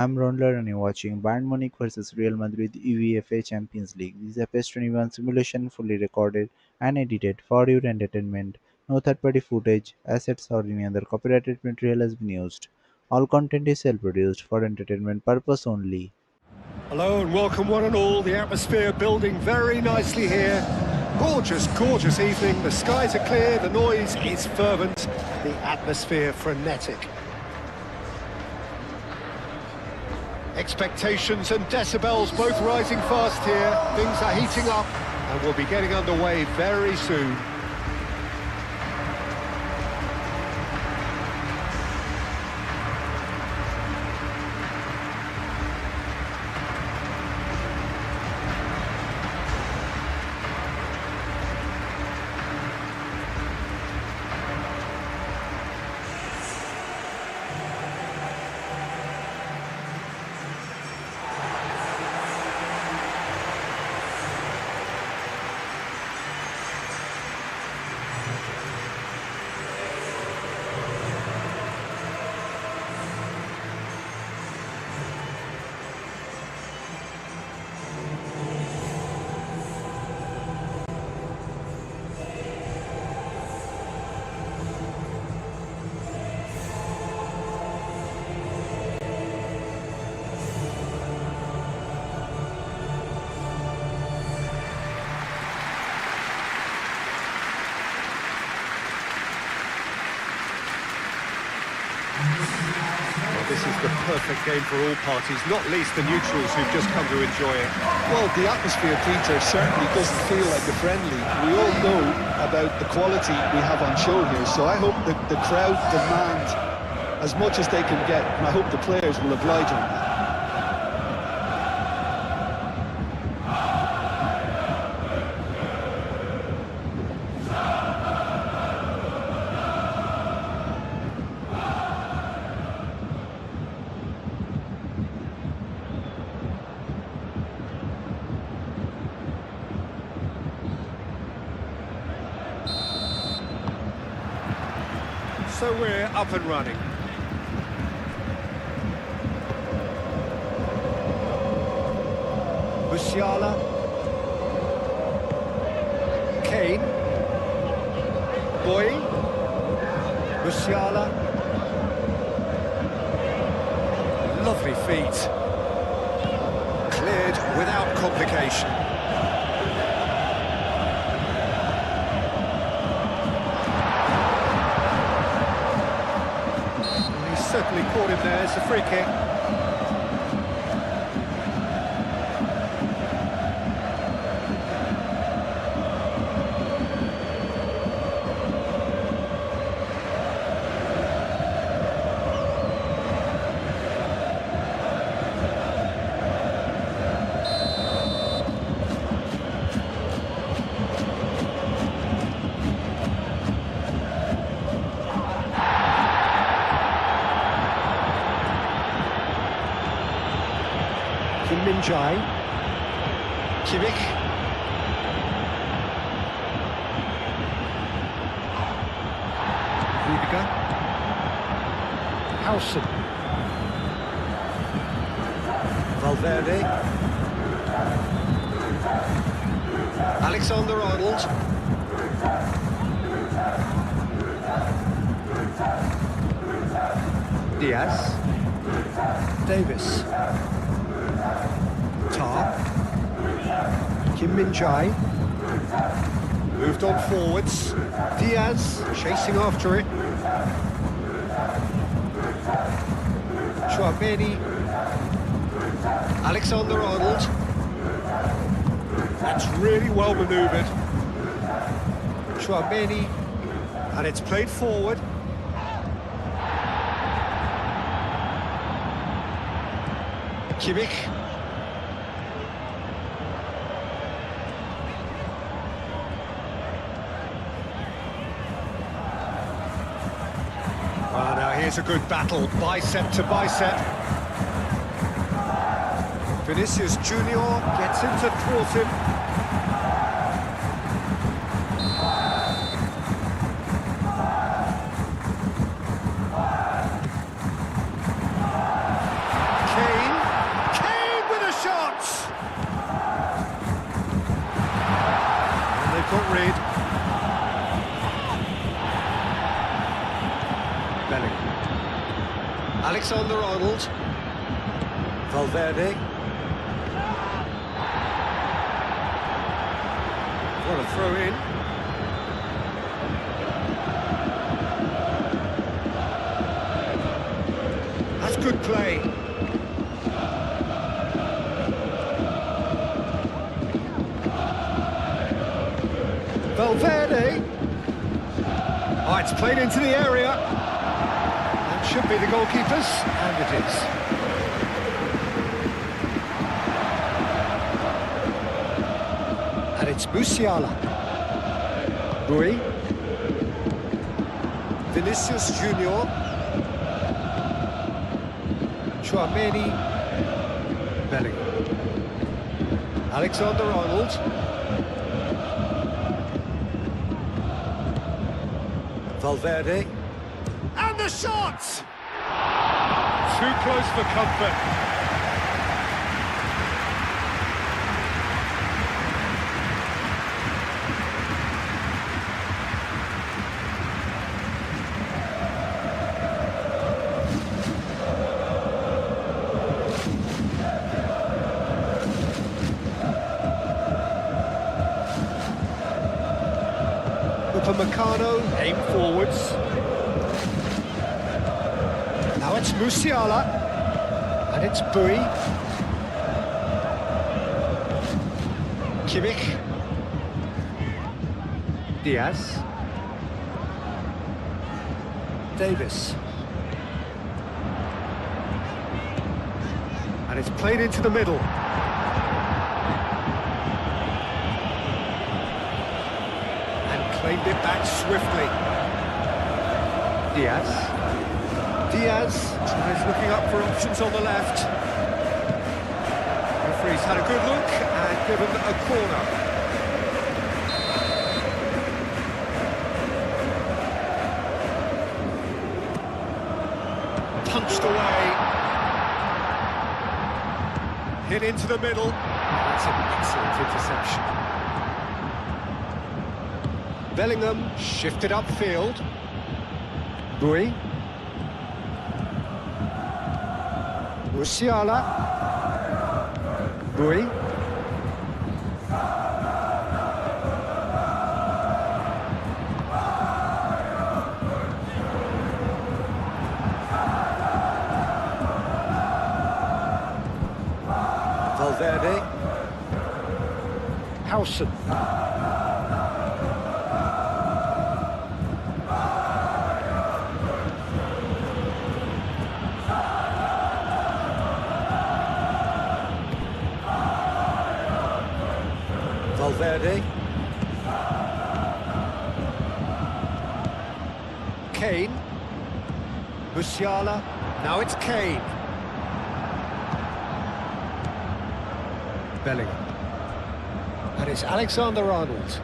I'm Raundler and you're watching Bayern Munich versus Real Madrid UEFA Champions League. This is a PES 21 simulation fully recorded and edited for your entertainment. No third-party footage, assets or any other copyrighted material has been used. All content is self-produced for entertainment purpose only. Hello and welcome one and all. The atmosphere building very nicely here. Gorgeous, gorgeous evening. The skies are clear, the noise is fervent, the atmosphere frenetic. Expectations and decibels both rising fast here. Things are heating up and we'll be getting underway very soon. Well, this is the perfect game for all parties, not least the neutrals who've just come to enjoy it. Well, the atmosphere, Peter, certainly doesn't feel like a friendly. We all know about the quality we have on show here, so I hope that the crowd demand as much as they can get, and I hope the players will oblige on that. So we're up and running. Musiala. Kane. Boy. Musiala. Lovely feet. Cleared without complication. Certainly caught him there. It's a free kick. Minjai, Kimmich, Rudiger, Howson, Valverde, Alexander-Arnold, Diaz, Davis, Kim Min-jae moved on forwards. Diaz chasing after it. Chouameni. Alexander-Arnold. That's really well manoeuvred. Chouameni. And it's played forward. Kimmich. Here's a good battle, bicep to bicep. Vinicius Junior gets in to thwart him. Kane Alexander-Arnold. Valverde. What a throw in. That's good play. Valverde. Oh, it's played into the area. That should be the goalkeeper's, and it is. And it's Musiala. Rui. Vinicius Junior. Chouameni. Bellingham. Alexander-Arnold. Valverde. And the shot! Too close for comfort. Upamecano, aim forwards. Now it's Musiala, and it's Bui. Kimmich. Diaz. Davis. And it's played into the middle. Claimed it back swiftly. Diaz. Diaz tries looking up for options on the left. Referee's had a good look and given a corner. Punched away. Hit into the middle. That's an excellent interception. Bellingham shifted upfield. Rui. Musiala. Rui. Valverde. Howson. Valverde. Kane. Musiala. Now it's Kane. Bellingham. And it's Alexander-Arnold.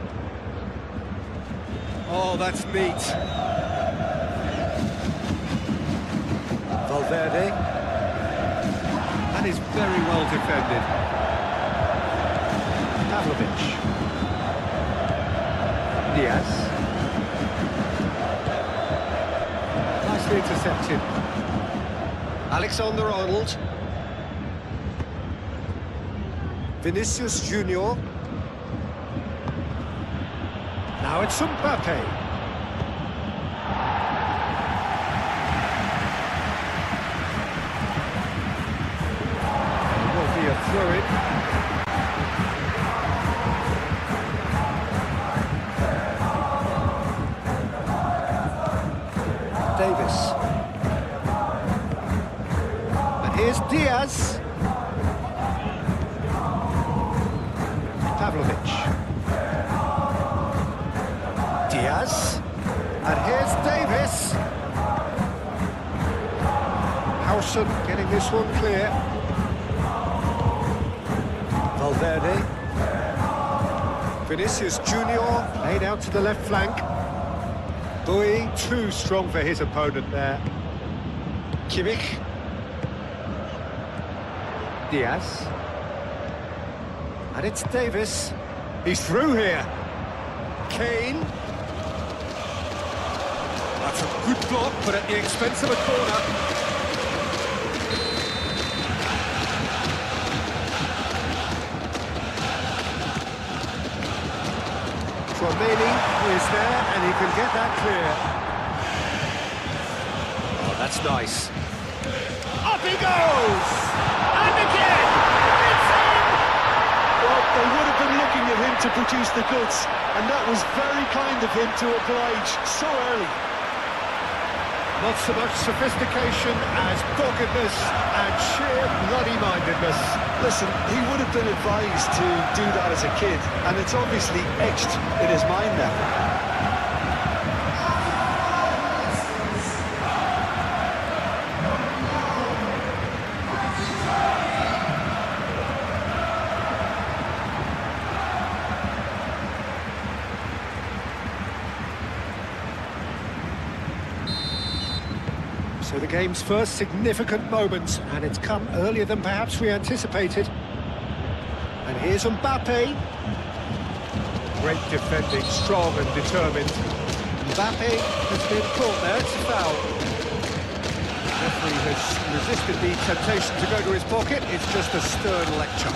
Oh, that's neat. Valverde. That is very well defended. Diaz. Nicely intercepted. Alexander-Arnold. Vinicius Junior. Now it's Mbappe. It will be a throw-in. Davis. And here's Diaz. Pavlovic. Diaz. And here's Davis. Howson getting this one clear. Valverde. Vinicius Junior laid out to the left flank. Bui, too strong for his opponent there. Kimmich. Diaz. And it's Davis. He's through here. Kane. That's a good block, but at the expense of a corner. Chouameni is there, and he can get that clear. Oh, that's nice. Up he goes! And again! It's in! Well, they would have been looking at him to produce the goods, and that was very kind of him to oblige so early. Not so much sophistication as doggedness and sheer bloody-mindedness. Listen, he would have been advised to do that as a kid, and it's obviously etched in his mind now. So the game's first significant moment, and it's come earlier than perhaps we anticipated. And here's Mbappe. Great defending, strong and determined. Mbappe has been caught there, it's a foul. The referee has resisted the temptation to go to his pocket, it's just a stern lecture.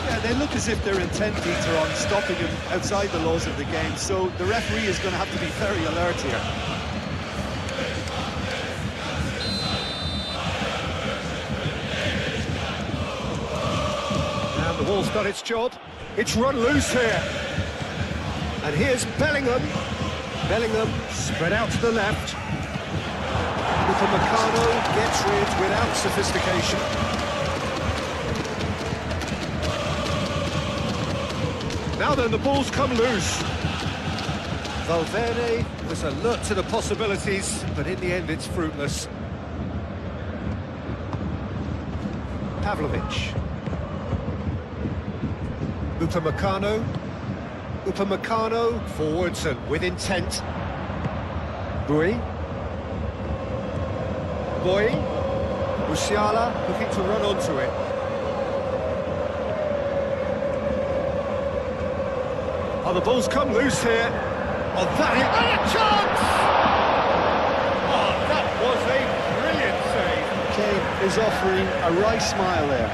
Yeah, they look as if they're intent, Peter, on stopping him outside the laws of the game, so the referee is going to have to be very alert here. The ball's done its job. It's run loose here. And here's Bellingham. Bellingham spread out to the left. Upamecano gets rid without sophistication. Now then, the ball's come loose. Valverde was alert to the possibilities, but in the end it's fruitless. Pavlovic. Upamecano forwards and with intent. Boy, Musiala looking to run onto it. Oh, the ball's come loose here. Oh, that is a chance! Oh, that was a brilliant save. Kane is offering a wry smile there.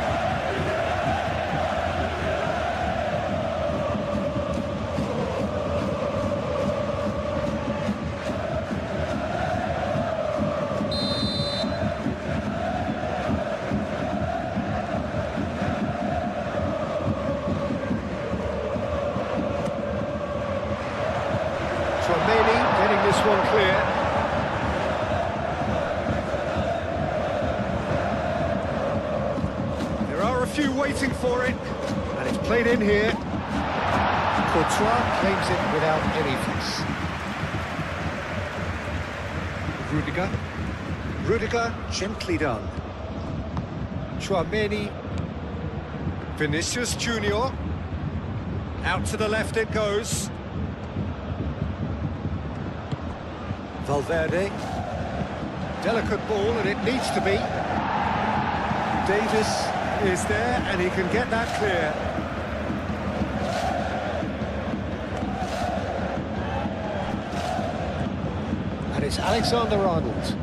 Chouameni getting this one clear. There are a few waiting for it, and it's played in here. Courtois claims it without any fuss. Rudiger gently done. Chouameni. Vinicius Junior. Out to the left it goes. Valverde. Delicate ball, and it needs to be. Davis is there, and he can get that clear. And it's Alexander-Arnold.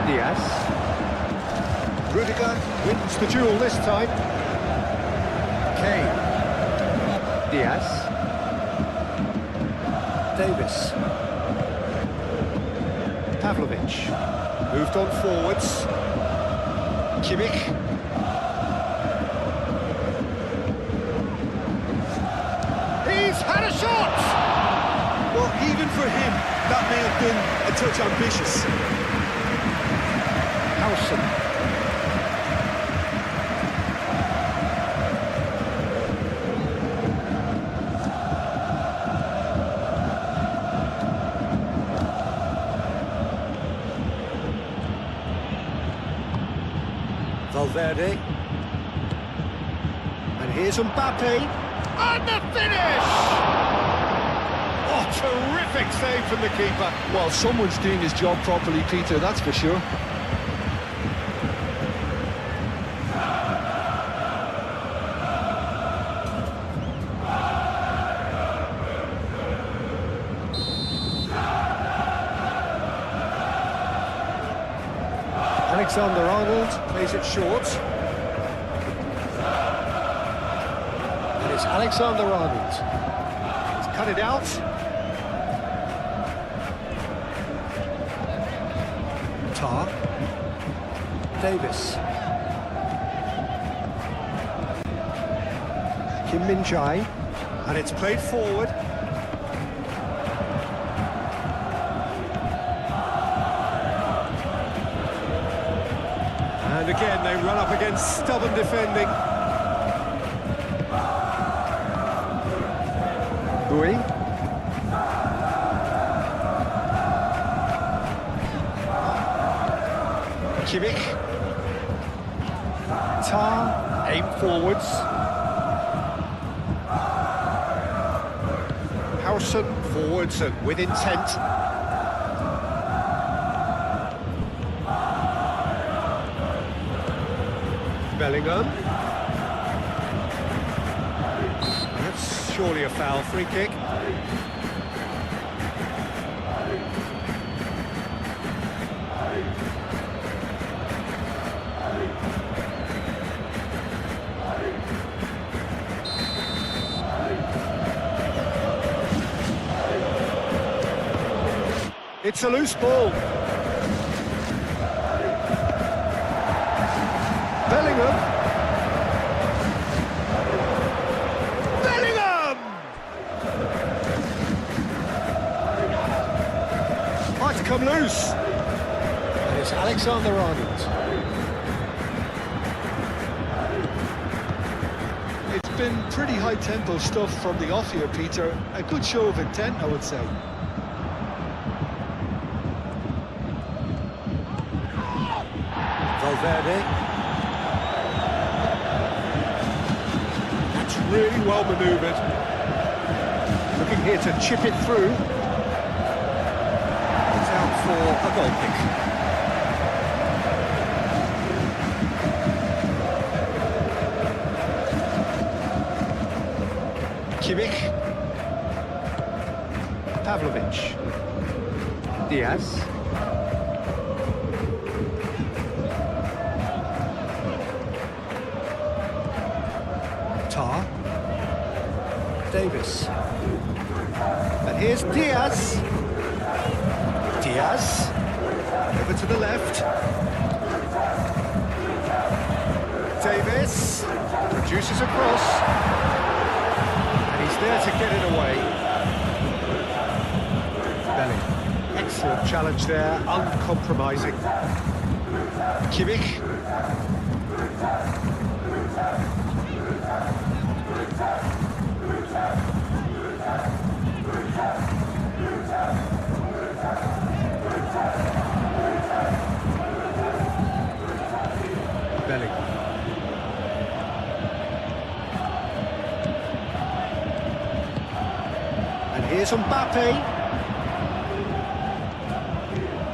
Diaz. Rudiger wins the duel this time. Kane. Diaz. Davis. Pavlovic. Moved on forwards. Kimmich. He's had a shot! Well, even for him, that may have been a touch ambitious. Howson. Valverde. And here's Mbappe. And the finish! Oh, terrific save from the keeper. Well, someone's doing his job properly, Peter, that's for sure. Alexander-Arnold plays it short. It's Alexander-Arnold. He's cut it out. Tar. Davis. Kim Min-jae. And it's played forward. And again, they run up against stubborn defending. Bui. Kimmich. Tar. Aim forwards. Howson forwards and with intent. Bellingham. That's surely a foul. Free kick. It's a loose ball. Bellingham. Bellingham! Might come loose. And it's Alexander-Arnold. It's been pretty high-tempo stuff from the off here, Peter. A good show of intent, I would say. Valverde. That's really well manoeuvred. Looking here to chip it through. It's out for a goal kick. Kimmich. Pavlovic. Diaz. Tar. Davis. And here's Diaz. Diaz. Over to the left. Davis. Produces a cross. And he's there to get it away. Belly. Excellent challenge there, uncompromising. Kimmich. Bellingham. And here's Mbappe.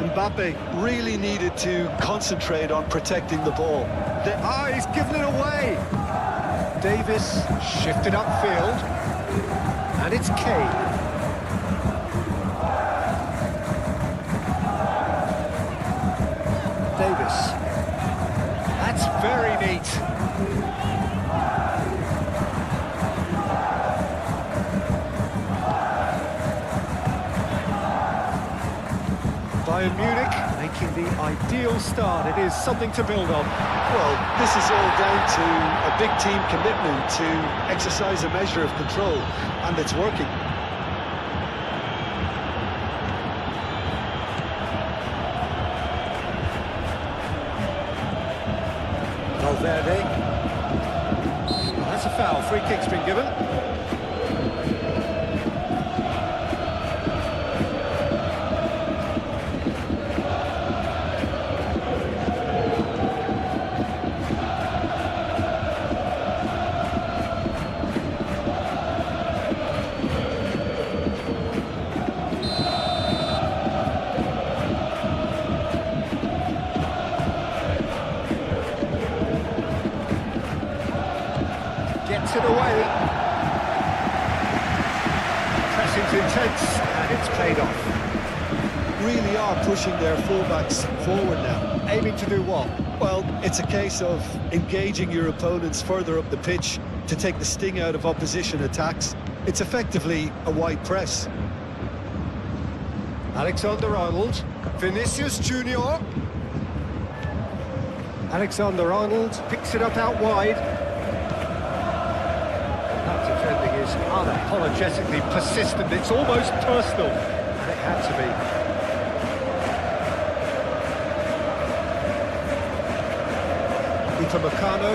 Mbappe really needed to concentrate on protecting the ball. He's given it away. Davis shifted upfield. And it's Kane. Davis. That's very neat. Bayern Munich making the ideal start. It is something to build on. Well, this is all down to a big team commitment to exercise a measure of control, and it's working. Valverde. That's a foul. Free kick's been given. Gets it away. Pressing's intense, and it's paid off. really are pushing their fullbacks forward now. Aiming to do what? Well, it's a case of engaging your opponents further up the pitch to take the sting out of opposition attacks. It's effectively a wide press. Alexander-Arnold, Vinicius Junior. Alexander-Arnold picks it up out wide. That defending is unapologetically persistent. It's almost personal, and it had to be. Upamecano.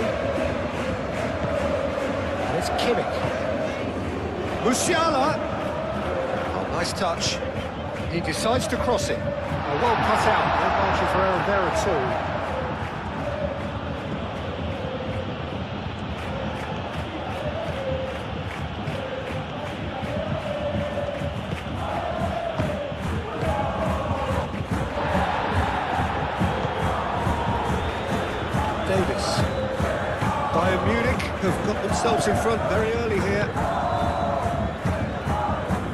And it's Kimmich. Musiala. Oh, nice touch. He decides to cross it. Oh, well cut out. No margin for error there at all. Davis. Bayern Munich have got themselves in front very early here.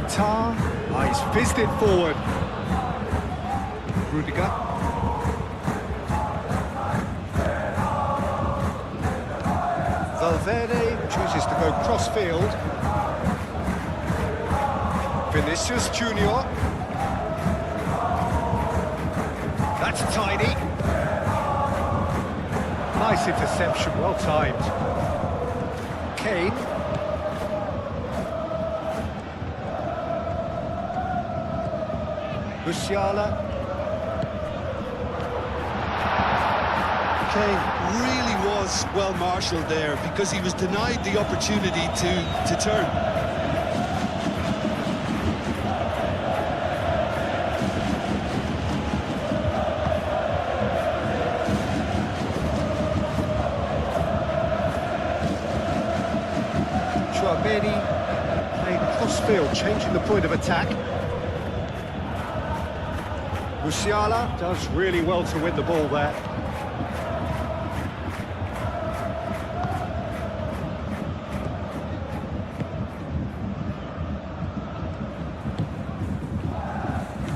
Tar. Oh, he's fizzed it forward. Rudiger. Valverde chooses to go cross-field. Vinicius Junior. That's tiny. Nice interception, well timed. Kane. Musiala. Kane really was well marshalled there because he was denied the opportunity to turn. Chouameni playing cross-field, changing the point of attack. Musiala does really well to win the ball there.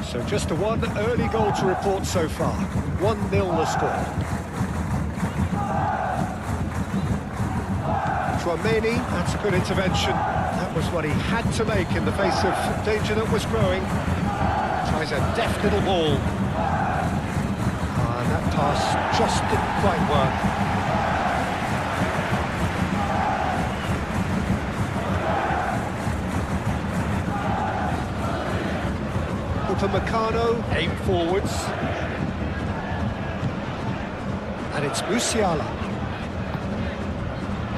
So just a one early goal to report so far. 1-0 the score. Chouameni, that's a good intervention. That was what he had to make in the face of danger that was growing. Tries a deft little ball. And that pass just didn't quite work. Upamecano, aim forwards. And it's Musiala.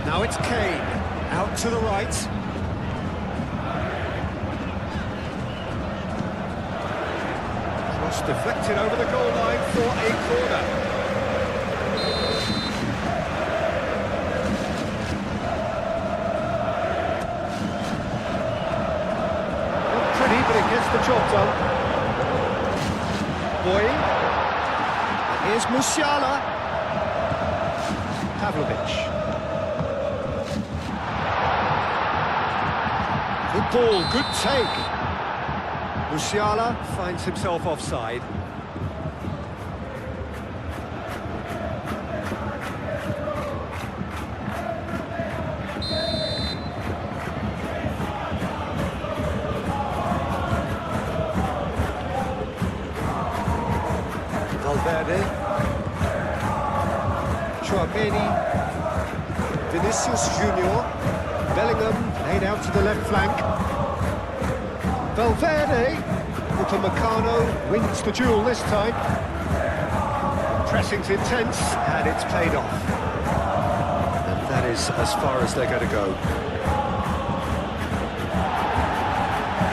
Now it's Kane, out to the right. Cross deflected over the goal line for a corner. Not pretty, but it gets the job done. Boy. And here's Musiala. Pavlovic. Good ball, good take. Musiala finds himself offside. Valverde. Chouameni. Vinicius Junior. Bellingham laid out to the left flank. Valverde. Upamecano wins the duel this time. Pressing's intense and it's paid off. And that is as far as they're going to go.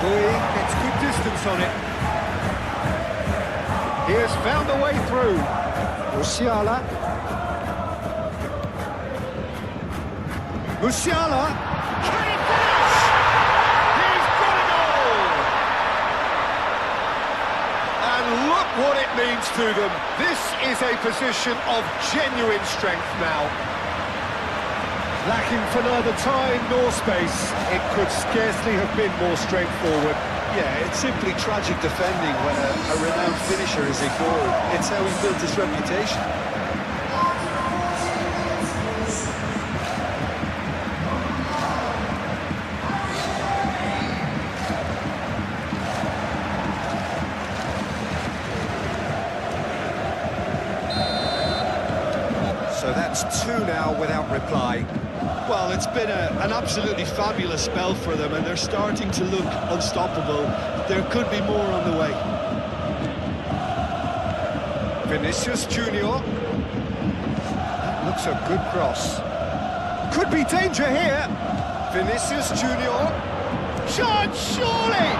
Boy gets good distance on it. He has found a way through. Musiala. Musiala. Can he finish? He's got it all! And look what it means to them. This is a position of genuine strength now. Lacking for neither time nor space, it could scarcely have been more straightforward. Yeah, it's simply tragic defending when a renowned finisher is ignored. It's how he built his reputation. So that's two now without reply. Well, it's been an absolutely fabulous spell for them, and they're starting to look unstoppable. There could be more on the way. Vinicius Junior. That looks a good cross. Could be danger here. Vinicius Junior. Shot, surely!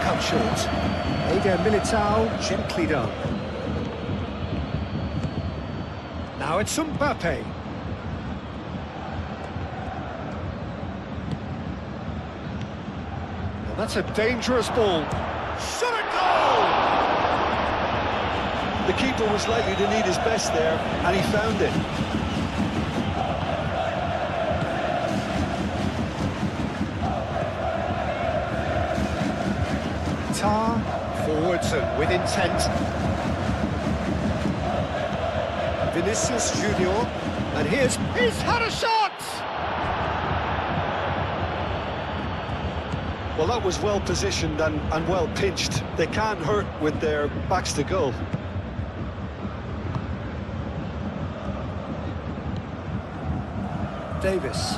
Cut short. Eder Militao, gently done. Now it's Mbappe. Well, that's a dangerous ball. Shot a goal! The keeper was likely to need his best there, and he found it. Forwards and with intent. Vinicius Junior, and he's had a shot! Well, that was well positioned and well pinched. They can't hurt with their backs to goal. Davis.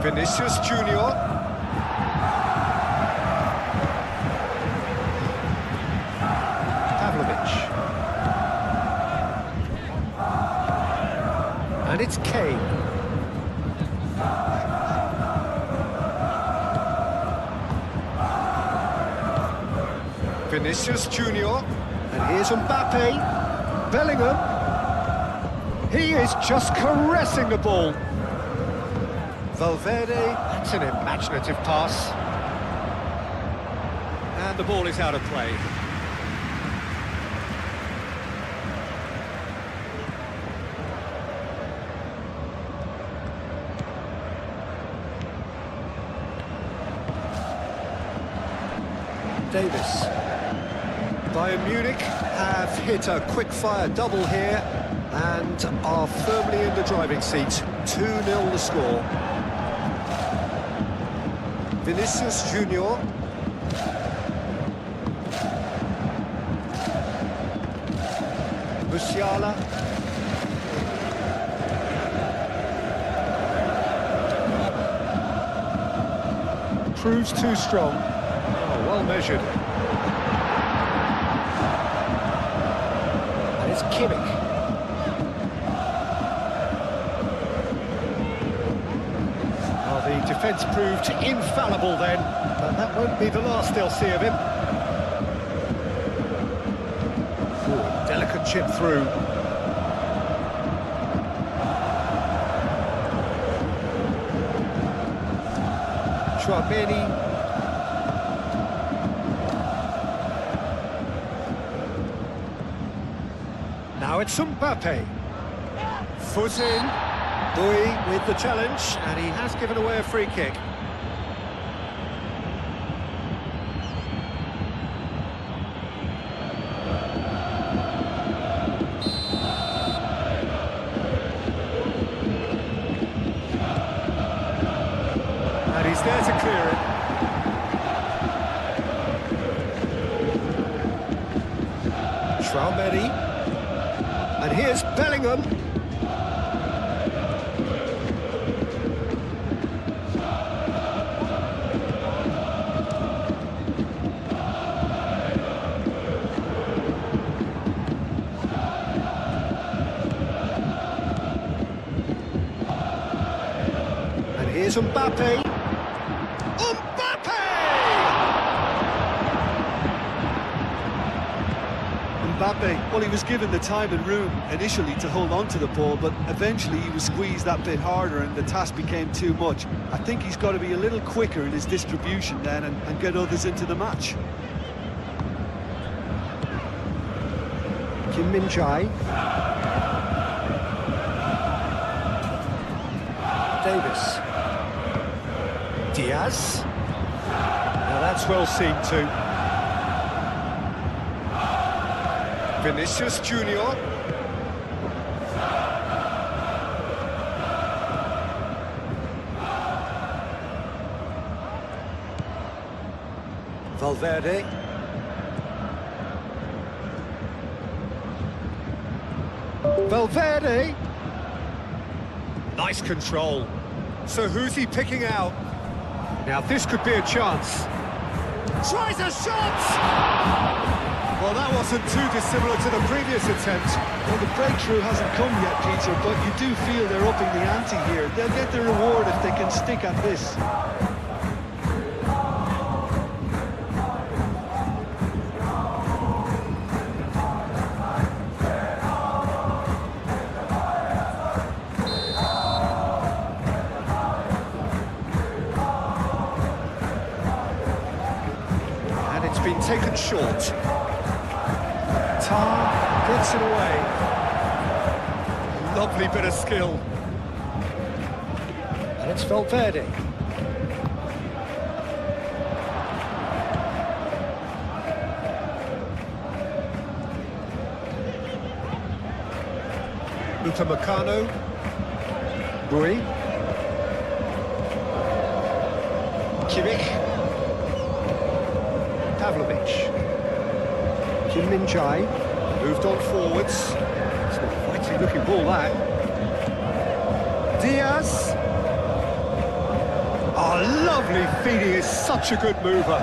Vinicius Junior. Pavlovic. And it's Kane. Vinicius Junior. And here's Mbappe. Bellingham. He is just caressing the ball. Valverde, that's an imaginative pass. And the ball is out of play. Davis. Bayern Munich have hit a quick-fire double here and are firmly in the driving seat. 2-0 the score. Vinicius Junior. Musiala. Proves too strong. Oh, well measured. And it's Kimmich. Defence proved infallible then, but that won't be the last they'll see of him. Ooh, delicate chip through. Chouameni. Now it's Mbappe. Foot in. Dui with the challenge, and he has given away a free kick. And he's there to clear it. Chouameni. And here's Bellingham. Here's Mbappe. Mbappe! they? Well, he was given the time and room initially to hold on to the ball, but eventually he was squeezed that bit harder and the task became too much. I think he's got to be a little quicker in his distribution then and get others into the match. Kim Min-jae. Davis. Diaz. Now that's well seen too. Vinicius Junior. Valverde. Valverde. Nice control. So who's he picking out? Now this could be a chance. Tries a shot! Well, that wasn't too dissimilar to the previous attempt. Well, the breakthrough hasn't come yet, Peter, but you do feel they're upping the ante here. They'll get the reward if they can stick at this. Been taken short. Tar gets it away. Lovely bit of skill. And it's Valverde. Upamecano. Bui. Kimmich. Pavlovic. Kim Min-jae moved on forwards. It's not a fighting looking ball, that. Diaz. Oh, lovely feeding, is such a good mover.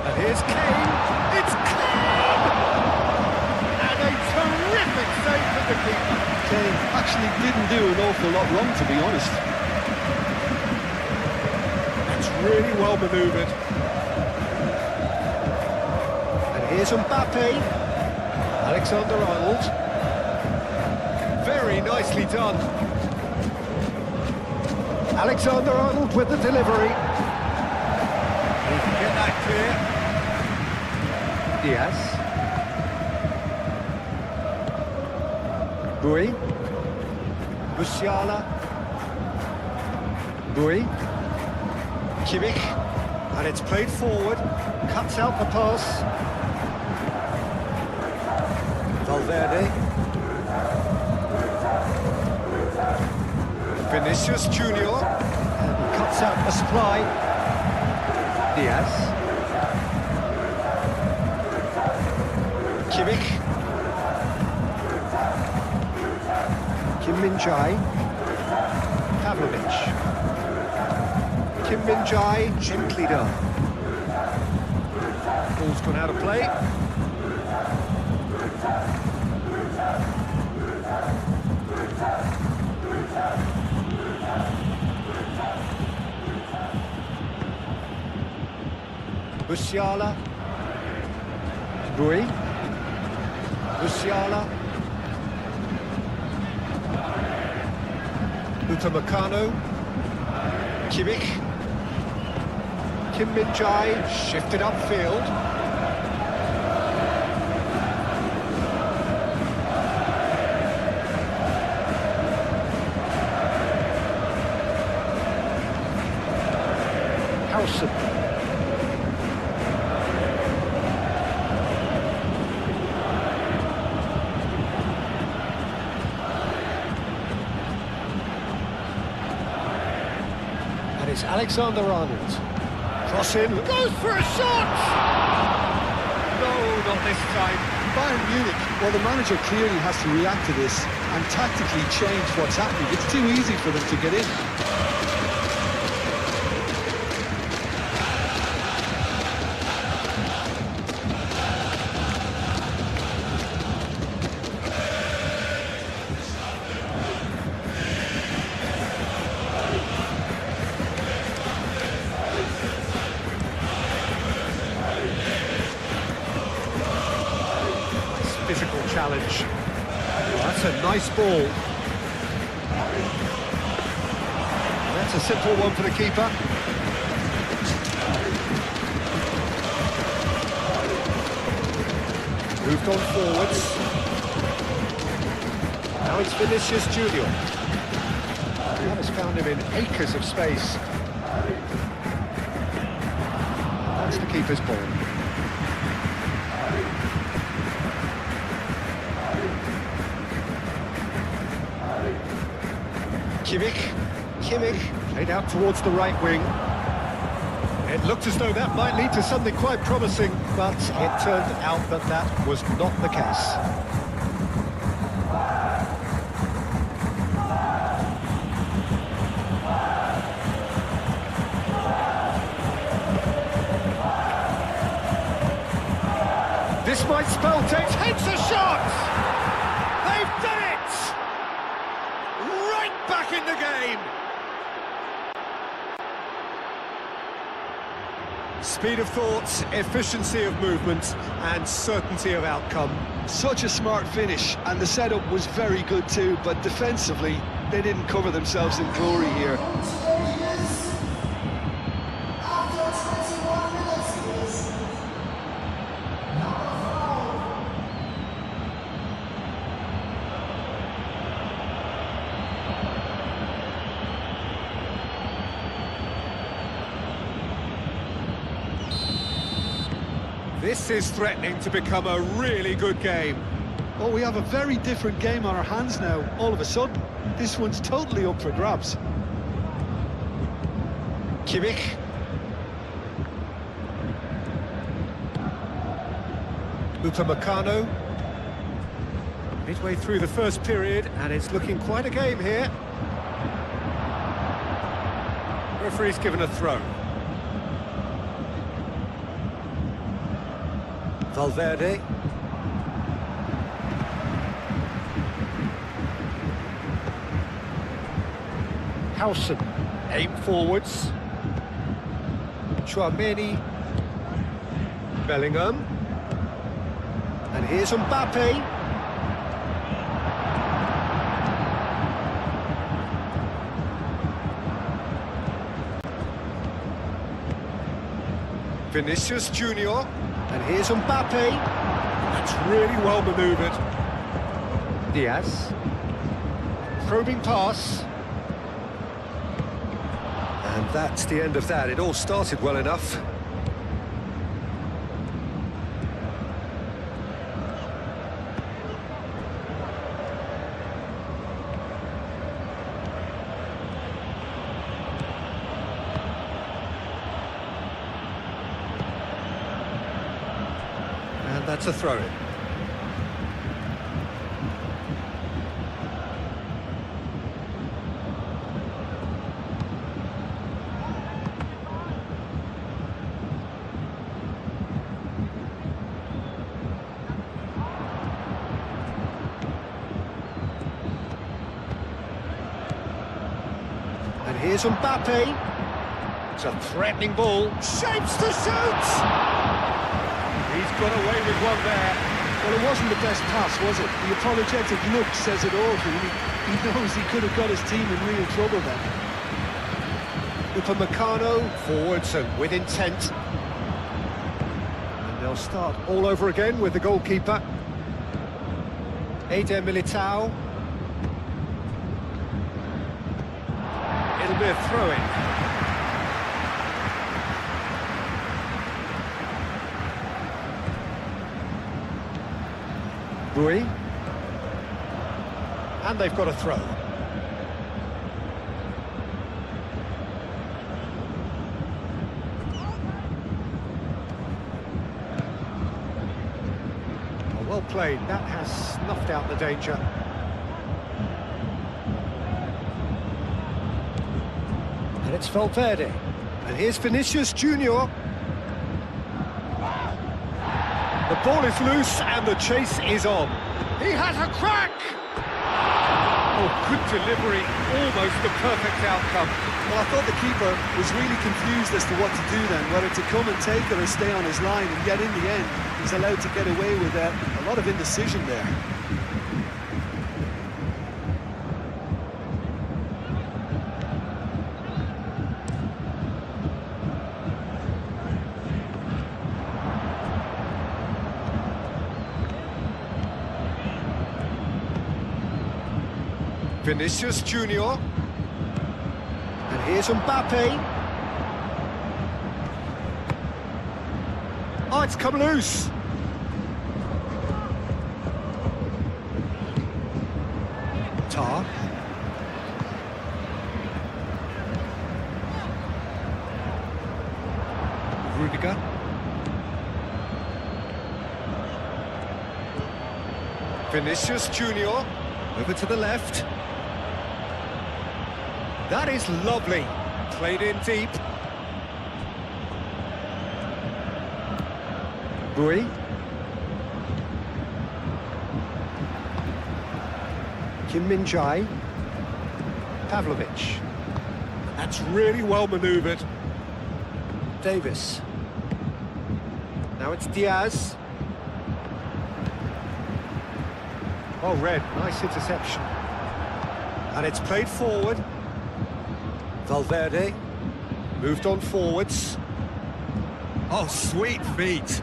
And here's Kane. It's Kane! And a terrific save from the keeper. Kane actually didn't do an awful lot wrong, to be honest. That's really well manoeuvred. And here's Mbappe. Alexander-Arnold. Very nicely done. Alexander-Arnold with the delivery. He can get that clear. Diaz. Bui. Musiala. Bui. Kimmich. And it's played forward. Cuts out the pass. Valverde. Vinicius Junior. And he cuts out the supply. Diaz. Kimmich. Kim Min-jae. Pavlovic. Kim Min-jae, gently done. Ball's gone out of play. Musiala. Bui. Musiala. Upamecano. Kimmich. Kim Min-jae shifted upfield. Howson. And it's Alexander-Arnold. Cross in, goes for a shot! No, not this time. Bayern Munich, well, the manager clearly has to react to this and tactically change what's happening. It's too easy for them to get in. challenge. That's a nice ball. That's a simple one for the keeper. Moved on forwards. Now it's Vinicius Junior. That has found him in acres of space. That's the keeper's ball. Kimmich played out towards the right wing. It looked as though that might lead to something quite promising, but it turned out that that was not the case. This might spell takes a shot! They've done it! Right back in the game! Speed of thought, efficiency of movement, and certainty of outcome. Such a smart finish, and the setup was very good too, but defensively, they didn't cover themselves in glory here. This is threatening to become a really good game. Oh, we have a very different game on our hands now, all of a sudden. This one's totally up for grabs. Kimmich. Upamecano. Midway through the first period, and it's looking quite a game here. Referee's given a throw. Valverde. Howson. Aim forwards. Chouameni. Bellingham. And here's Mbappe. Vinicius Junior. And here's Mbappe. That's really well manoeuvred. Diaz. Probing pass. And that's the end of that. It all started well enough. That's a throw-in. And here's Mbappe. It's a threatening ball. Shapes to shoot! He's got away with one there. Well, it wasn't the best pass, was it? The apologetic look says it all, really. He knows he could have got his team in real trouble then. Upamecano, forwards and with intent. And they'll start all over again with the goalkeeper. Eder Militao. It'll be a throw-in. Rui. And they've got a throw. Well played. That has snuffed out the danger. And it's Valverde. And here's Vinicius Junior. The ball is loose and the chase is on. He has a crack! Oh, good delivery, almost the perfect outcome. Well, I thought the keeper was really confused as to what to do then, whether to come and take it or stay on his line, and yet in the end, he's allowed to get away with a lot of indecision there. Vinicius Junior. And here's Mbappe. Oh, it's come loose. Tar. Rudiger. Vinicius Junior. Over to the left. That is lovely. Played in deep. Bui. Kim Min-jae. Pavlovic. That's really well manoeuvred. Davis. Now it's Diaz. Oh, red. Nice interception. And it's played forward. Valverde. Moved on forwards. Oh, sweet feet.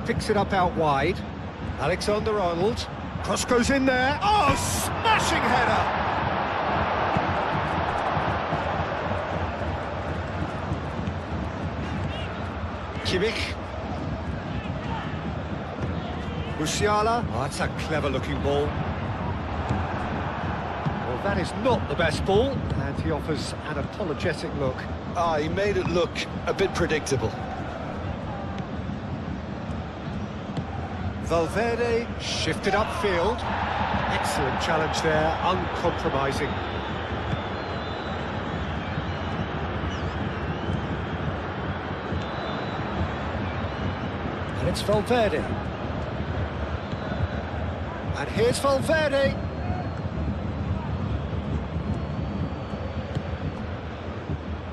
Picks it up out wide. Alexander-Arnold. Cross goes in there. Oh, smashing header! Kimmich. Musiala. Oh, that's a clever-looking ball. Well, that is not the best ball, and he offers an apologetic look. Ah, he made it look a bit predictable. Valverde shifted upfield. Excellent challenge there, uncompromising. And it's Valverde. And here's Valverde.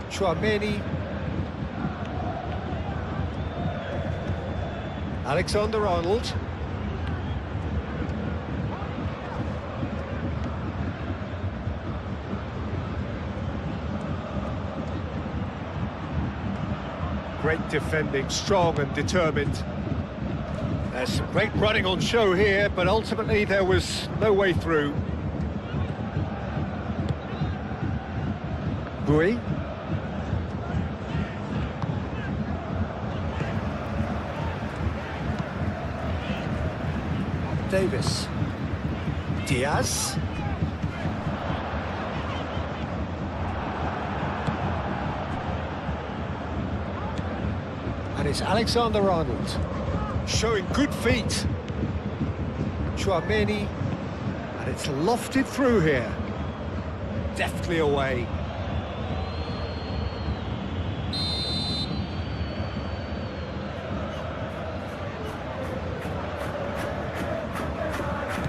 Chouameni. Alexander-Arnold. Great defending, strong and determined. There's some great running on show here, but ultimately there was no way through. Bui. Davis. Diaz. And it's Alexander-Arnold. Showing good feet. Chouameni. And it's lofted through here. Deftly away.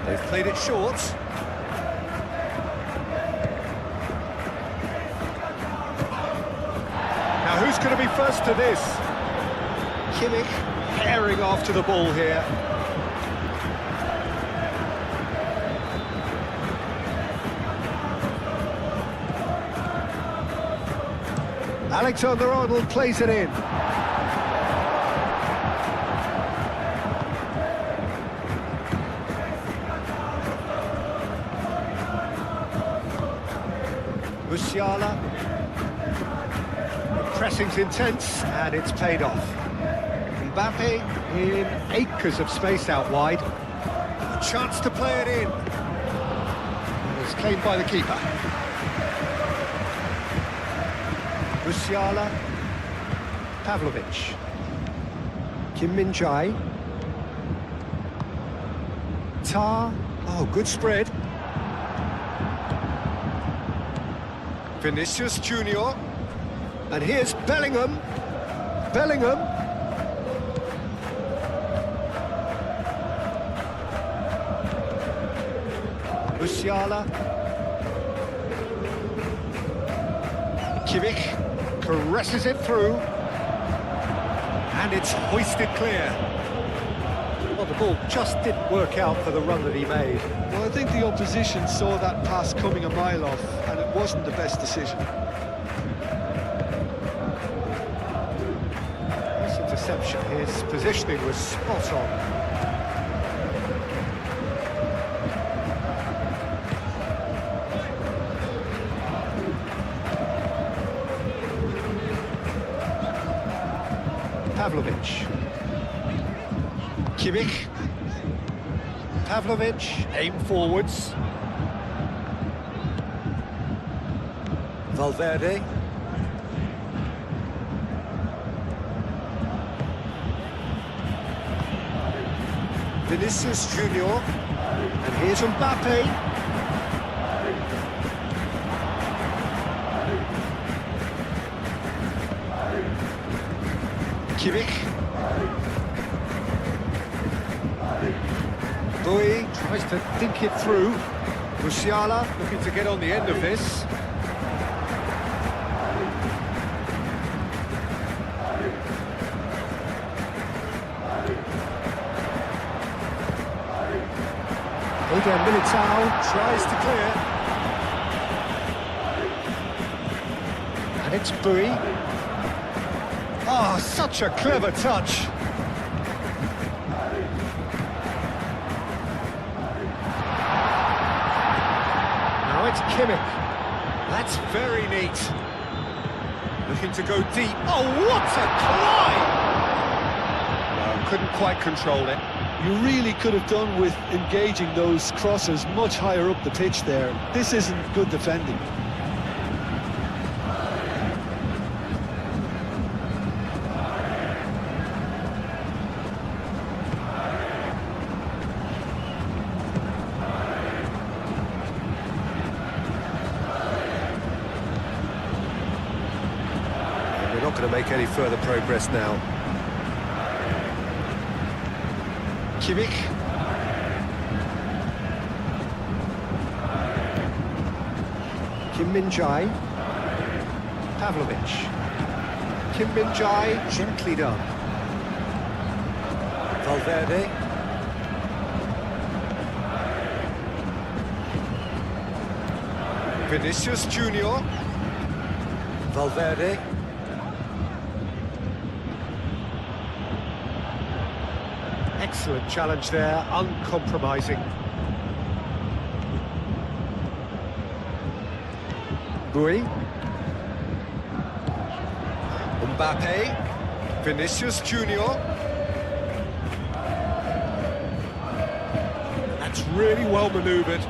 They've played it short. Now who's going to be first to this? Kimmich herring after the ball here. Alexander-Arnold plays it in. Musiala. The pressing's intense and it's paid off. Mbappe in acres of space out wide. A chance to play it in. And it's claimed by the keeper. Musiala. Pavlovic. Kim Min-jae. Tar. Oh, good spread. Vinicius Junior. And here's Bellingham. Bellingham. Musiala. Kimmich caresses it through. And it's hoisted clear. Well, the ball just didn't work out for the run that he made. Well, I think the opposition saw that pass coming a mile off, and it wasn't the best decision. This interception, his positioning was spot on. Pavlovic. Kimmich. Pavlovic, aim forwards. Valverde. Vinicius Junior. And here's Mbappe. Kimmich. Bui tries to think it through. Musiala looking to get on the end of this. Eder Militao tries to clear. And it's Bui. Oh, such a clever touch. Now it's Kimmich. That's very neat. Looking to go deep. Oh, what a climb! No, couldn't quite control it. You really could have done with engaging those crosses much higher up the pitch there. This isn't good defending. We're not going to make any further progress now. Kimmich. Kim Min-jae. Pavlovic. Kim Min-jae, gently done. Valverde. Vinicius Junior. Valverde. Excellent challenge there, uncompromising. Bui. Mbappe. Vinicius Junior. That's really well manoeuvred.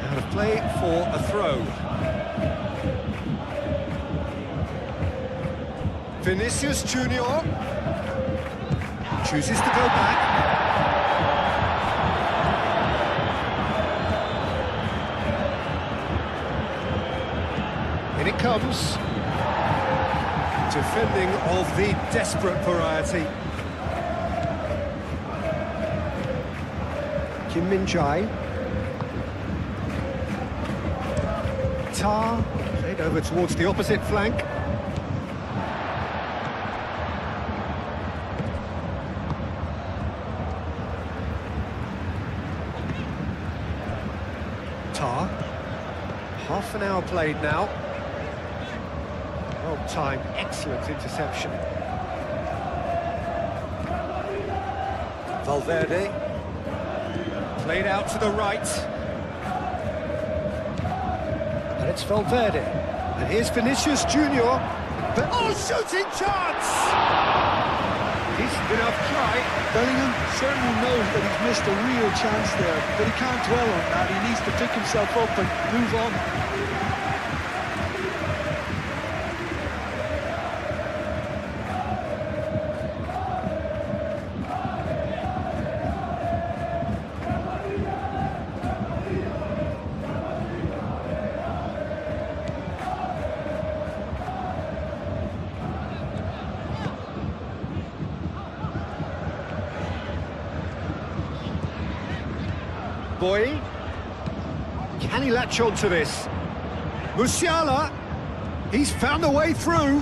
Out of play for a throw. Vinicius Junior chooses to go back. In it comes. Defending of the desperate variety. Kim Min-jae. Tar played over towards the opposite flank. Tar. Half an hour played now. Well timed, excellent interception. Valverde. Played out to the right. And it's Valverde. And here's Vinicius Junior. But oh, shooting chance! Decent enough try. Bellingham certainly knows that he's missed a real chance there, but he can't dwell on that. He needs to pick himself up and move on. Boy, can he latch on to this? Musiala, he's found a way through.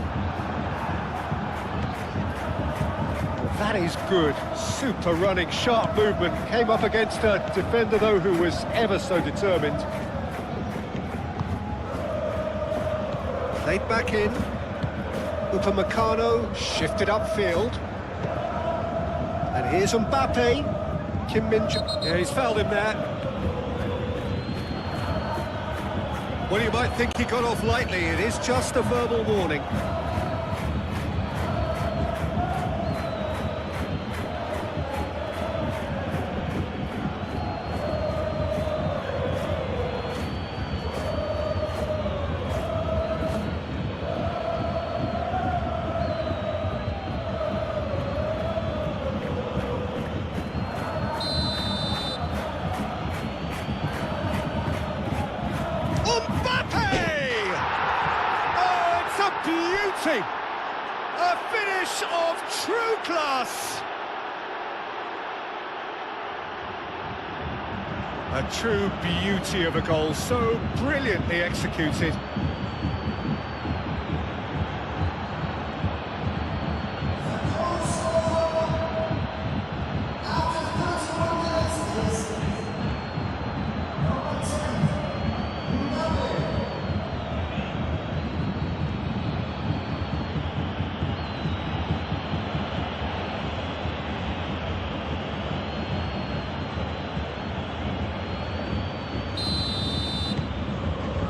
That is good, super running, sharp movement. Came up against a defender, though, who was ever so determined. Laid back in. Upamecano shifted upfield. And here's Mbappe. Kim Min-jae. Yeah, he's fouled him there. Well, you might think he got off lightly. It is just a verbal warning. Beauty! A finish of true class! A true beauty of a goal, so brilliantly executed.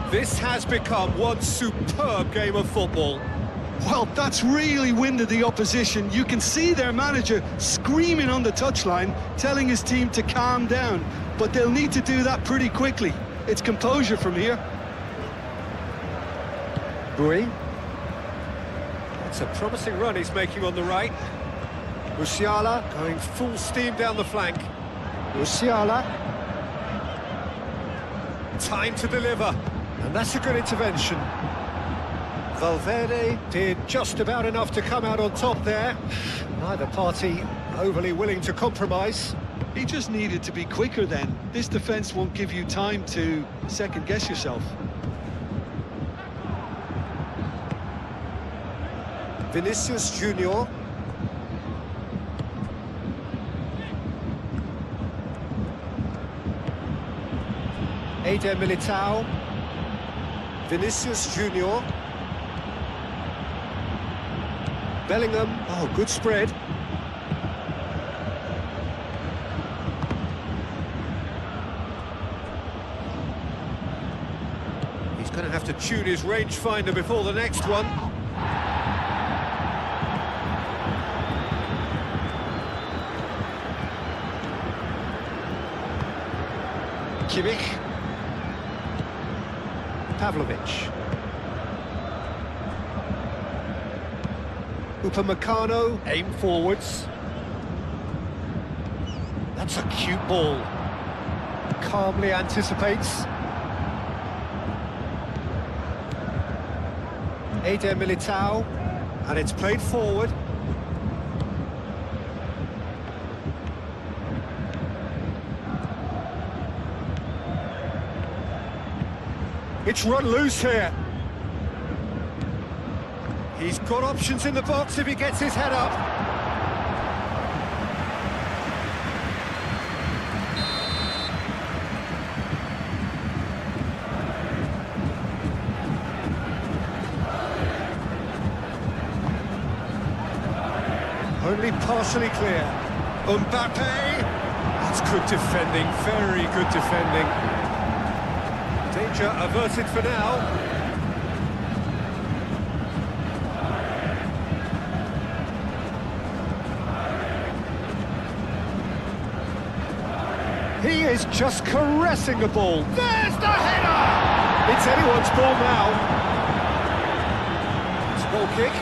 This has become one superb game of football. Well, that's really winded the opposition. You can see their manager screaming on the touchline, telling his team to calm down. But they'll need to do that pretty quickly. It's composure from here. Bui. That's a promising run he's making on the right. Musiala going full steam down the flank. Musiala. Time to deliver. And that's a good intervention. Valverde did just about enough to come out on top there. Neither party overly willing to compromise. He just needed to be quicker then. This defence won't give you time to second-guess yourself. Vinicius Junior. Eder Militao. Vinicius Junior. Bellingham. Oh, good spread. He's going to have to tune his rangefinder before the next one. Kimmich. Pavlovic. Upamecano, aim forwards. That's a cute ball. Calmly anticipates. Eder Militao, and it's played forward. It's run loose here. He's got options in the box if he gets his head up. Only partially clear. Mbappe! That's good defending, very good defending. Danger averted for now. He is just caressing the ball. There's the header! It's anyone's ball now. It's a goal kick.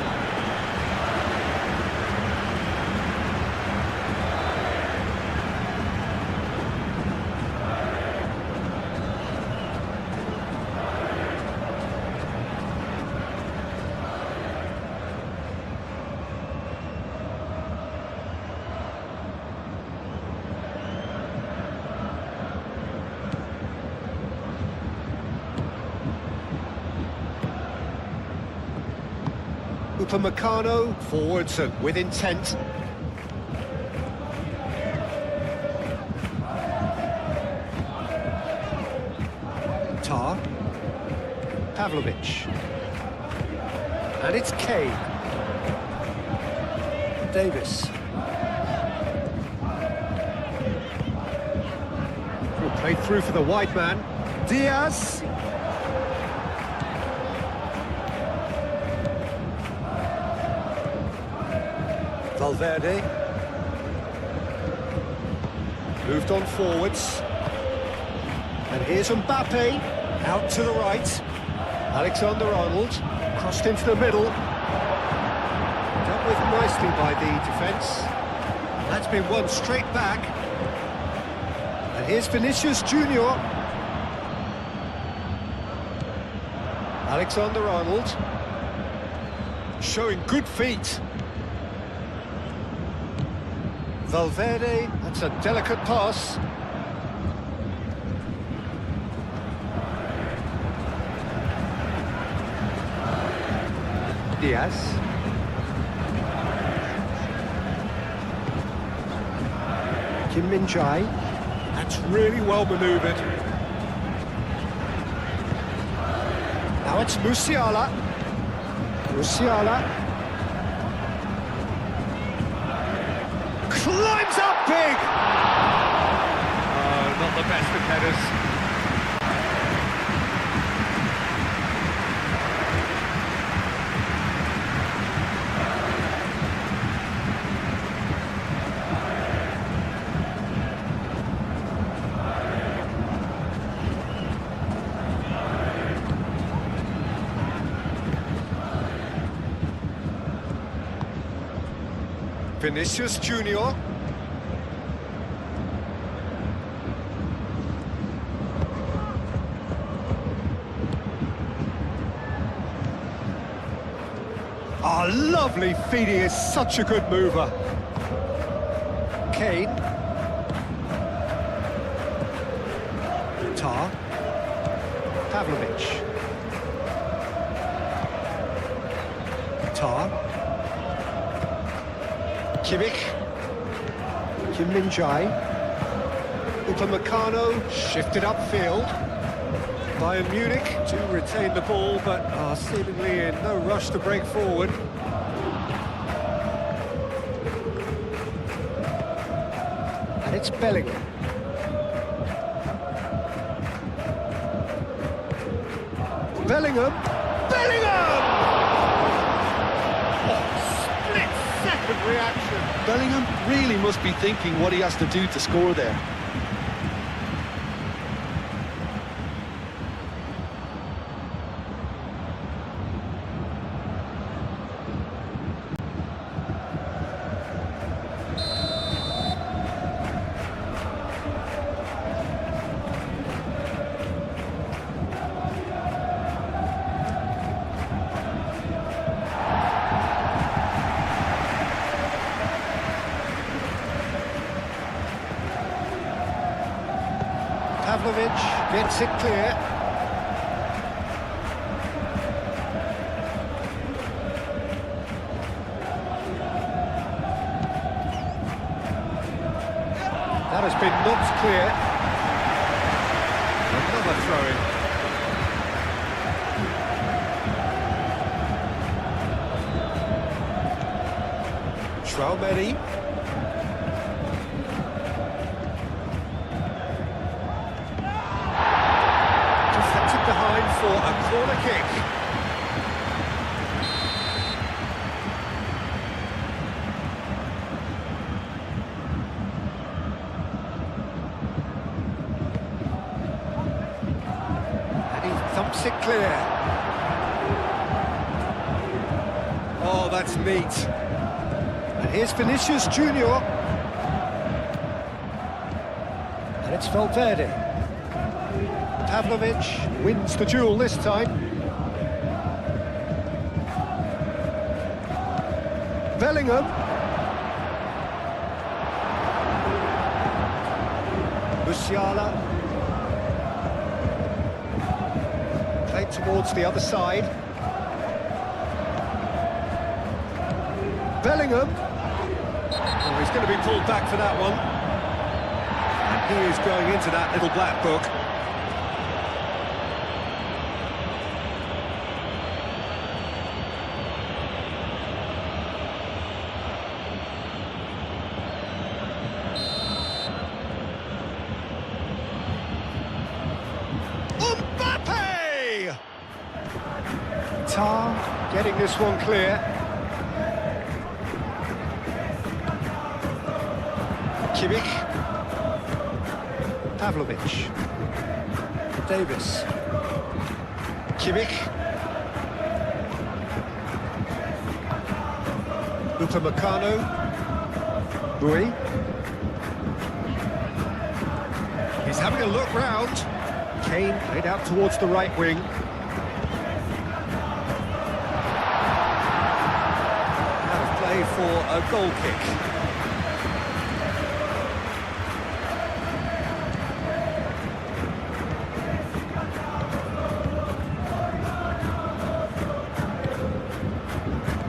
Upamecano, forwards and with intent. Tar. Pavlovic. And it's Kane. Davis. Played through for the wide man. Diaz. Valverde. Moved on forwards. And here's Mbappe. Out to the right. Alexander-Arnold. Crossed into the middle. Dealt with nicely by the defence. That's been won straight back. And here's Vinicius Junior. Alexander-Arnold. Showing good feet. Valverde, that's a delicate pass. Diaz. Kim Min-jae. That's really well manoeuvred. Now it's Musiala. Musiala. Climbs up big! Oh, not the best of headers. Vinicius Junior. Oh, lovely feet, he is such a good mover. Kane. Tar. Pavlovic. Tar. Kimmich. Kim Min-jae. Upamecano shifted upfield. Bayern Munich to retain the ball, but are seemingly in no rush to break forward. And it's Bellingham. Bellingham! Bellingham! Split-second reaction. Bellingham really must be thinking what he has to do to score there. Pavlovic gets it clear. That has been knocked clear. Another throw-in. Traumeri. Behind for a corner kick. And he thumps it clear. Oh, that's neat. And here's Vinicius Junior. And it's Valverde. Pavlovic wins the duel this time. Bellingham. Musiala. Played towards the other side. Bellingham. Oh, he's going to be pulled back for that one. And he is going into that little black book. Tar getting this one clear. Kimmich. Pavlovic. Davis. Kimmich. Upamecano. Rui. He's having a look round. Kane played out towards the right wing. For a goal kick.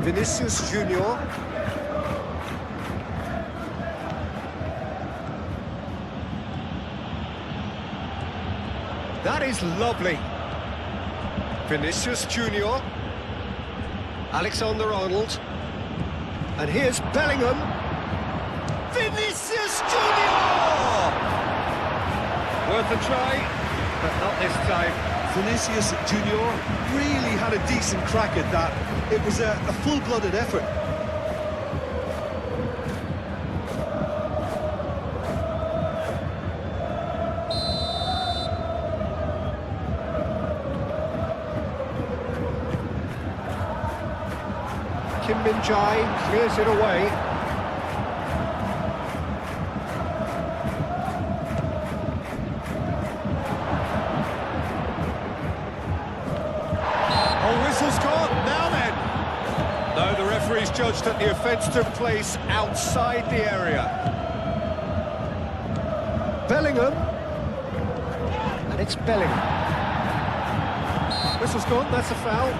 Vinicius Junior. That is lovely. Vinicius Junior. Alexander-Arnold. And here's Bellingham. Vinicius Junior! Worth a try, but not this time. Vinicius Junior really had a decent crack at that. It was a full-blooded effort. Kim Min-jae clears it away. Oh, whistle's gone. Now then. No, the referee's judged that the offence took place outside the area. Bellingham. And it's Bellingham. Whistle's gone, that's a foul.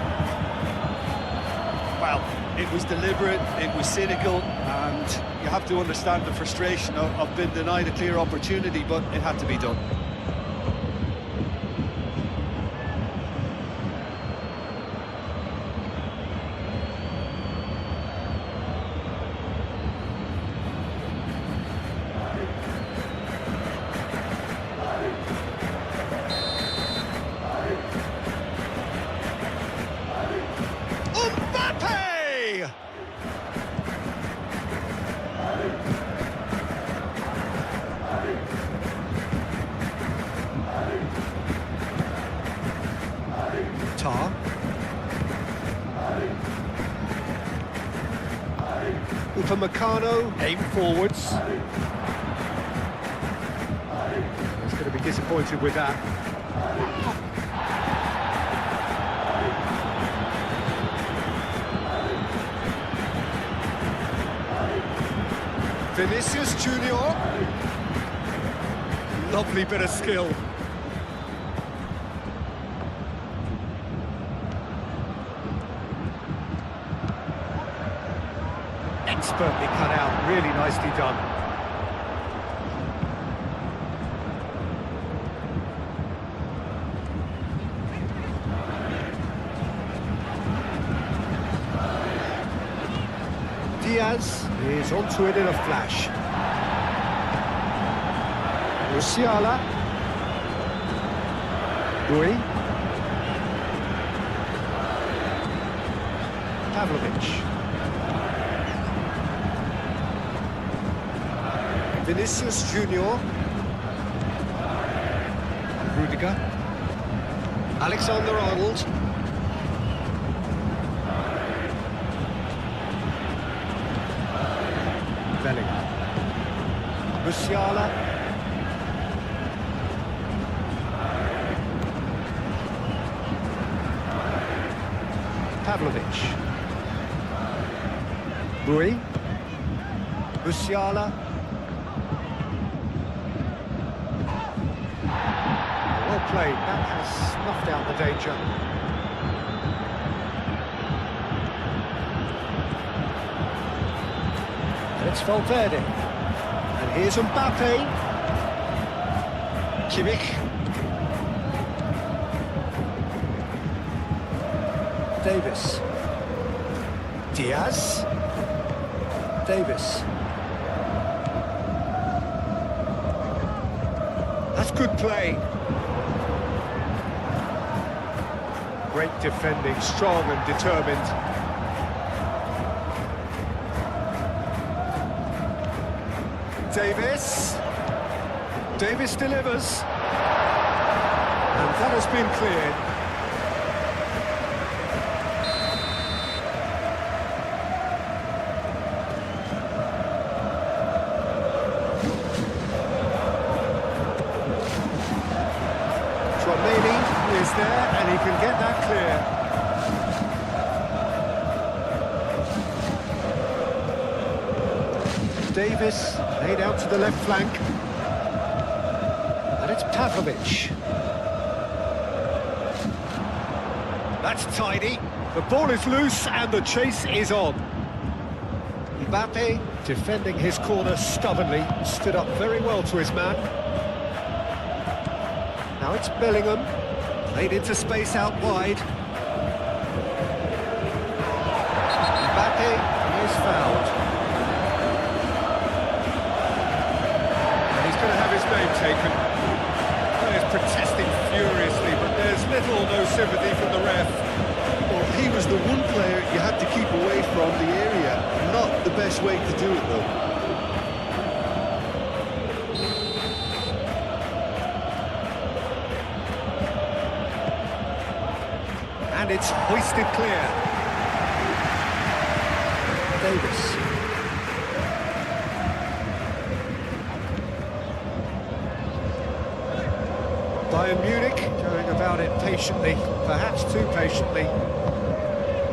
Well, it was deliberate, it was cynical, and you have to understand the frustration of being denied a clear opportunity, but it had to be done. Tar. Upamecano, aim forwards. He's going to be disappointed with that. Vinicius Junior. Lovely bit of skill. Expertly cut out, really nicely done. Diaz is onto it in a flash. Musiala. Rui. Pavlovic. Vinicius Junior. Rudiger. Alexander-Arnold. Bellingham. Musiala. Pavlovic. Rui. Musiala. Well played, that has snuffed out the danger. It's Valverde. And here's Mbappe. Kimmich. Davis. Diaz. Davis. That's good play. Great defending, strong and determined. Davis. Davis delivers. And that has been cleared. Konami is there and he can get that clear. Davis laid out to the left flank. And it's Pavlovic. That's tidy. The ball is loose and the chase is on. Mbappe defending his corner stubbornly, stood up very well to his man. Now it's Bellingham, played into space out wide. Mbappe is fouled. And he's going to have his name taken. Players protesting furiously, but there's little or no sympathy from the ref. Well, he was the one player you had to keep away from the area. Not the best way to do it, though. And it's hoisted clear. Davis. Bayern Munich going about it patiently, perhaps too patiently.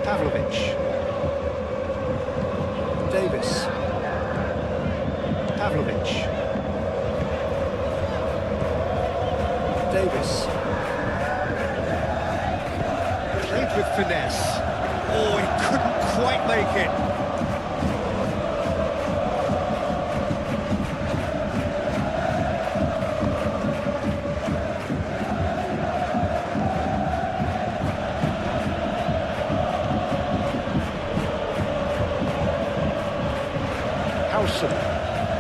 Pavlovic. Davis. Pavlovic. Davis. Played with finesse. Oh, he couldn't quite make it.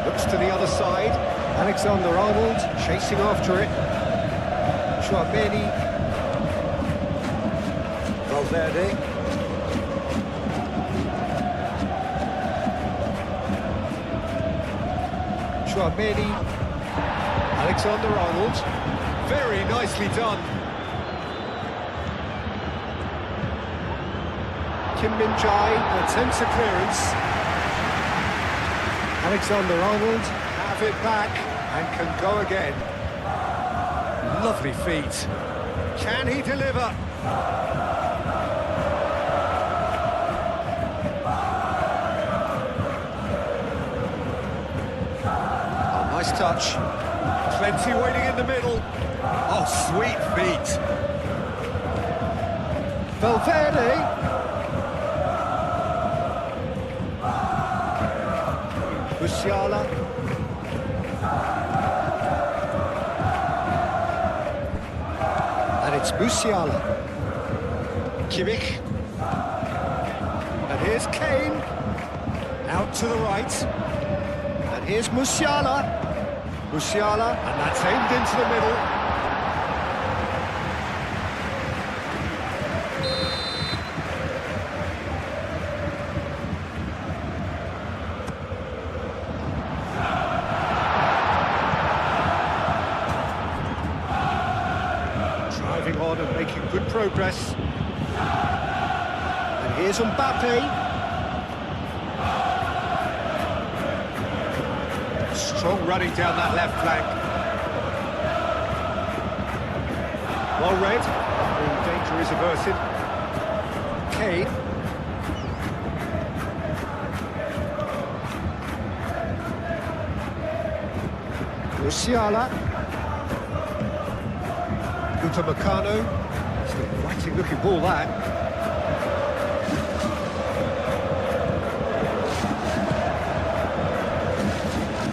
Looks to the other side. Alexander-Arnold chasing after it. Chouameni. Valverde. Chouameni. Alexander-Arnold. Very nicely done. Kim Min-jae attempts a clearance. Alexander-Arnold have it back and can go again. Lovely feet. Can he deliver? Oh, nice touch. Plenty waiting in the middle. Oh, sweet feet. Valverde. Musiala. And it's Musiala. Kimmich. And here's Kane. Out to the right. And here's Musiala. Musiala. And that's aimed into the middle. Driving on and making good progress. And here's Mbappe. Strong running down that left flank. Well read. The danger is averted. Kane. Musiala. Upamecano. It's an exciting looking ball, that.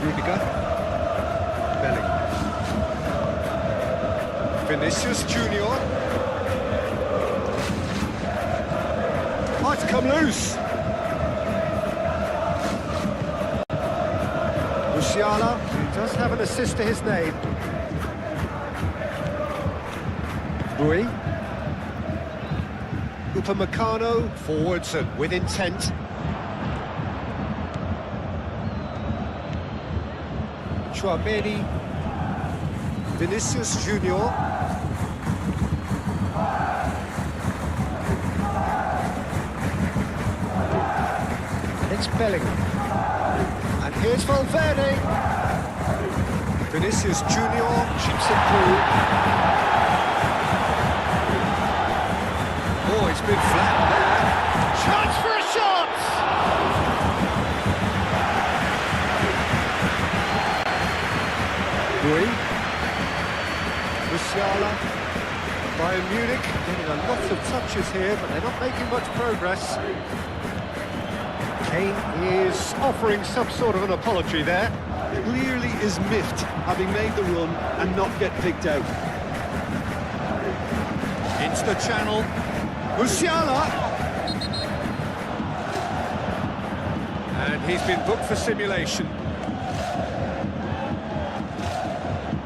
Rudiger. Bellingham. Vinicius Junior. Might come loose. Musiala, who does have an assist to his name. Rui. Upamecano, forwards and with intent. Chouameni. Vinicius Junior. It's Bellingham. And here's Valverde. Vinicius Junior chips it through. Oh, it's been flat there. Chance for a shot! Rui. Musiala. Bayern Munich getting a lot of touches here, but they're not making much progress. Kane is offering some sort of an apology there. Clearly is miffed, having made the run and not get picked out. Into the channel. Musiala! And he's been booked for simulation.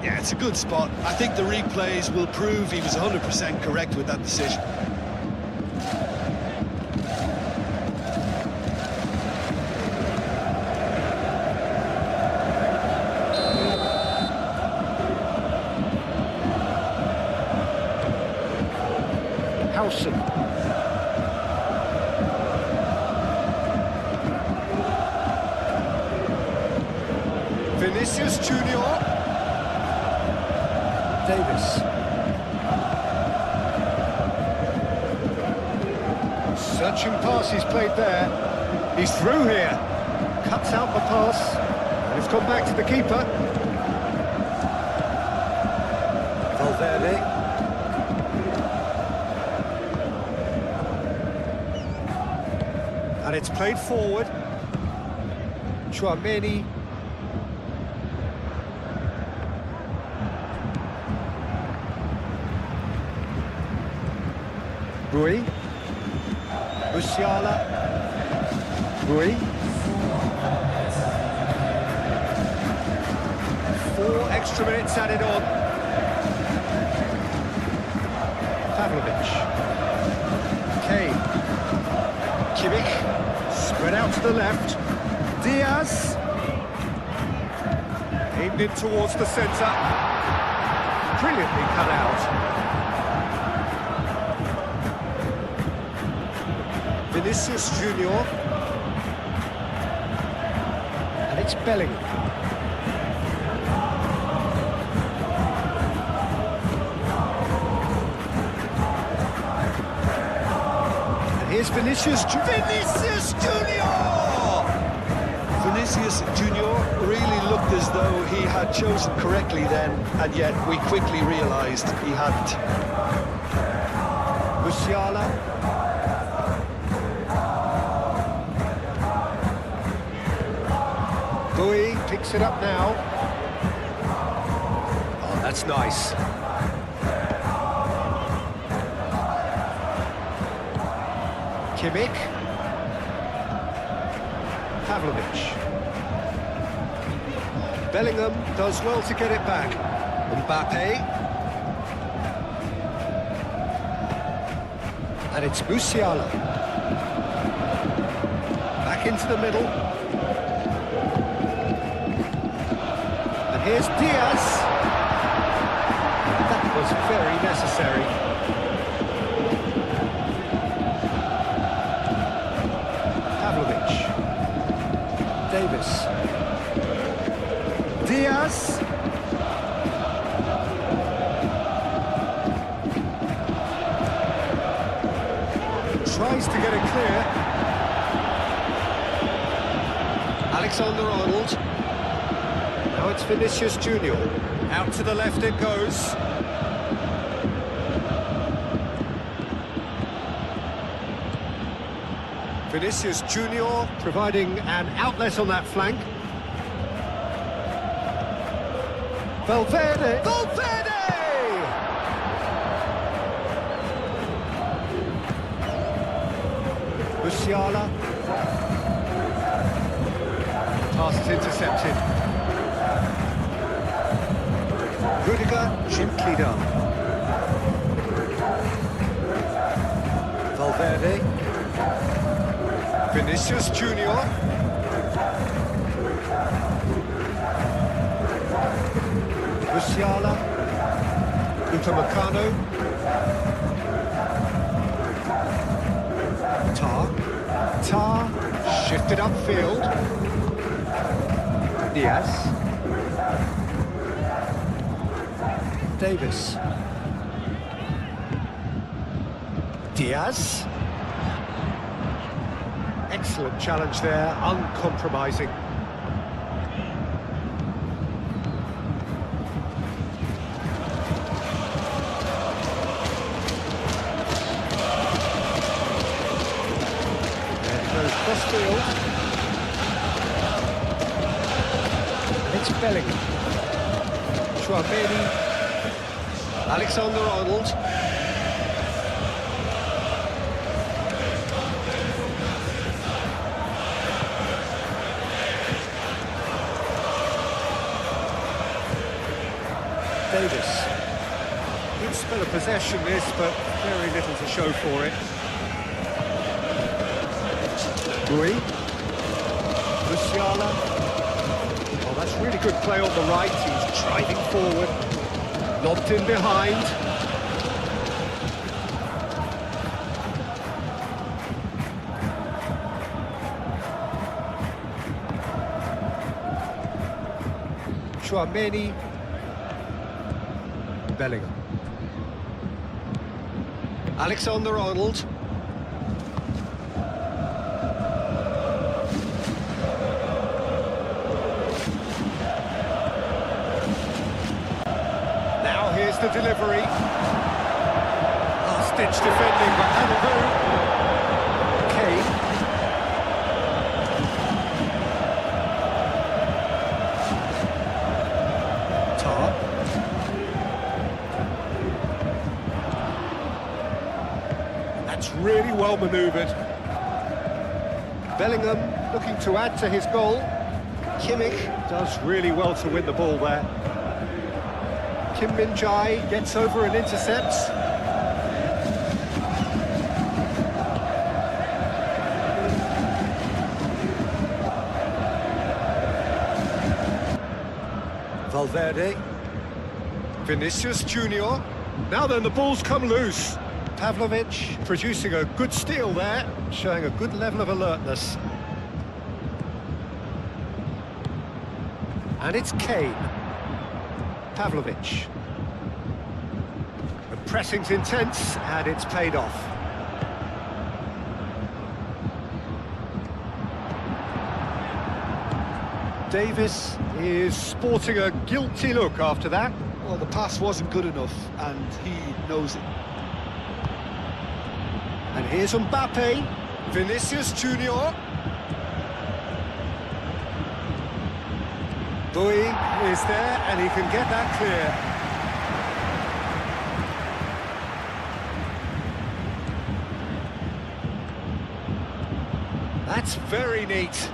Yeah, it's a good spot. I think the replays will prove he was 100% correct with that decision. Howson. Vinicius Junior. Davis. Searching pass he's played there. He's through here. Cuts out the pass. And it's gone back to the keeper. Valverde. And it's played forward. Chouameni. Rui. Musiala. Rui. 4 extra minutes added on. Pavlovic. Kane. Kimmich. Spread out to the left. Diaz. Aimed in towards the centre. Brilliantly cut out. Vinicius Junior. And it's Bellingham. And here's Vinicius Junior. Vinicius Junior really looked as though he had chosen correctly then, and yet we quickly realised he hadn't. Musiala. Rui picks it up now. Oh, that's nice. Kimmich. Pavlovic. Bellingham does well to get it back. Mbappe. And it's Musiala. Back into the middle. And here's Diaz. That was very necessary. Pavlovic. Davis. Diaz. Tries to get it clear. Alexander-Arnold. Now it's Vinicius Junior. Out to the left it goes. Vinicius Junior providing an outlet on that flank. Valverde! Valverde! Musiala. Pass is intercepted. Rudiger gently down. Valverde. Vinicius Junior. Musiala. Upamecano. Tar. Shifted upfield. Diaz. Davis. Diaz. Excellent challenge there, uncompromising. There he goes cross-field. It's Bellingham. Chouameni. Alexander-Arnold. Davis. Good spell of possession this, but very little to show for it. Bui. Musiala. Oh, that's really good play on the right. He's driving forward. Lobbed in behind. Chouameni. Bellingham. Alexander-Arnold. Now here's the delivery. Last-ditch defending, but that'll do. Kane. Tar. That's really well manoeuvred. Bellingham looking to add to his goal. Kimmich does really well to win the ball there. Kim Min-jae gets over and intercepts. Valverde. Vinicius Junior. Now then, the ball's come loose. Pavlovic producing a good steal there, showing a good level of alertness. And it's Kane. Pavlovic. The pressing's intense, and it's paid off. Davis is sporting a guilty look after that. Well, the pass wasn't good enough, and he knows it. And here's Mbappe. Vinicius Junior. Bui is there, and he can get that clear. That's very neat.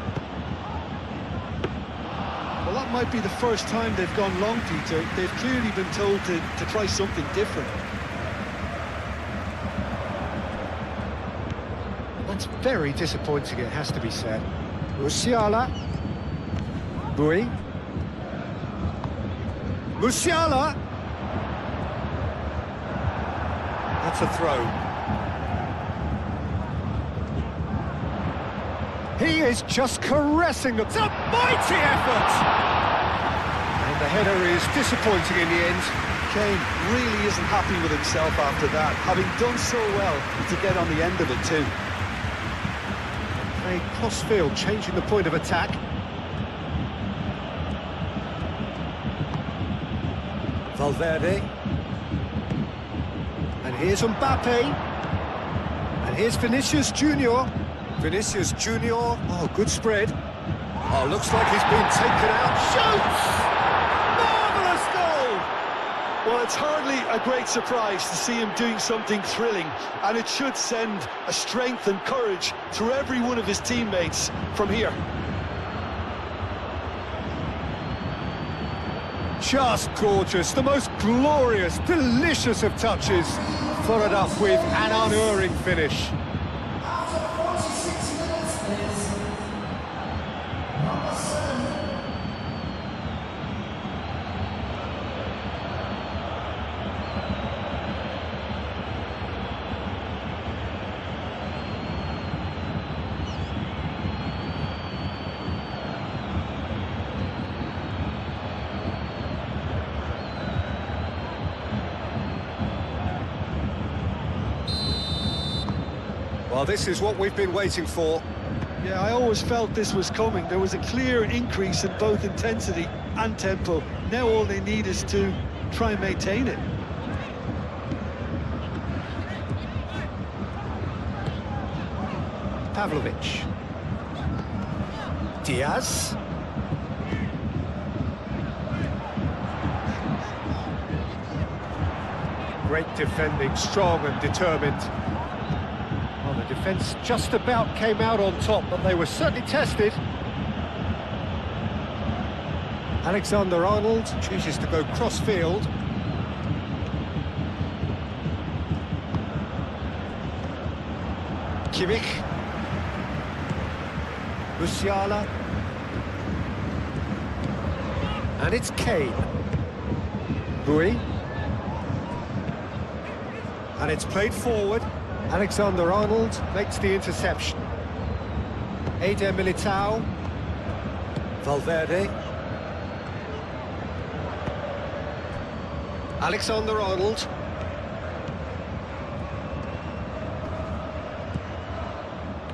Well, that might be the first time they've gone long, Peter. They've clearly been told to try something different. That's very disappointing, it has to be said. Musiala. Bui. Musiala! That's a throw. He is just caressing the... It's a mighty effort! And the header is disappointing in the end. Kane really isn't happy with himself after that, having done so well to get on the end of it too. A cross-field, changing the point of attack. Valverde. And here's Mbappe. And here's Vinicius Junior. Vinicius Junior. Oh, good spread. Oh, looks like he's been taken out. Shoots! Marvellous goal! Well, it's hardly a great surprise to see him doing something thrilling, and it should send a strength and courage through every one of his teammates from here. Just gorgeous, the most glorious, delicious of touches, followed up with an unerring finish. Well, this is what we've been waiting for. Yeah, I always felt this was coming. There was a clear increase in both intensity and tempo. Now all they need is to try and maintain it. Pavlovic. Diaz. Great defending, strong and determined. Well, the defence just about came out on top, but they were certainly tested. Alexander-Arnold chooses to go cross-field. Kimmich. Musiala. And it's Kane. Bui. And it's played forward. Alexander-Arnold makes the interception. Eder Militao. Valverde. Alexander-Arnold.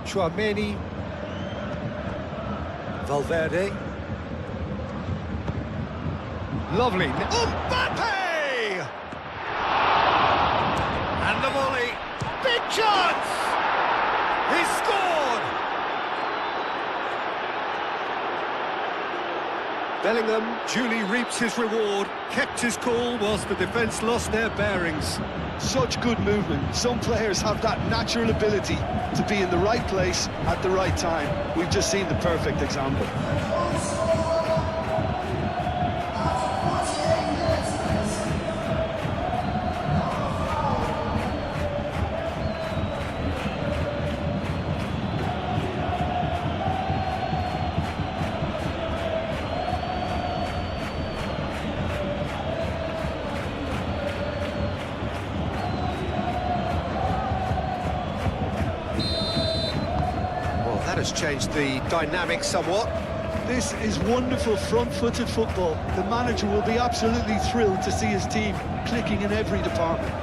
Chouameni. Valverde. Lovely. Mbappe! And the volley. Big chance! He's scored! Bellingham duly reaps his reward, kept his cool whilst the defence lost their bearings. Such good movement. Some players have that natural ability to be in the right place at the right time. We've just seen the perfect example. That has changed the dynamic somewhat. This is wonderful front-footed football. The manager will be absolutely thrilled to see his team clicking in every department.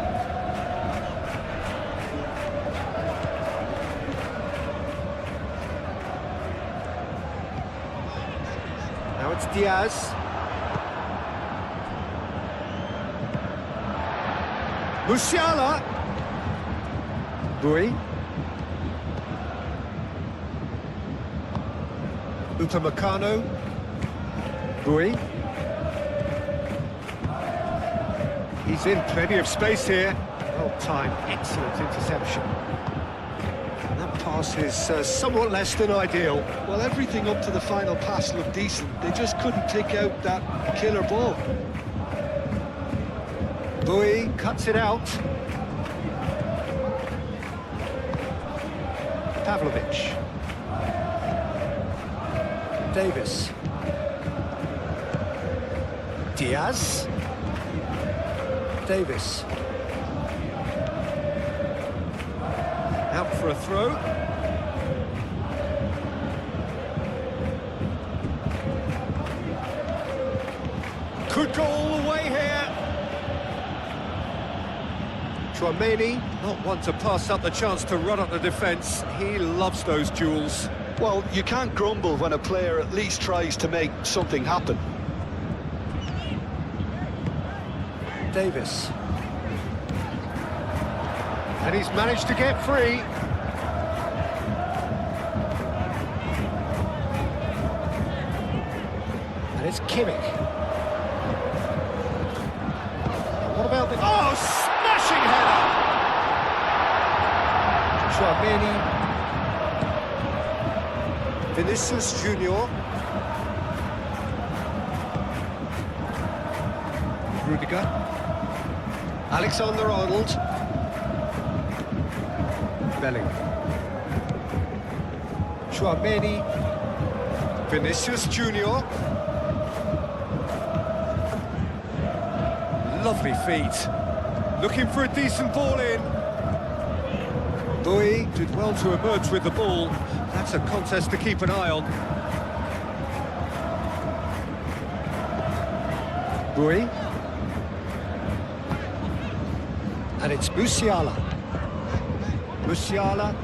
Now it's Diaz. Musiala. Bui. Upamecano. Bui. He's in plenty of space here. Well-timed, excellent interception. And that pass is somewhat less than ideal. Well, everything up to the final pass looked decent. They just couldn't pick out that killer ball. Bui cuts it out. Pavlovic. Davis. Diaz. Davis. Out for a throw. Could go all the way here. Chouameni, not one to pass up the chance to run up the defence. He loves those duels. Well, you can't grumble when a player at least tries to make something happen. Davis. And he's managed to get free. And it's Kimmich. developing. Oh, smashing header! Chouameni. Vinicius Junior. Rudiger. Alexander-Arnold. Bellingham. Chouameni. Vinicius Junior. Lovely feet. Looking for a decent ball in. Bowie did well to emerge with the ball. That's a contest to keep an eye on. Bowie. And it's Musiala. Musiala.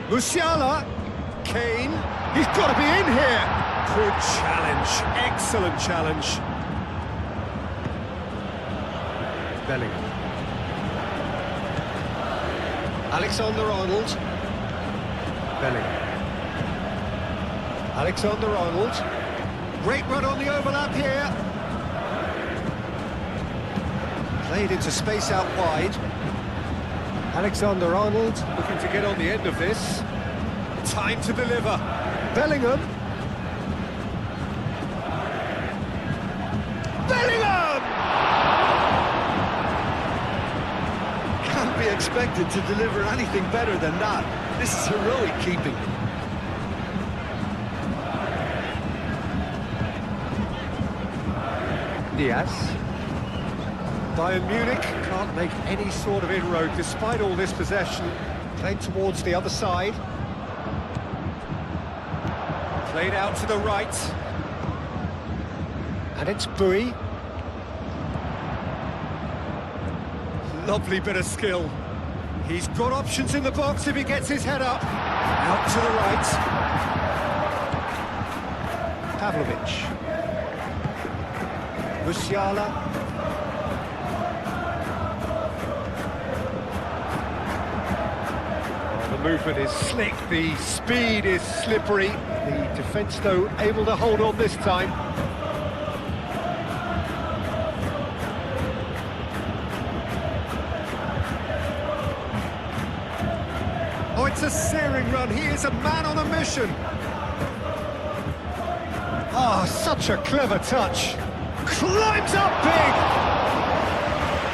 Musiala. Kane. He's got to be in here. Good challenge. Excellent challenge. Bellingham. Alexander-Arnold. Bellingham. Alexander-Arnold. Great run on the overlap here. Played into space out wide. Alexander-Arnold looking to get on the end of this. Time to deliver. Bellingham. Bellingham! Can't be expected to deliver anything better than that. This is heroic keeping. Diaz. Bayern Munich can't make any sort of inroad despite all this possession. Played towards the other side. Played out to the right. And it's Bowie. Lovely bit of skill. He's got options in the box if he gets his head up. Out to the right. Pavlovic. Musiala. The movement is slick, the speed is slippery. The defence, though, able to hold on this time. Oh, it's a searing run. He is a man on a mission. Ah, such a clever touch. Climbs up big.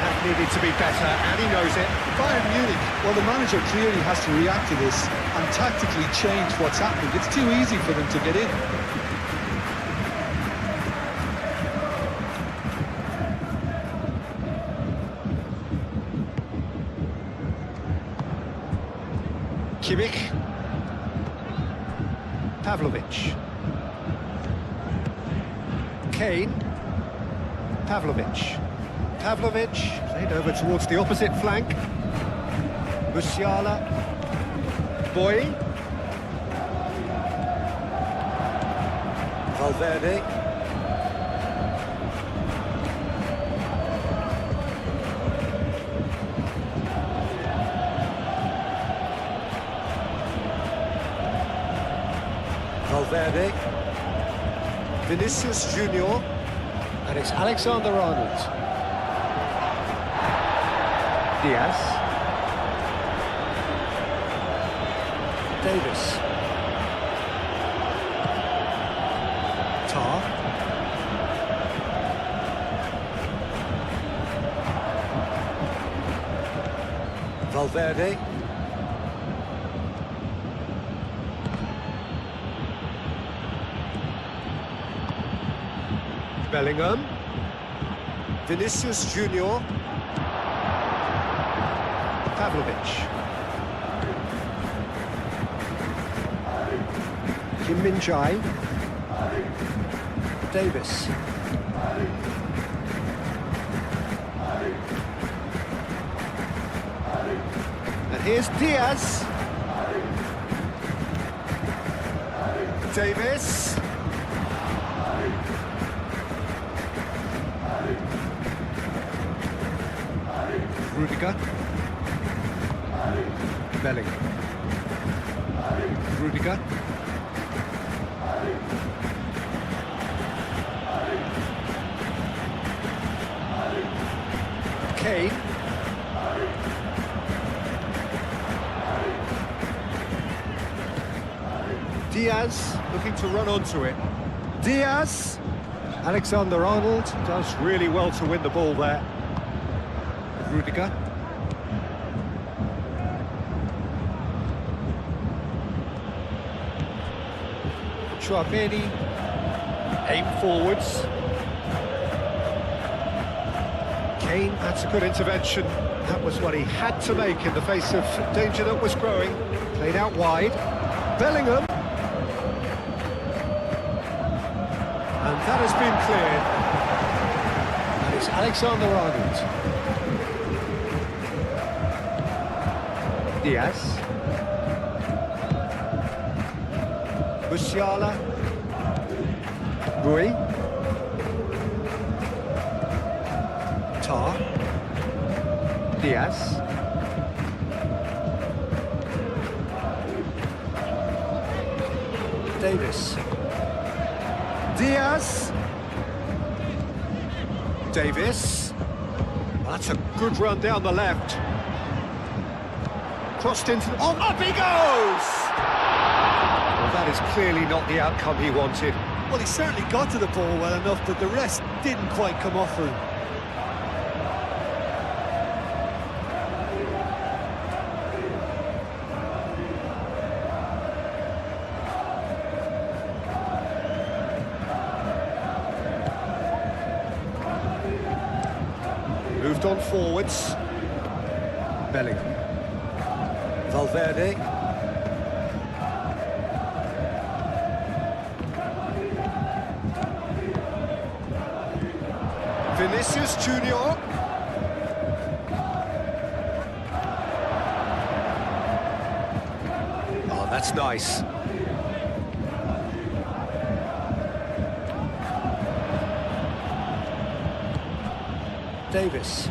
That needed to be better, and he knows it. Bayern Munich, well, the manager clearly has to react to this and tactically change what's happening. It's too easy for them to get in. Kimmich. Pavlovic. Kane. Pavlovic. Pavlovic played over towards the opposite flank. Musiala. Bowie. Valverde. Valverde. Vinicius Junior. And it's Alexander-Arnold. Diaz. Davis. Tar. Valverde. Bellingham. Vinicius Junior. Pavlovic. Kim Min-jae. Davis. And here's Diaz. Davis. Rudiger. Bellingham. Rudiger. Kane. Diaz looking to run onto it. Diaz. Alexander-Arnold does really well to win the ball there. Rudiger. Chouameni. Aim forwards. Kane, that's a good intervention. That was what he had to make in the face of danger that was growing. Played out wide. Bellingham. And that has been cleared. And it's Alexander-Arnold. Diaz. Musiala. Rui. Tar. Diaz. Davis. Diaz. Davis. Well, that's a good run down the left. Crossed into the... Oh, up he goes! Well, that is clearly not the outcome he wanted. Well, he certainly got to the ball well enough, but the rest didn't quite come off for him. Moved on forwards. Bellingham. Valverde. Vinicius Junior. Oh, that's nice. Davis.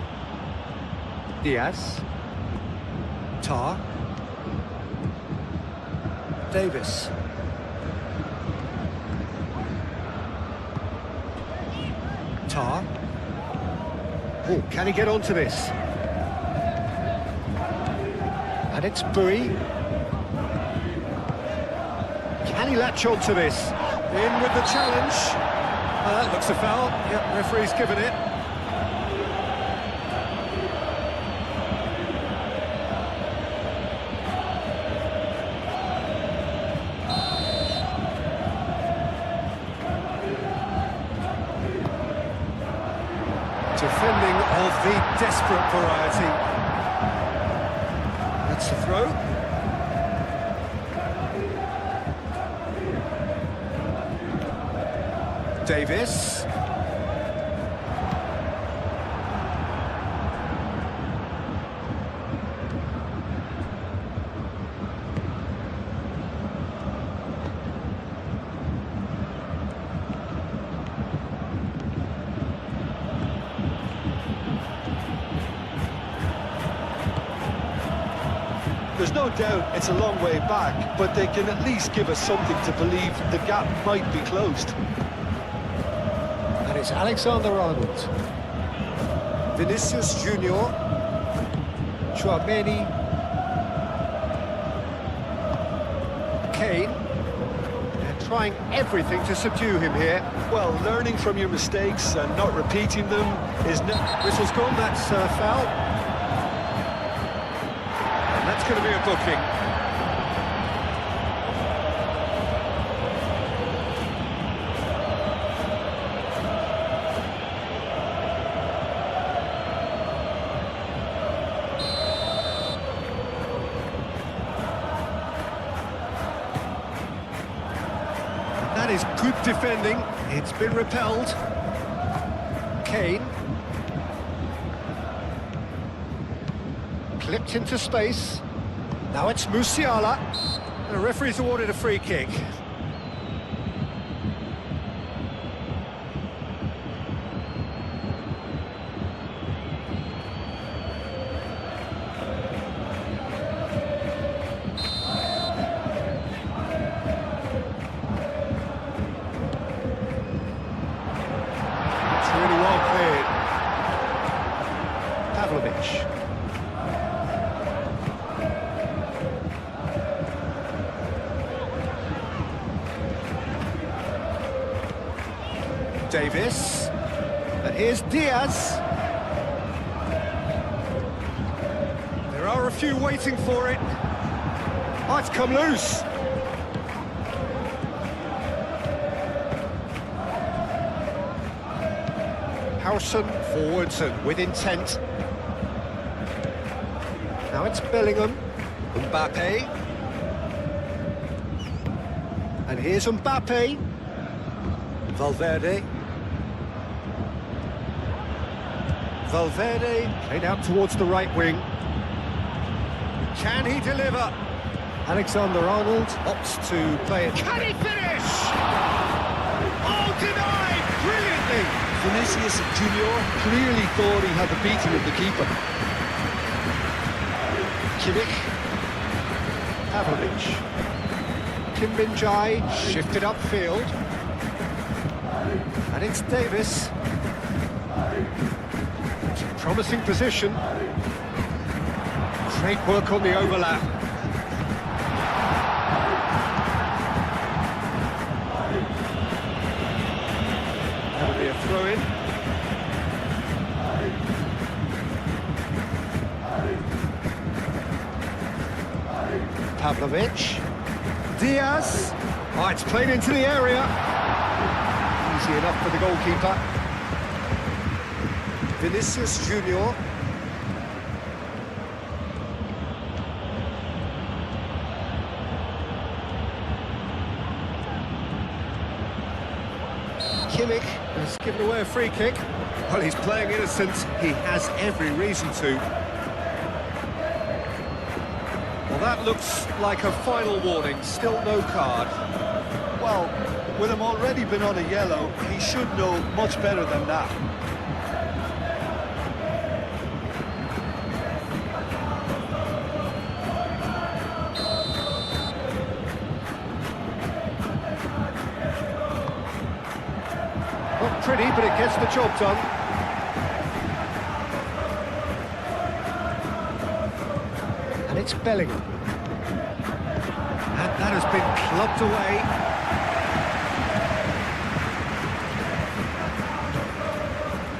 Diaz. Tar. Davis. Tar. Oh, can he get onto this? And it's Bui. Can he latch onto this? In with the challenge. That looks a foul. Yep, referee's given it. Defending of the desperate variety. That's the throw. Davis. There's no doubt it's a long way back, but they can at least give us something to believe the gap might be closed. And it's Alexander-Arnold. Vinicius Junior. Chouameni. Kane. They're trying everything to subdue him here. Well, learning from your mistakes and not repeating them is... Whistle's gone, that's foul. That's going to be a booking. That is good defending. It's been repelled. Kane. Clipped into space. Now it's Musiala. The referee's awarded a free kick. It's really well played. Pavlovic. Davis. And here's Diaz. There are a few waiting for it. Oh, it's come loose. Howson forwards and with intent. Now it's Bellingham. Mbappe. And here's Mbappe. Valverde. Valverde played out towards the right wing. Can he deliver? Alexander-Arnold opts to play it. Can he finish? Oh, denied! Brilliantly! Vinicius Junior clearly thought he had the beating of the keeper. Kimmich. Pavlovic. Kim Min-jae shifted upfield. And it's Davis. It's a promising position. Great work on the overlap. That'll be a throw-in. Pavlovic. Diaz. Oh, it's played into the area. Easy enough for the goalkeeper. Vinicius Junior. Kimmich has given away a free kick. Well, he's playing innocent. He has every reason to. Well, that looks like a final warning. Still no card. Well, with him already been on a yellow, he should know much better than that. Not pretty, but it gets the job done. And it's Bellingham. And that has been clubbed away.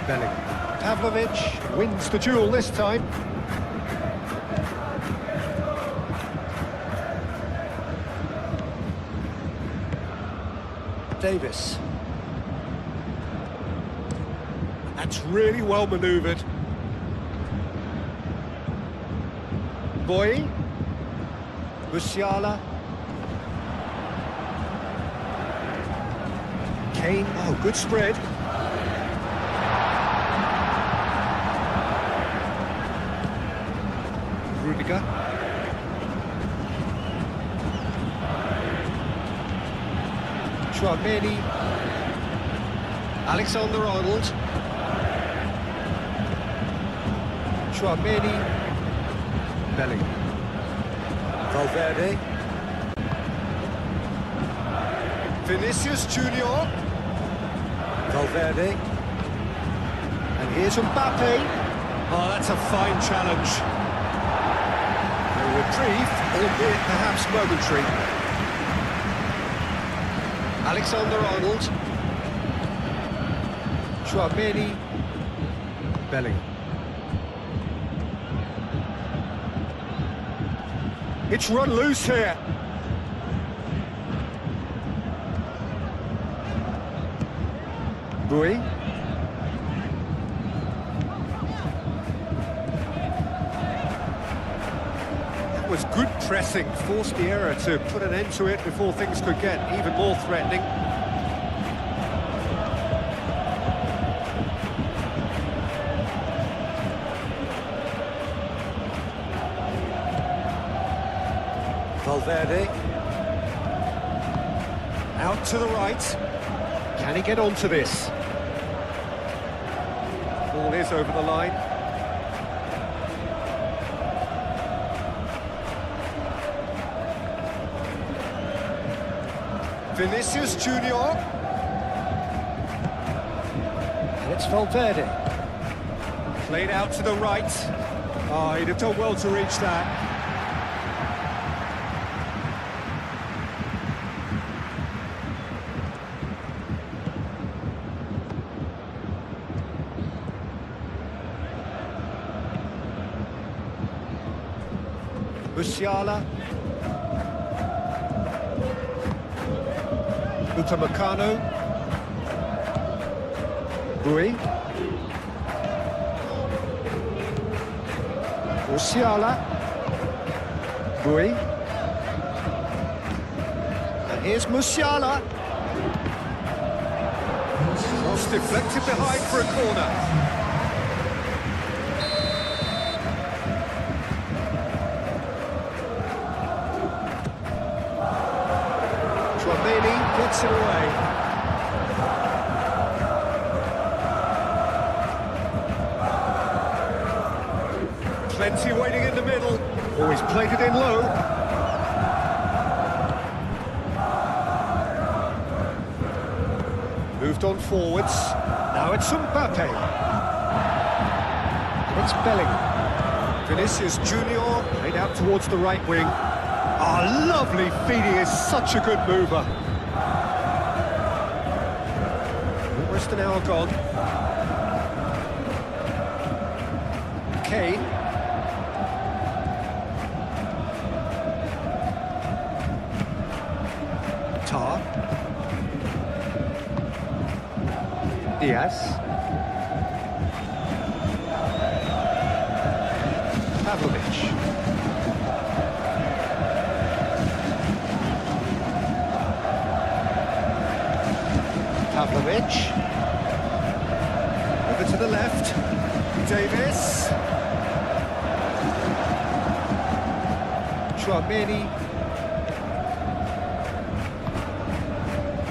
Bellingham. Pavlovic wins the duel this time. Davis. That's really well manoeuvred. Boy. Musiala. Kane. Oh, good spread. Rudiger. Chouameni. Alexander-Arnold. Chouameni. Bellingham. Valverde. Vinicius Junior. Valverde. And here's Mbappe. Oh, that's a fine challenge. A reprieve, albeit perhaps momentary. Alexander-Arnold. Chouameni. Bellingham. It's run loose here. Bui. That was good pressing, forced the error to put an end to it before things could get even more threatening. Valverde. Out to the right. Can he get onto this? Ball is over the line. Vinicius Junior. And it's Valverde. Played out to the right. Oh, he'd have done well to reach that. Musiala. Upamecano. Rui. Musiala. Rui. And here's Musiala. Cross deflected behind for a corner. Gets it away. Plenty waiting in the middle. Always played it in low. Moved on forwards. Now it's Mbappe. It's Bellingham. Vinicius Junior played out towards the right wing. Ah, lovely feed. He is such a good mover. Almost an hour gone. Kane. Tar. Diaz. Pavlovic. Pavlovic. Over to the left. Davis. Tchouaméni.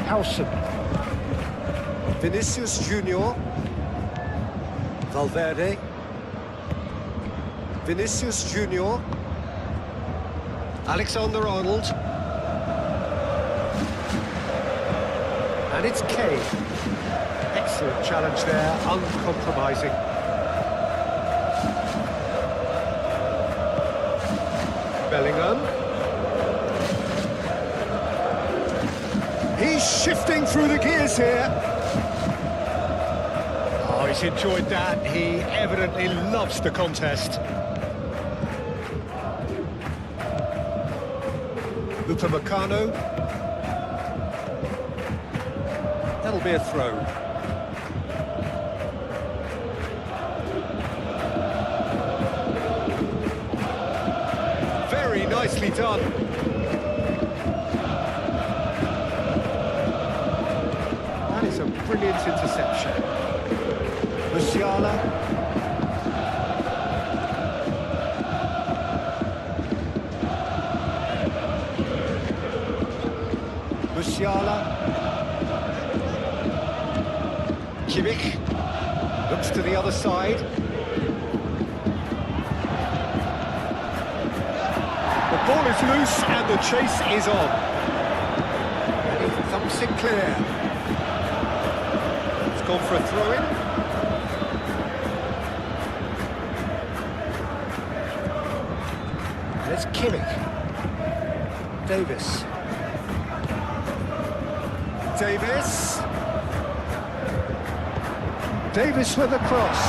Howson. Vinicius Junior. Valverde. Vinicius Junior. Alexander-Arnold. And it's Kane. Excellent challenge there, uncompromising. Bellingham. He's shifting through the gears here. Oh, he's enjoyed that. He evidently loves the contest. Upamecano. That'll be a throw. Very nicely done. That is a brilliant interception. Musiala. Musiala. Kimmich looks to the other side. The ball is loose and the chase is on. And he thumps it clear. It's gone for a throw-in. And it's Kimmich. Davis. Davis. Davis with a cross.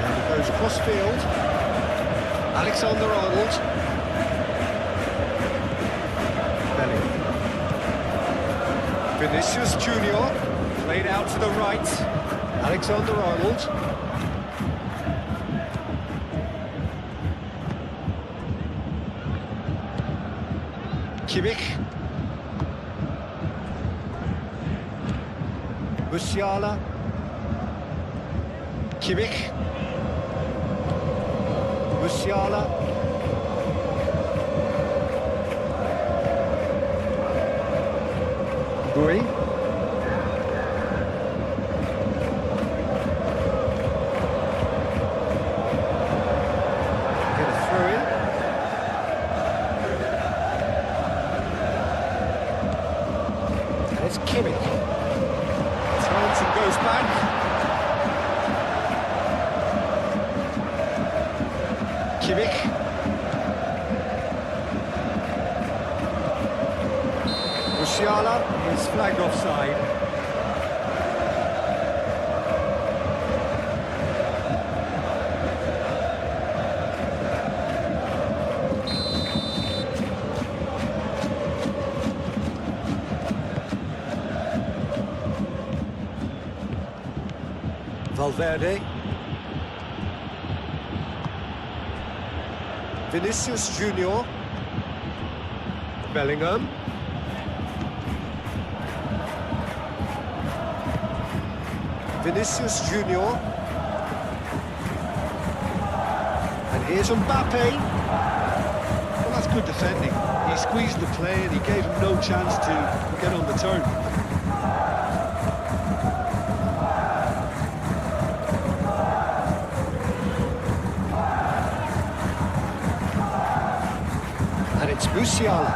And he goes cross-field. Alexander-Arnold. Bellingham. Vinicius Junior. Played out to the right. Alexander-Arnold. Kimmich. Musiala. Kimmich. Musiala. Rui. It's Kimmich. Turns and goes back. Kimmich. Musiala is flagged offside. Valverde. Vinicius Junior. Bellingham. Vinicius Junior. And here's Mbappe. Well, that's good defending. He squeezed the play and he gave him no chance to get on the turn. And it's Musiala.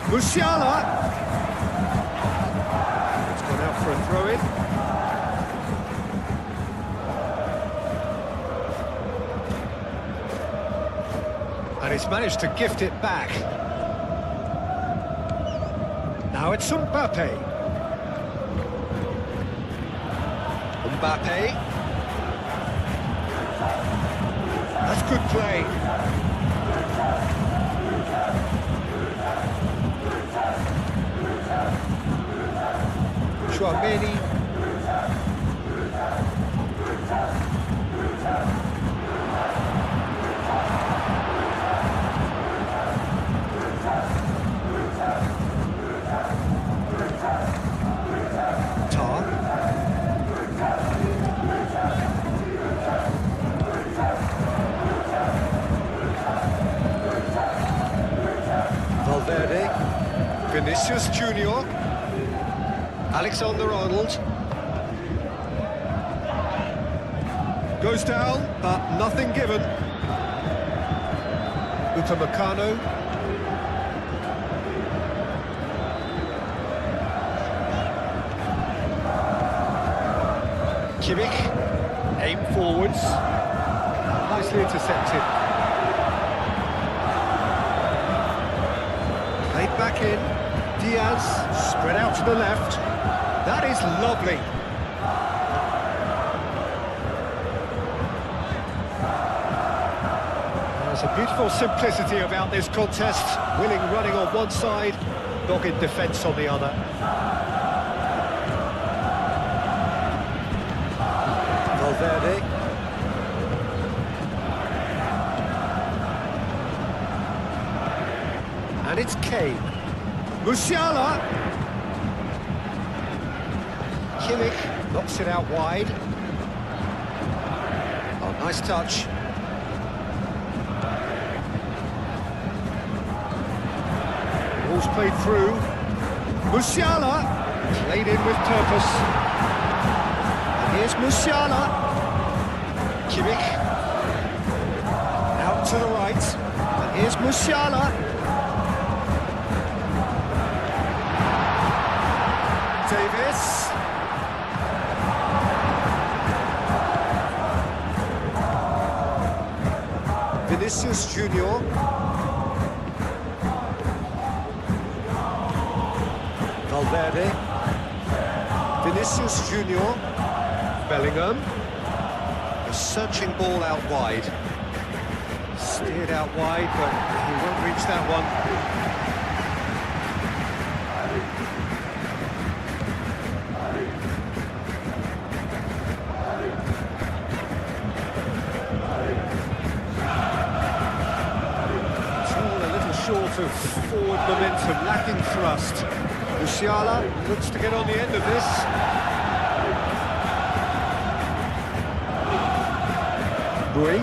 Musiala! It's gone out for a throw-in. And he's managed to gift it back. Now it's Mbappe. Mbappe. That's good play. Chouameni. Tar. Valverde. Vinicius Junior. Alexander-Arnold goes down, but nothing given. Upamecano. Kimmich, aim forwards, nicely intercepted. Played back in. Diaz spread out to the left. That is lovely. There's a beautiful simplicity about this contest. Willing running on one side, dogged defence on the other. Valverde. And it's Kane. Musiala. Kimmich knocks it out wide. Oh, nice touch. Ball's played through. Musiala played in with purpose. And here's Musiala. Kimmich out to the right. And here's Musiala. Davis. Vinicius Junior. Valverde. Vinicius Junior. Bellingham. A searching ball out wide. Steered out wide, but he won't reach that one. Short of forward momentum, lacking thrust. Musiala looks to get on the end of this. Bui.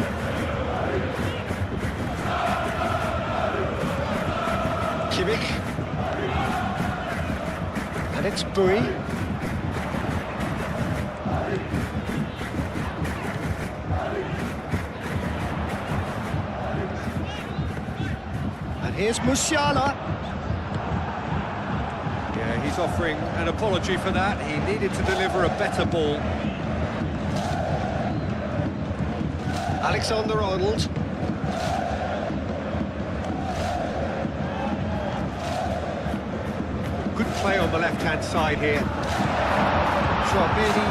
Kimmich. And it's Bui. Here's Musiala. Yeah, He's offering an apology for that. He needed to deliver a better ball. Alexander-Arnold. Good play on the left-hand side here. Chouameni.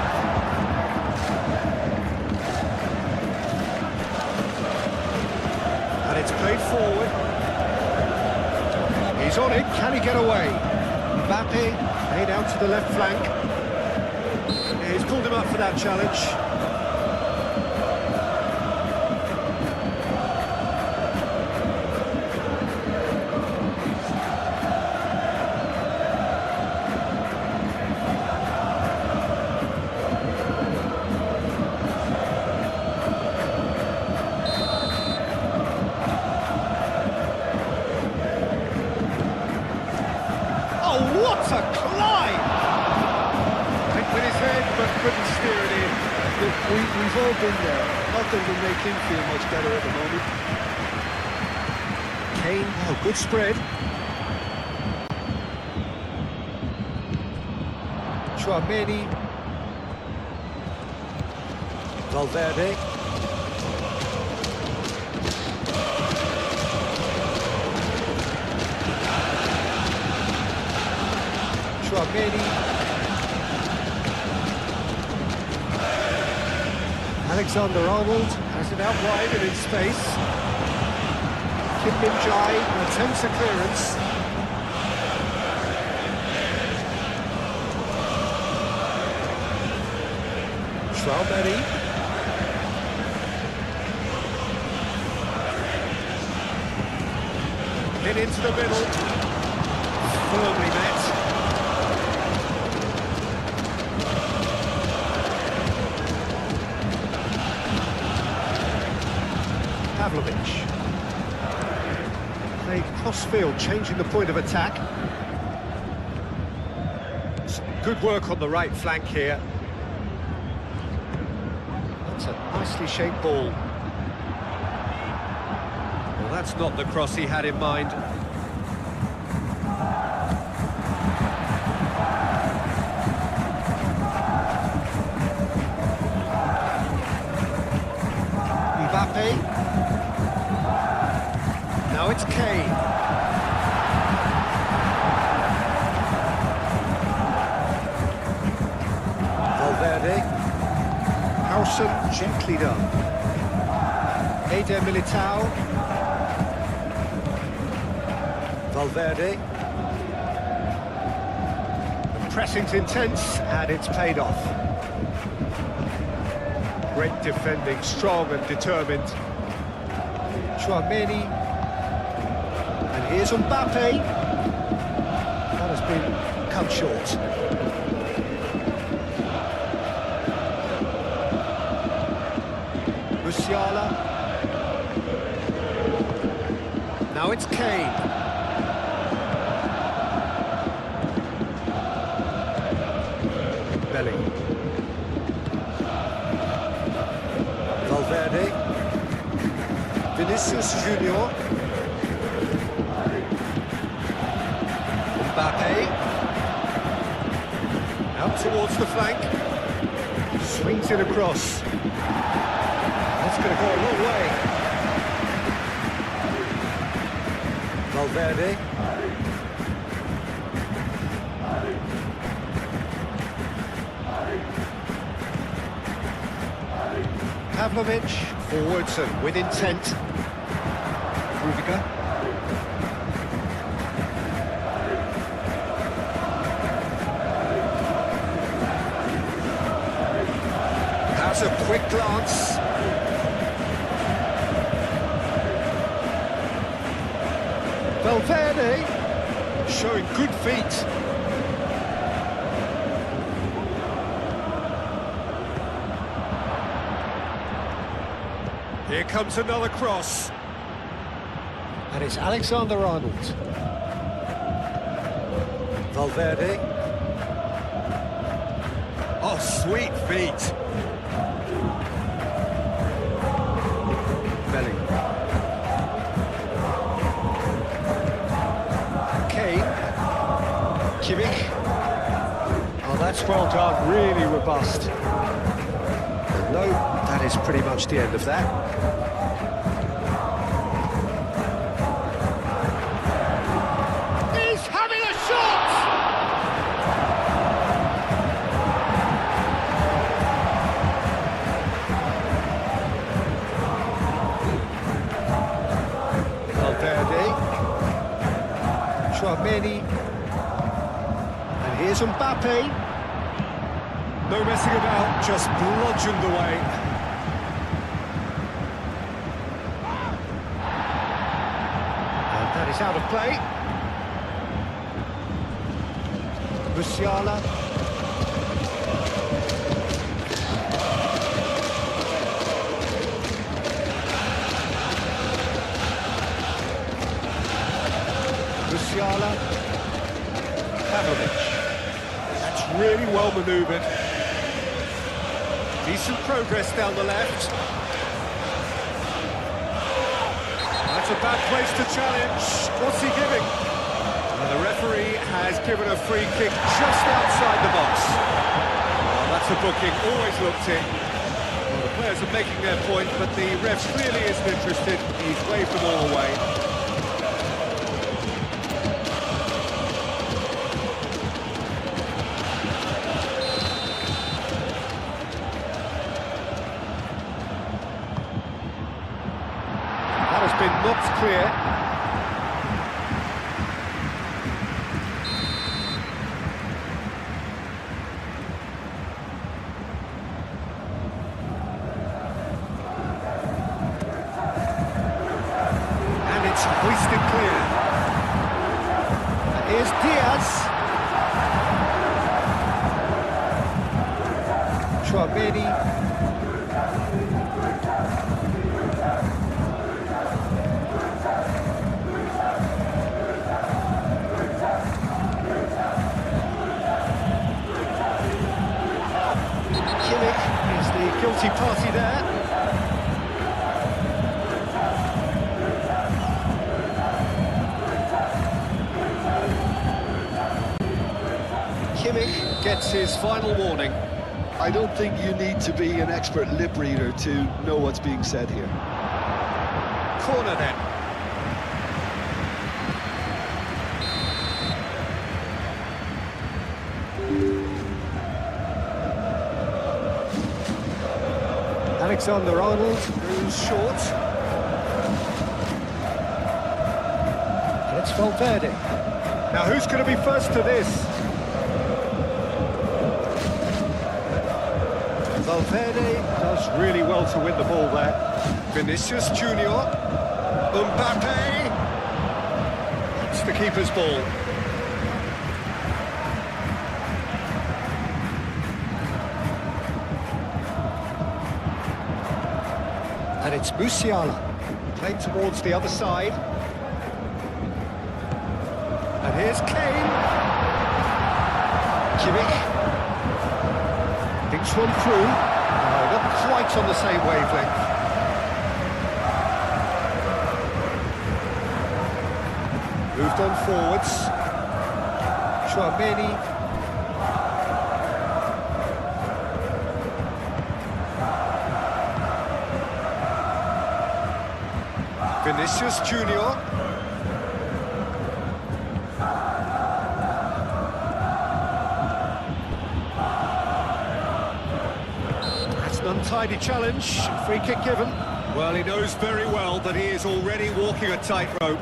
And it's played forward. He's on it, can he get away? Mbappe, made out to the left flank. He's pulled him up for that challenge. Oh, what a climb! Went with his head, but couldn't steer it in. Look, we've all been there. Not that it'll make him feel much better at the moment. Kane, oh, good spread. Chouameni. Valverde. Chouameni. Alexander-Arnold has it out wide and in space. Kim Min-jae attempts a clearance. Chouameni. Hit into the middle. Firmly met. Pavlovic. Played cross-field, changing the point of attack. Some good work on the right flank here. That's a nicely shaped ball. Well, that's not the cross he had in mind. Mbappe. Now it's Kane. Valverde. Howson gently done. Eder Militao. Valverde. The pressing's intense and it's paid off. Great defending, strong and determined. Chouameni. And here's Mbappe. That has been cut short. Musiala. Now it's Kane. Belly. Valverde. Vinicius Junior. Mbappe. Out towards the flank. Swings it across. That's going to go a long way. Valverde. Pavlovic, forwards and with intent. Rudiger. Has a quick glance. Valverde showing good feet. Here comes another cross. And it's Alexander-Arnold. Valverde. Oh, sweet feet. Belly. Kane. Kimmich. Oh, that's well done, really robust. And no, that is pretty much the end of that. He's having a shot! Valverde. Chouameni. And here's Mbappe. No messing about, just bludgeoned away. And that is out of play. Musiala. Musiala. Pavlovic. That's really well manoeuvred. Decent progress down the left. That's a bad place to challenge. What's he giving? And the referee has given a free kick just outside the box. Well, that's a booking, always looked in. Well, the players are making their point, but the ref clearly isn't interested. He's waved them all away. That has been knocked clear. And it's hoisted clear. And here's Diaz. Chouameni. Kimmich is the guilty party there. Kimmich gets his final warning. I don't think you need to be an expert lip reader to know what's being said here. Corner then. Alexander-Arnold goes short. And it's Valverde. Now who's going to be first to this? Valverde does really well to win the ball there. Vinicius Junior. Mbappe. It's the keeper's ball. And it's Musiala, played towards the other side. And here's Kane. Kimmich. Thinks one through. No, not quite on the same wavelength. Moved on forwards. Chouameni. Vinicius Junior. That's an untidy challenge. Free kick given. Well, he knows very well that he is already walking a tightrope.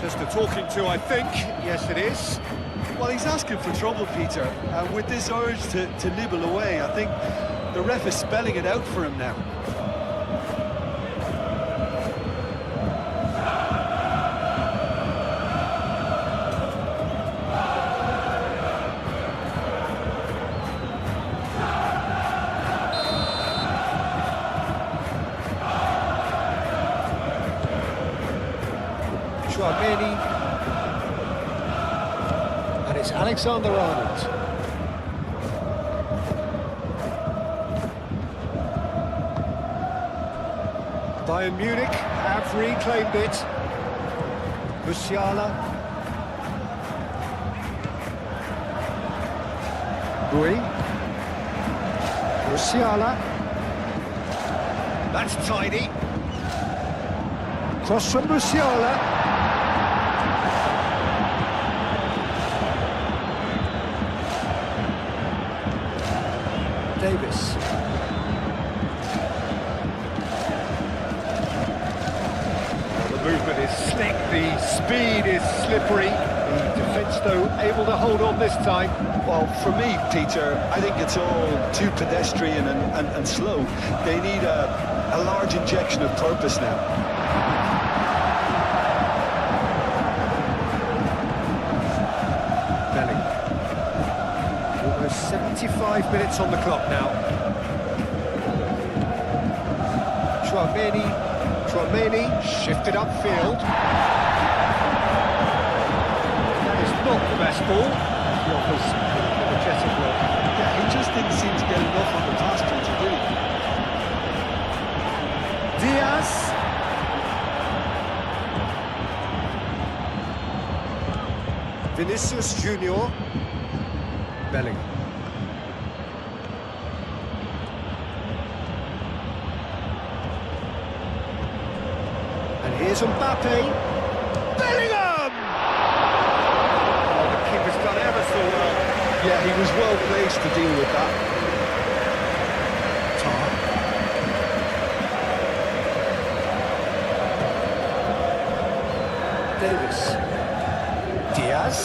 Just a talking to, I think. Yes, it is. Well, he's asking for trouble, Peter, and with this urge to nibble away, I think the ref is spelling it out for him now. Chouameni. And it's Alexander-Arnold. Bayern Munich have reclaimed it. Musiala. Rui. Musiala. That's tidy. Cross from Musiala. Davis. Well, the movement is slick, the speed is slippery. The defence, though, able to hold on this time. Well, for me, Peter, I think it's all too pedestrian and slow. They need a large injection of purpose now. Belling. Almost 75 minutes on the clock now. Chouameni shifted upfield. That is not the best ball. He offers energetic work. Yeah, he just didn't seem to get enough on the pass to do. Diaz. Vinicius Junior. Belling. And here's Mbappe. Bellingham! Oh, the keeper's done ever so well. Yeah, he was well placed to deal with that. Davis. Diaz.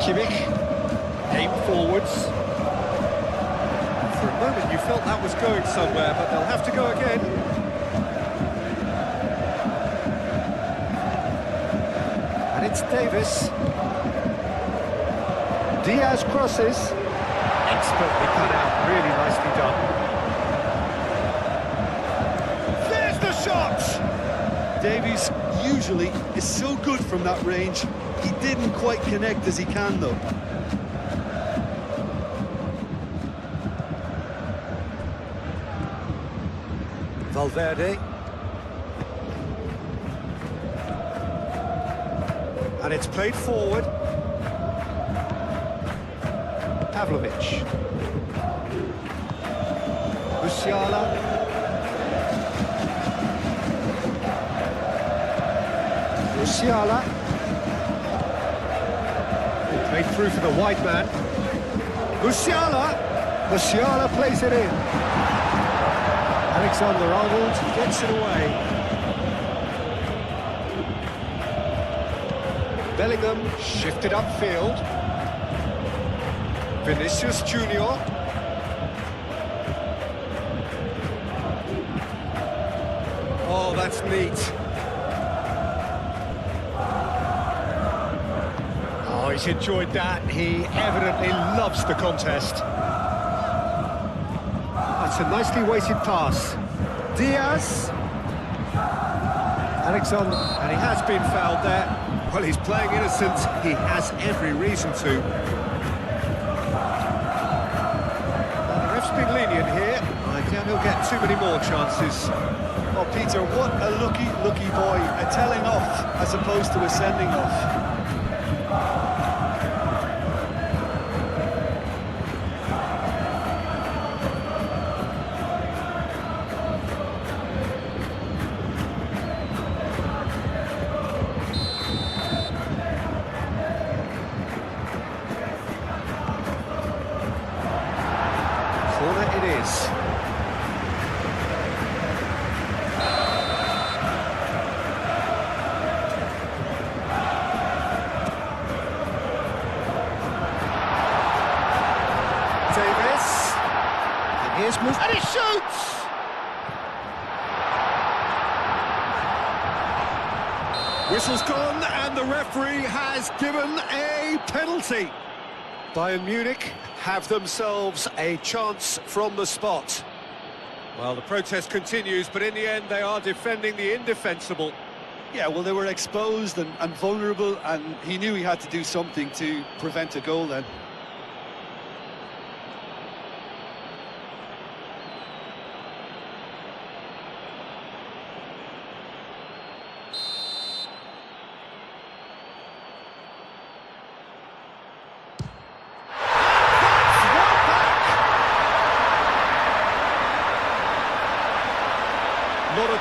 Kimmich. Aim forwards. For a moment you felt that was going somewhere, but they'll have to go again. And it's Davis. Diaz crosses. Expertly cut out, really nicely done. There's the shot! Davies usually is so good from that range. He didn't quite connect as he can, though. Valverde. And it's played forward. Pavlovic. Musiala. Musiala. Played through for the wide man. Musiala. Musiala plays it in. Alexander-Arnold gets it away. Bellingham shifted upfield. Vinicius Junior. Oh, that's neat. Oh, he's enjoyed that. He evidently loves the contest. That's a nicely weighted pass. Diaz. Alexander. And he has been fouled there. Well, he's playing innocent. He has every reason to. Well, the ref's been lenient here. I doubt he'll get too many more chances. Oh, Peter, what a lucky boy. A telling off as opposed to a sending off. Corner it is. Davis. And here's Mus. And he shoots! Whistle's gone, and the referee has given a penalty. Bayern Munich have themselves a chance from the spot. Well, the protest continues, but in the end they are defending the indefensible. Yeah, well, they were exposed and vulnerable, and he knew he had to do something to prevent a goal then.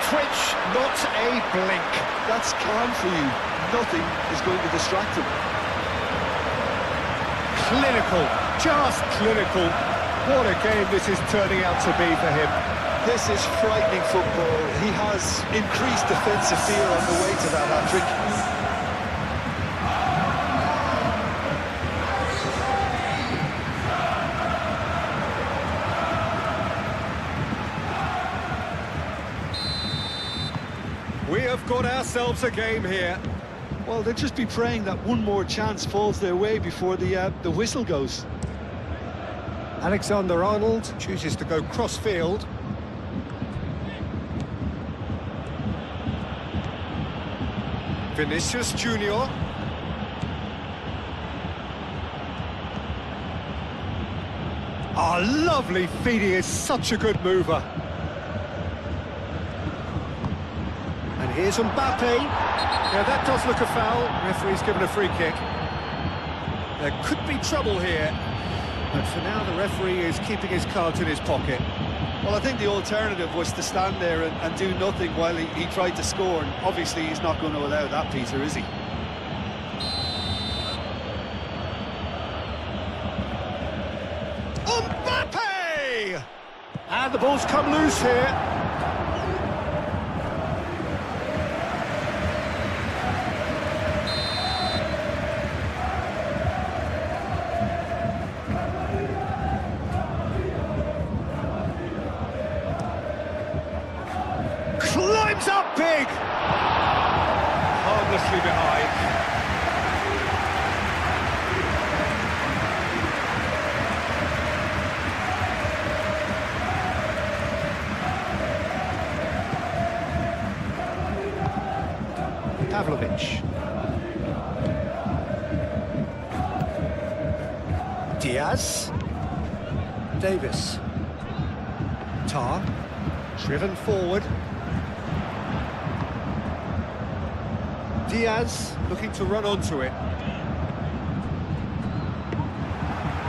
twitch, not a blink. That's calm for you. Nothing is going to distract him. Clinical, just clinical. What a game this is turning out to be for him. This is frightening football. He has increased defensive fear on the way to that hat-trick. We have got ourselves a game here. Well, they'll just be praying that one more chance falls their way before the whistle goes. Alexander-Arnold chooses to go cross-field. Vinicius Junior. Oh, lovely feed, he is such a good mover. And here's Mbappe. Yeah, that does look a foul. Referee's given a free kick. There could be trouble here. But for now, the referee is keeping his cards in his pocket. Well, I think the alternative was to stand there and do nothing while he tried to score. And obviously, he's not going to allow that, Peter, is he? Mbappe! And the ball's come loose here. Climbs up big! Harmlessly behind. Pavlovic. Diaz. Davis. Tar. Driven forward. Diaz looking to run onto it.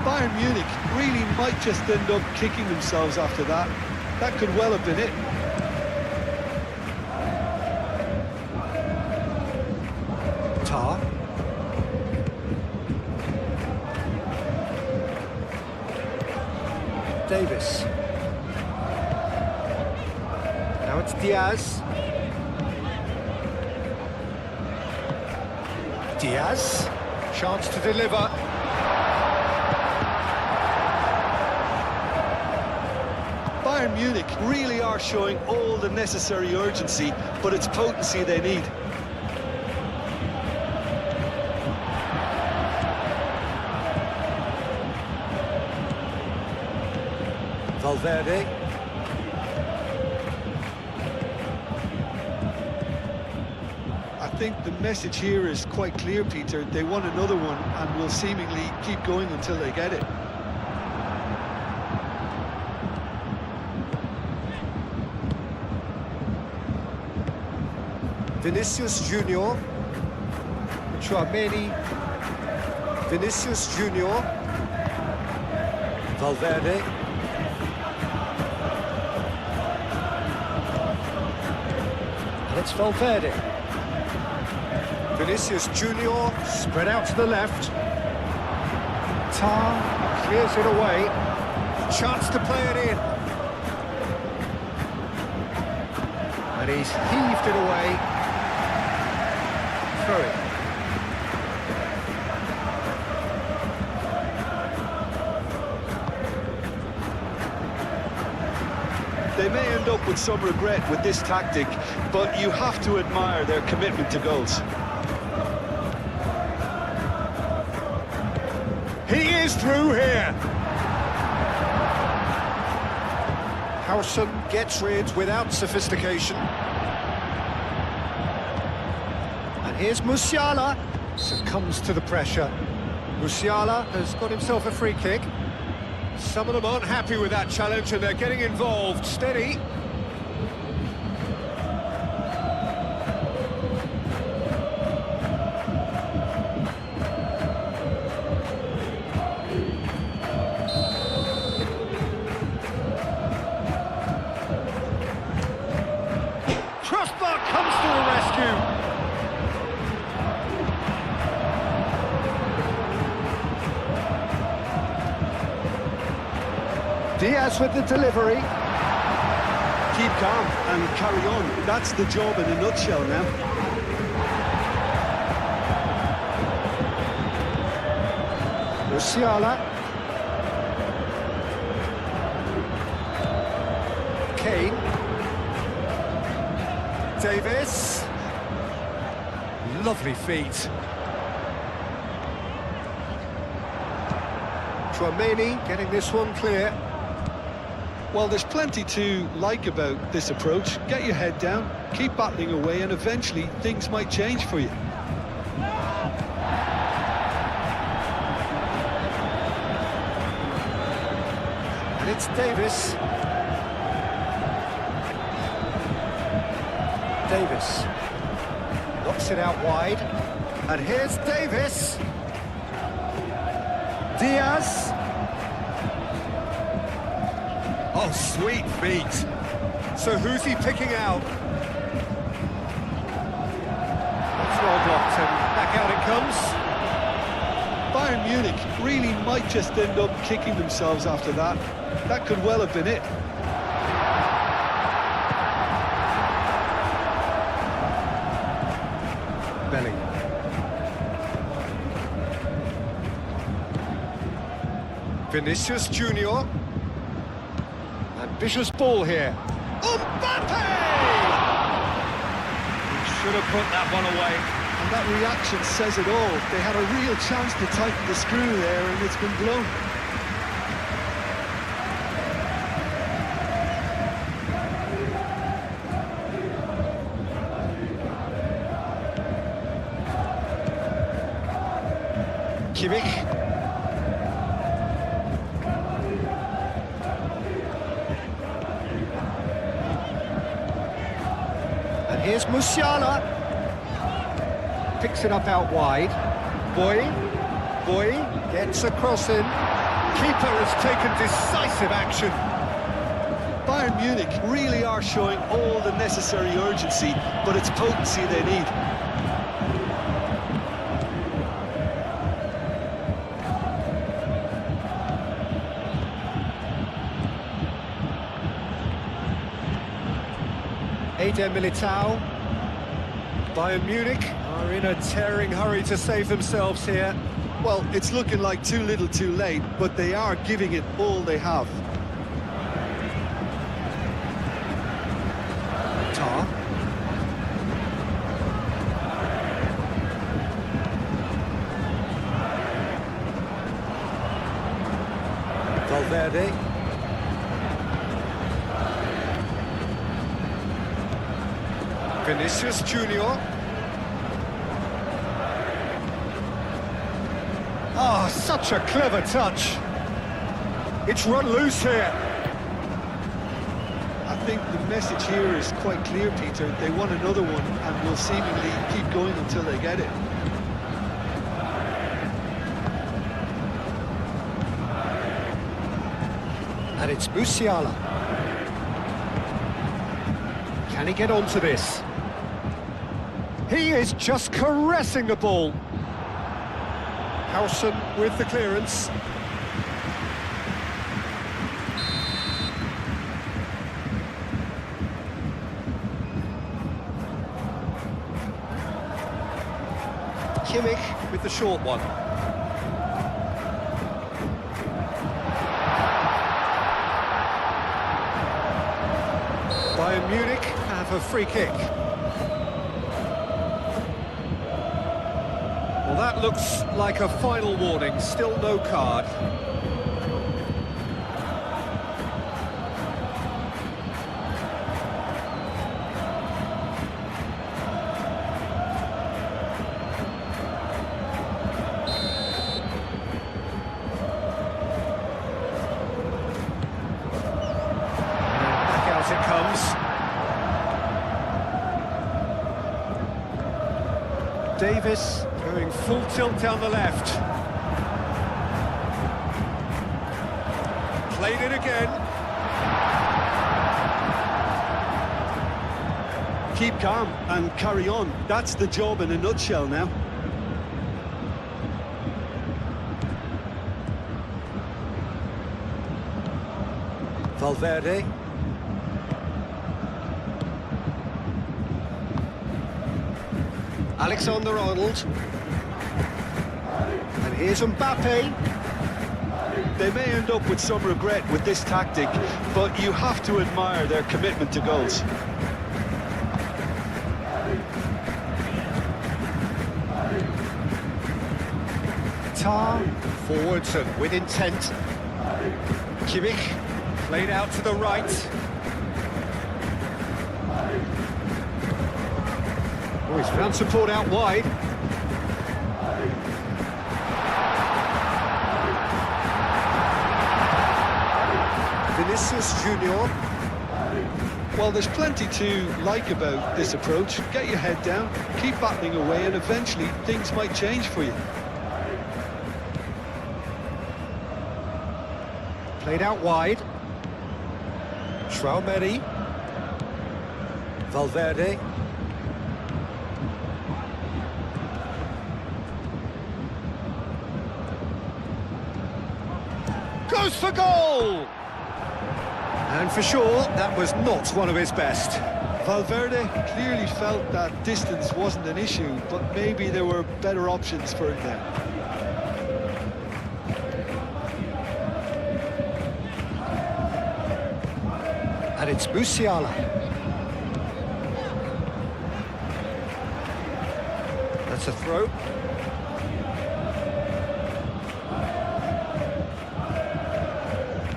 Bayern Munich really might just end up kicking themselves after that. That could well have been it. Tar. Davis. Now it's Diaz. Diaz, chance to deliver. Bayern Munich really are showing all the necessary urgency, but it's potency they need. Valverde. I think the message here is quite clear, Peter. They want another one and will seemingly keep going until they get it. Vinicius Junior. Chouameni. Vinicius Junior. Valverde. And it's Valverde. Vinicius Junior, spread out to the left. Tar clears it away. Chance to play it in. And he's heaved it away. Throw it. They may end up with some regret with this tactic, but you have to admire their commitment to goals. He is through here. Howson gets rid without sophistication. And here's Musiala. Succumbs to the pressure. Musiala has got himself a free kick. Some of them aren't happy with that challenge and they're getting involved. Steady. Diaz with the delivery. Keep calm and carry on. That's the job in a nutshell now. Musiala. Kane. Davis. Lovely feet. Tchouaméni getting this one clear. Well, there's plenty to like about this approach. Get your head down, keep battling away, and eventually things might change for you. And it's Davis. Davis knocks it out wide. And here's Davis. Diaz. Oh, sweet feet. So who's he picking out? It's well blocked and back out it comes. Bayern Munich really might just end up kicking themselves after that. That could well have been it. Belly. Vinicius Junior. Ambitious ball here. Mbappe! He should have put that one away. And that reaction says it all. They had a real chance to tighten the screw there, and it's been blown. Kimmich. And here's Musiala. Picks it up out wide. Boy gets a cross in. Keeper has taken decisive action. Bayern Munich really are showing all the necessary urgency, but it's potency they need. Eder Militao. Bayern Munich are in a tearing hurry to save themselves here. Well, it's looking like too little too late, but they are giving it all they have. Tar. Valverde. Vinicius Junior. Ah, such a clever touch. It's run loose here. I think the message here is quite clear, Peter. They want another one and will seemingly keep going until they get it. And it's Musiala. Can he get onto this? He is just caressing the ball. Howson with the clearance. Kimmich with the short one. Bayern Munich have a free kick. Well, that looks like a final warning, still no card. Back out it comes. Davis going full tilt down the left. Played it again. Keep calm and carry on. That's the job in a nutshell now. Valverde. Alexander-Arnold. And here's Mbappe. They may end up with some regret with this tactic, but you have to admire their commitment to goals. Tar, forwards and with intent. Kimmich, played out to the right. Oh, he's found support out wide. Vinicius Junior. Well, there's plenty to like about this approach. Get your head down, keep battling away, and eventually things might change for you. Played out wide. Traumeri. Valverde. Goes for goal! And for sure, that was not one of his best. Valverde clearly felt that distance wasn't an issue, but maybe there were better options for him there. And it's Musiala. That's a throw.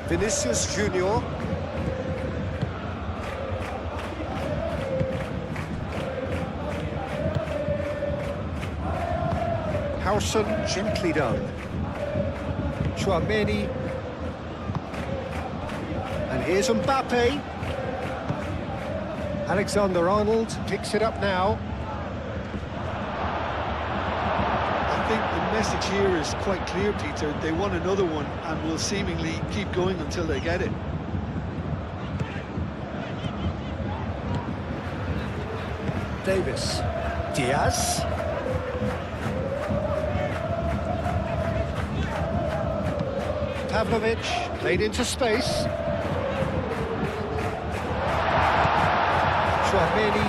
Vinicius Junior. Howson, gently done. Chouameni. And here's Mbappe. Alexander-Arnold picks it up now. I think the message here is quite clear, Peter. They want another one and will seemingly keep going until they get it. Davis. Diaz. Pavlovic played into space. Chouameni.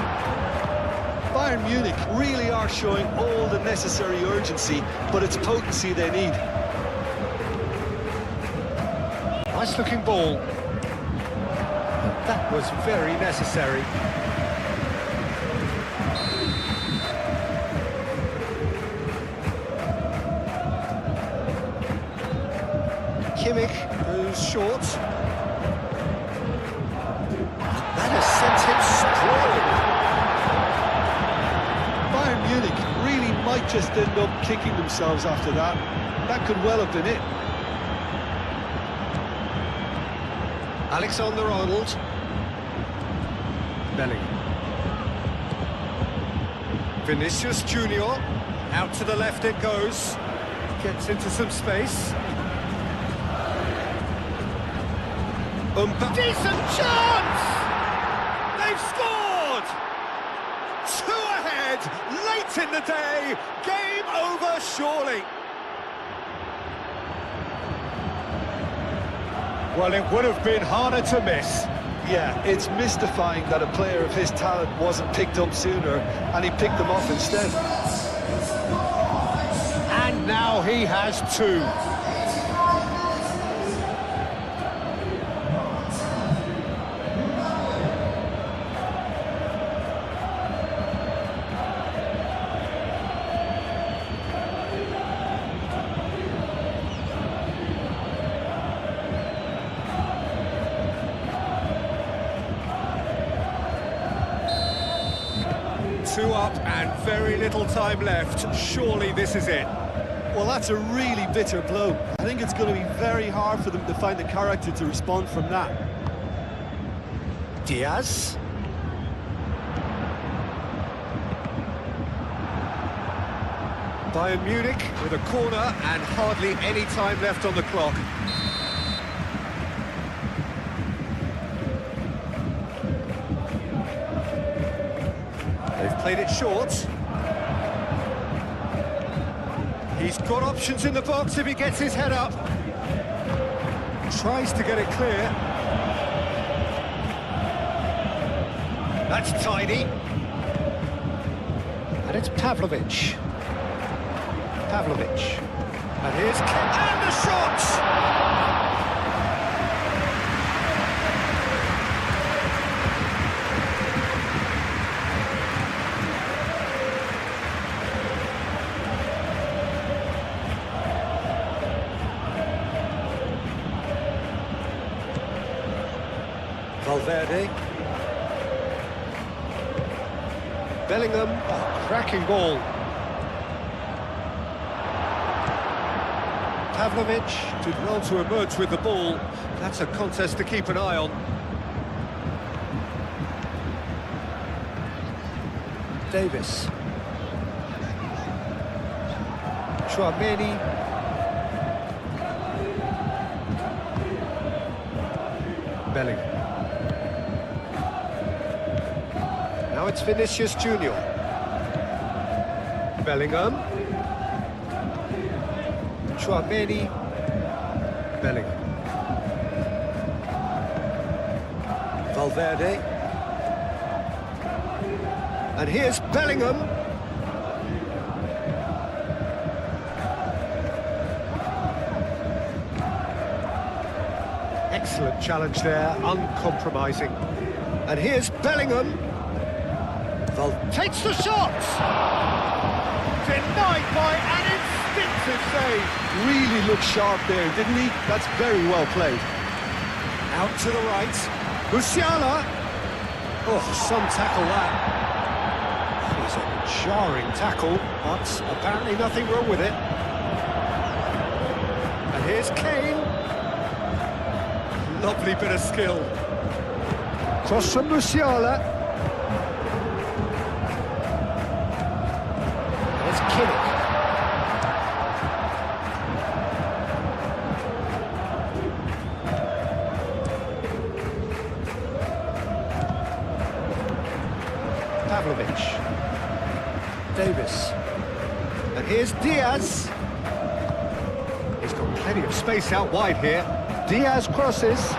Bayern Munich really are showing all the necessary urgency, but it's potency they need. Nice looking ball. But that was very necessary. Kimmich goes short. That has sent him sprawling. Bayern Munich really might just end up kicking themselves after that. That could well have been it. Alexander-Arnold. Bellingham. Vinicius Junior. Out to the left it goes. Gets into some space. Decent chance! They've scored! 2 ahead, late in the day. Game over, surely. Well, it would have been harder to miss. Yeah, it's mystifying that a player of his talent wasn't picked up sooner, and he picked them off instead. And now he has 2. Two up and very little time left. Surely this is it. Well, that's a really bitter blow. I think it's going to be very hard for them to find the character to respond from that. Diaz. Bayern Munich with a corner and hardly any time left on the clock. They've played it short. He's got options in the box if he gets his head up. Tries to get it clear. That's tidy. And it's Pavlovic. Pavlovic. And here's and the shot! Valverde. Bellingham, oh, cracking ball. Pavlovic did well to emerge with the ball. That's a contest to keep an eye on. Davis. Chouameni. Bellingham. Now it's Vinicius Junior. Bellingham. Chouameni. Bellingham. Valverde. And here's Bellingham. Excellent challenge there, uncompromising. And here's Bellingham. Takes the shot! Denied by an instinctive save. Really looked sharp there, didn't he? That's very well played. Out to the right. Musiala. Oh, some tackle that. It's a jarring tackle, but apparently nothing wrong with it. And here's Kane. Lovely bit of skill. Cross from Musiala. It's Kimmich. Pavlovic. Davis. And here's Diaz. He's got plenty of space out wide here. Diaz crosses.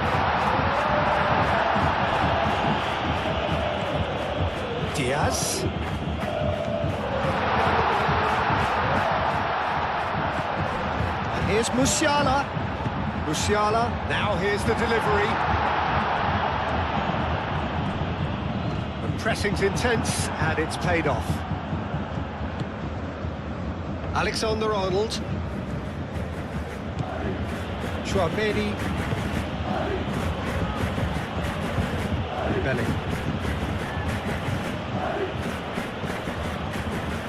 Diaz. And here's Musiala. Musiala. Now here's the delivery. The pressing's intense, and it's paid off. Alexander-Arnold. Chouameni. Bellingham.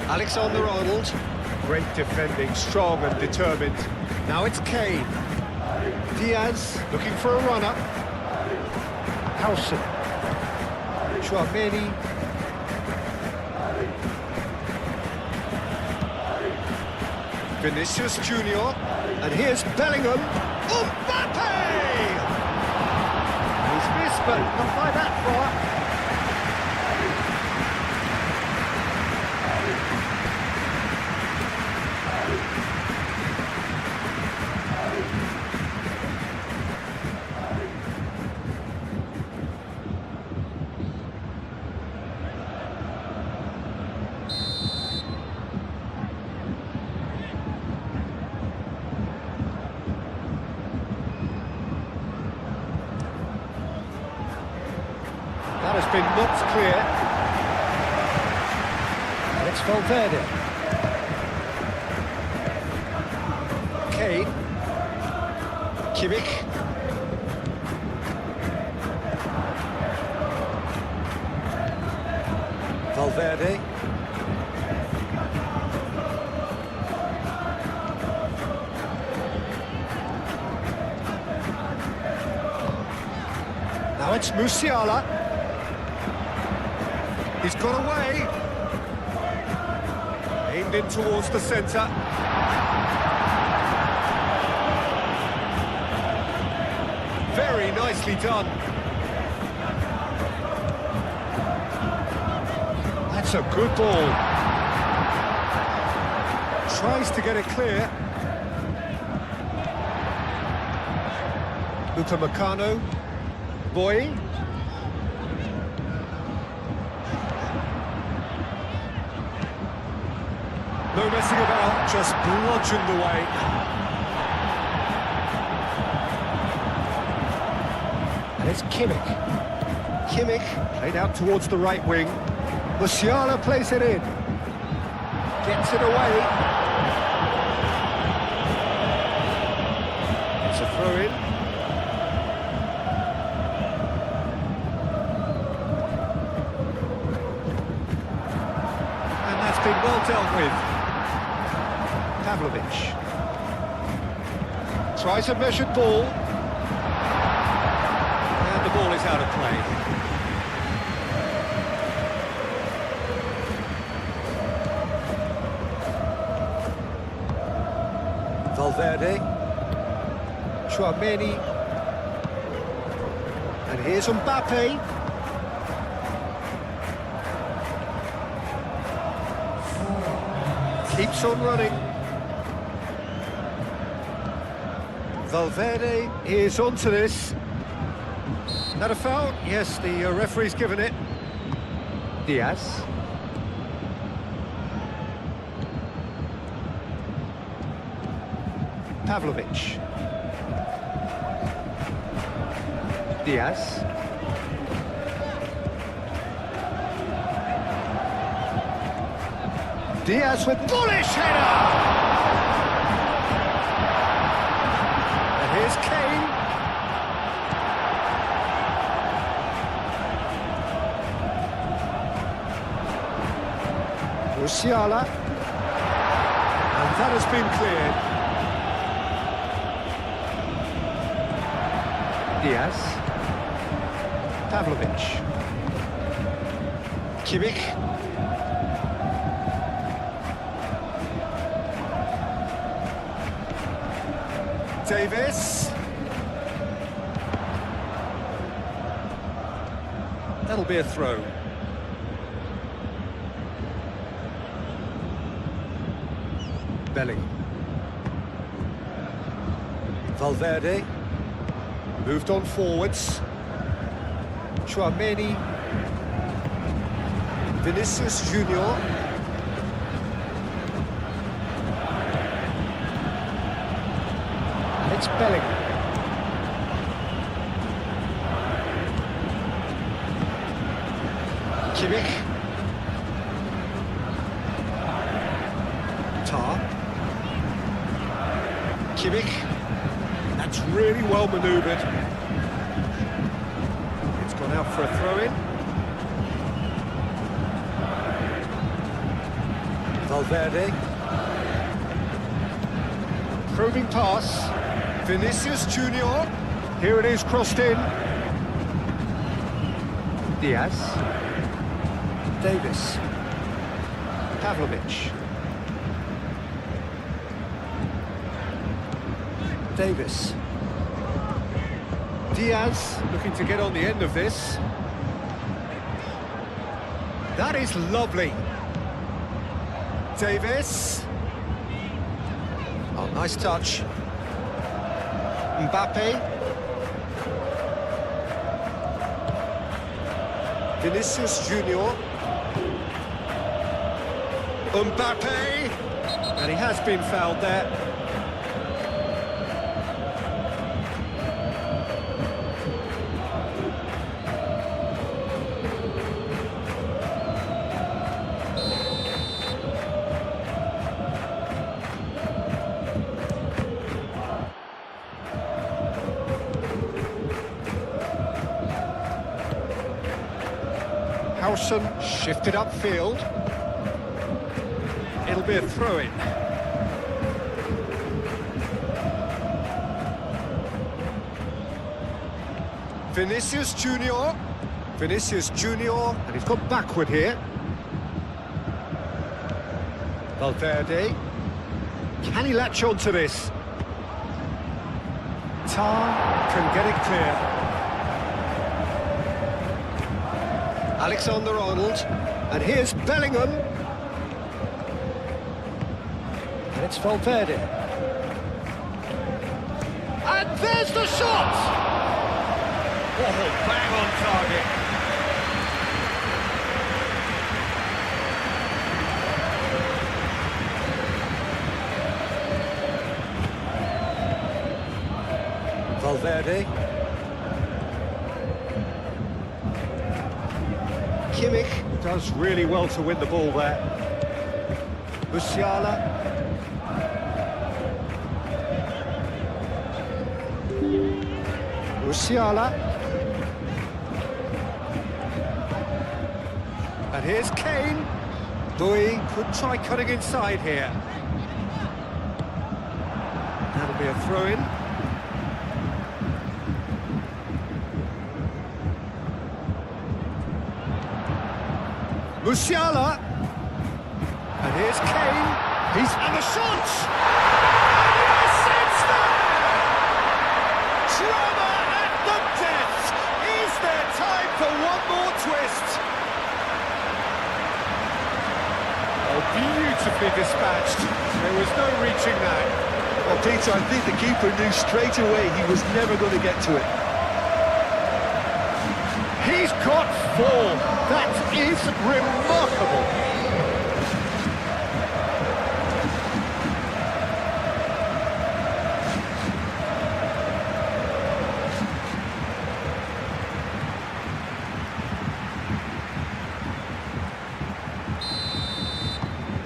Alexander-Arnold. Great defending, strong and determined. Now it's Kane. Diaz looking for a runner. Howson. Chouameni. Vinicius Junior. And here's Bellingham. Mbappe! He's missed, but not by that far. That has been knocked clear. And it's Valverde. Kane. Kimmich. Valverde. Now it's Musiala. He's got away. Aimed in towards the centre. Very nicely done. That's a good ball. Tries to get it clear. Upamecano. Boy. No messing about, just bludgeoned away. And it's Kimmich. Kimmich played out towards the right wing. Musiala plays it in. Gets it away. It's a throw-in. And that's been well dealt with. Pavlovic. Tries a measured ball. And the ball is out of play. Valverde, Chouameni, and here's Mbappe. Keeps on running. Valverde is onto this. Not a foul? Yes, the referee's given it. Diaz. Pavlovic. Diaz. Diaz with bullish header! And here's Kane. Musiala. And that has been cleared. Diaz, Pavlovic, Kimmich, Davis. That'll be a throw. Belling. Valverde. Moved on forwards. Chouameni. Vinicius Junior. And it's Belling. Kimmich. Tar. Kimmich. That's really well manoeuvred. It's gone out for a throw-in. Valverde. Probing pass. Vinicius Junior. Here it is, crossed in. Diaz. Davis. Pavlovic. Davis. Diaz looking to get on the end of this. That is lovely. Davis. Oh, nice touch. Mbappe. Vinicius Junior. Mbappe. And he has been fouled there. Howson shifted upfield. It'll be a throw-in. Vinicius Junior. Vinicius Junior, and he's gone backward here. Valverde. Can he latch on to this? Tar can get it clear. Alexander-Arnold, and here's Bellingham. And it's Valverde. And there's the shot! Oh, bang on target. Valverde. Kimmich does really well to win the ball there. Musiala. Musiala. And here's Kane. Bui could try cutting inside here. That'll be a throw-in. Musiala. And here's Kane. And the shot! Yes, it's there! Drama at the death! Is there time for one more twist? Oh, beautifully dispatched. There was no reaching that. Well, Peter, I think the keeper knew straight away he was never going to get to it. He's got 4. That is remarkable.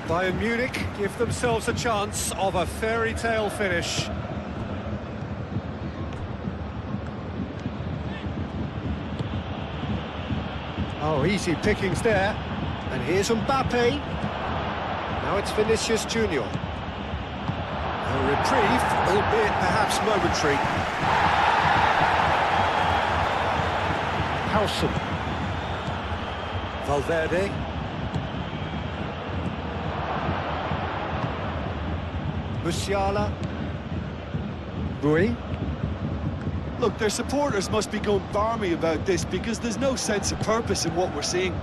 Bayern Munich give themselves a chance of a fairy tale finish. Oh, easy pickings there. And here's Mbappe. Now it's Vinicius Junior. A reprieve, albeit perhaps momentary. Howson. Valverde. Musiala. Bui. Look, their supporters must be going barmy about this because there's no sense of purpose in what we're seeing.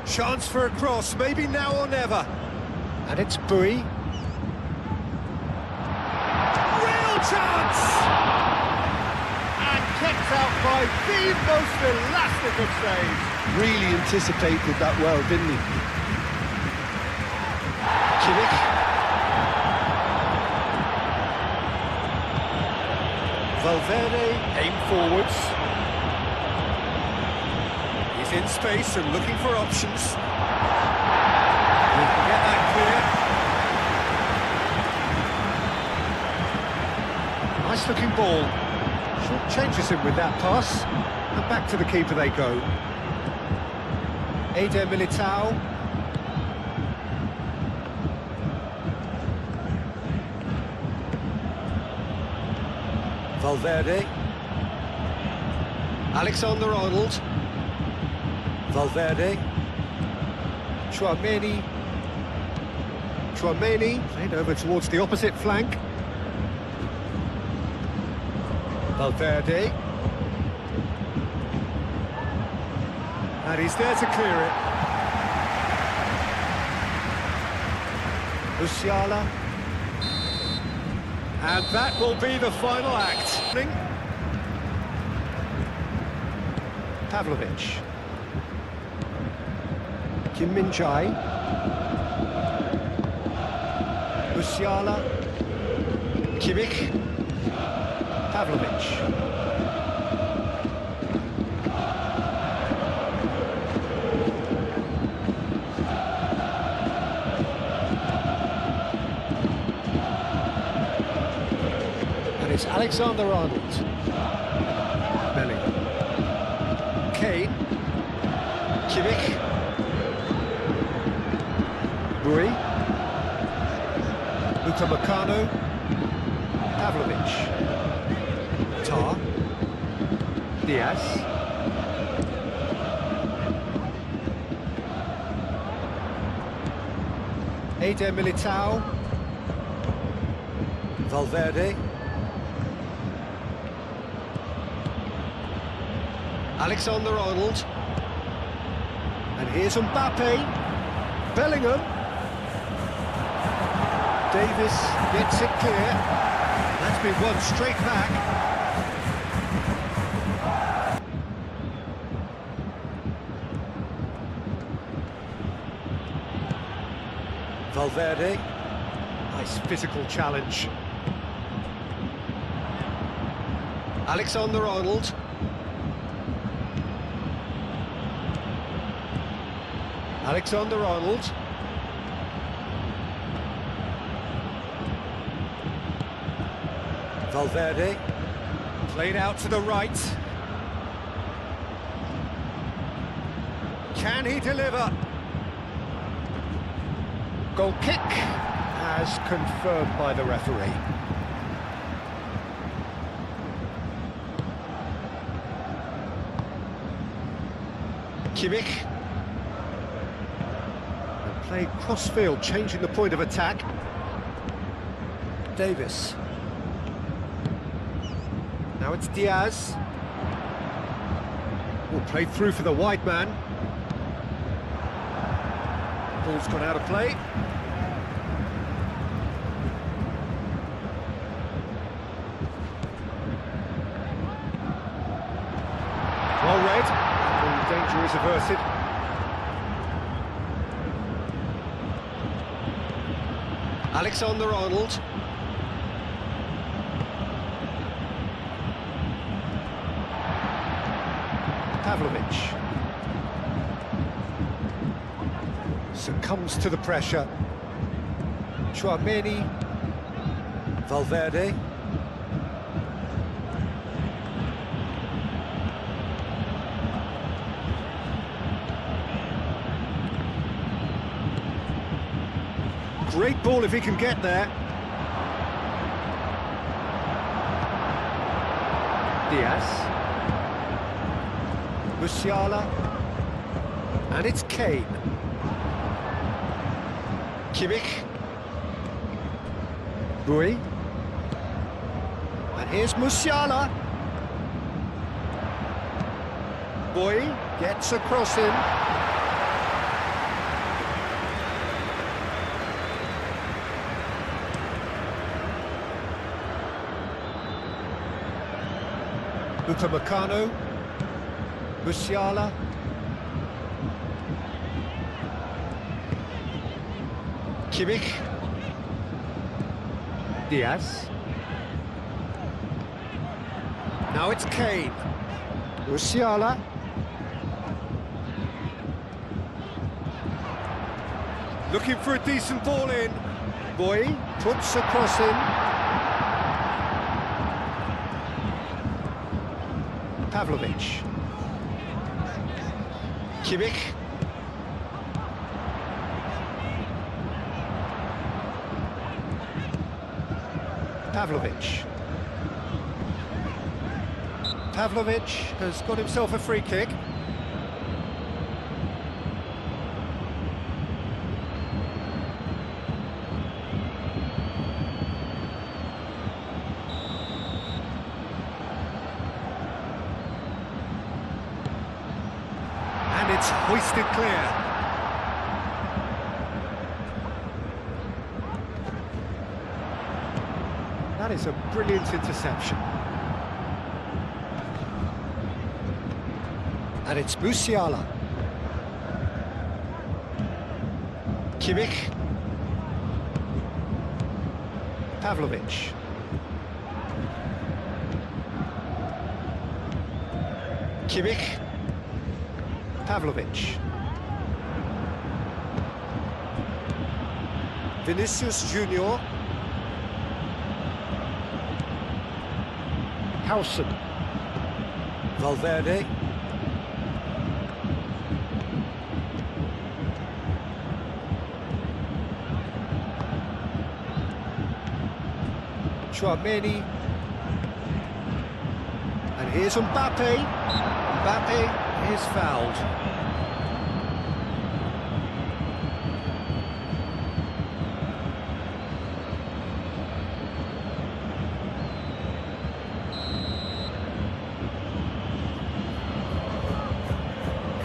Chance for a cross, maybe now or never. And it's Bui. Real chance! And kept out by the most elastic of saves. Really anticipated that well, didn't he? Kimmich. Valverde, aim forwards. He's in space and looking for options. He can get that clear. Nice looking ball. Short changes him with that pass. And back to the keeper they go. Eder Militao. Valverde. Alexander-Arnold. Valverde. Chouameni. Played over towards the opposite flank. Valverde. And he's there to clear it. Musiala. And that will be the final act. Pavlovic. Kim Min-jae. Musiala. Kimmich. Pavlovic. It's Alexander-Arnold. Bellingham. Kane. Kimmich. Bui. Upamecano. Pavlovic. Tar. Diaz. Eder Militao. Valverde. Alexander-Arnold. And here's Mbappe. Bellingham. Davis gets it clear. That's been won straight back. Valverde. Nice physical challenge. Alexander-Arnold. Alexander-Arnold. Valverde. Played out to the right. Can he deliver? Goal kick, as confirmed by the referee. Kimmich. And played cross-field, changing the point of attack. Davis. Now it's Diaz. Will play through for the wide man. Ball's gone out of play. Well read. All danger is averted. Alexander-Arnold. Pavlovic. Succumbs to the pressure. Chouameni. Valverde. Great ball if he can get there. Diaz. Musiala. And it's Kane. Kimmich. Bui. And here's Musiala. Bui gets across him. Upamecano. Musiala. Kimmich. Diaz. Now it's Kane. Musiala. Looking for a decent ball in. Boy puts across him. Pavlovic. Kimmich. Pavlovic. Pavlovic has got himself a free kick. And it's hoisted clear. That is a brilliant interception. And it's Musiala. Kimmich. Pavlovic. Kimmich. Pavlovic. Vinicius Junior. Howson. Valverde. Chouameni. And here's Mbappe. Mbappe is fouled.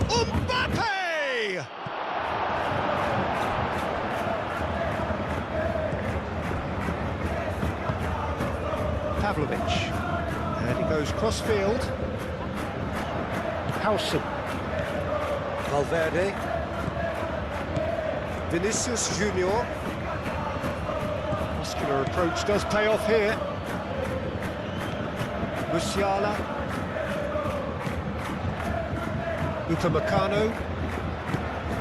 Mbappe! Pavlovic. And he goes cross-field. Howson. Valverde. Vinicius Junior. Muscular approach does pay off here. Musiala. Upamecano.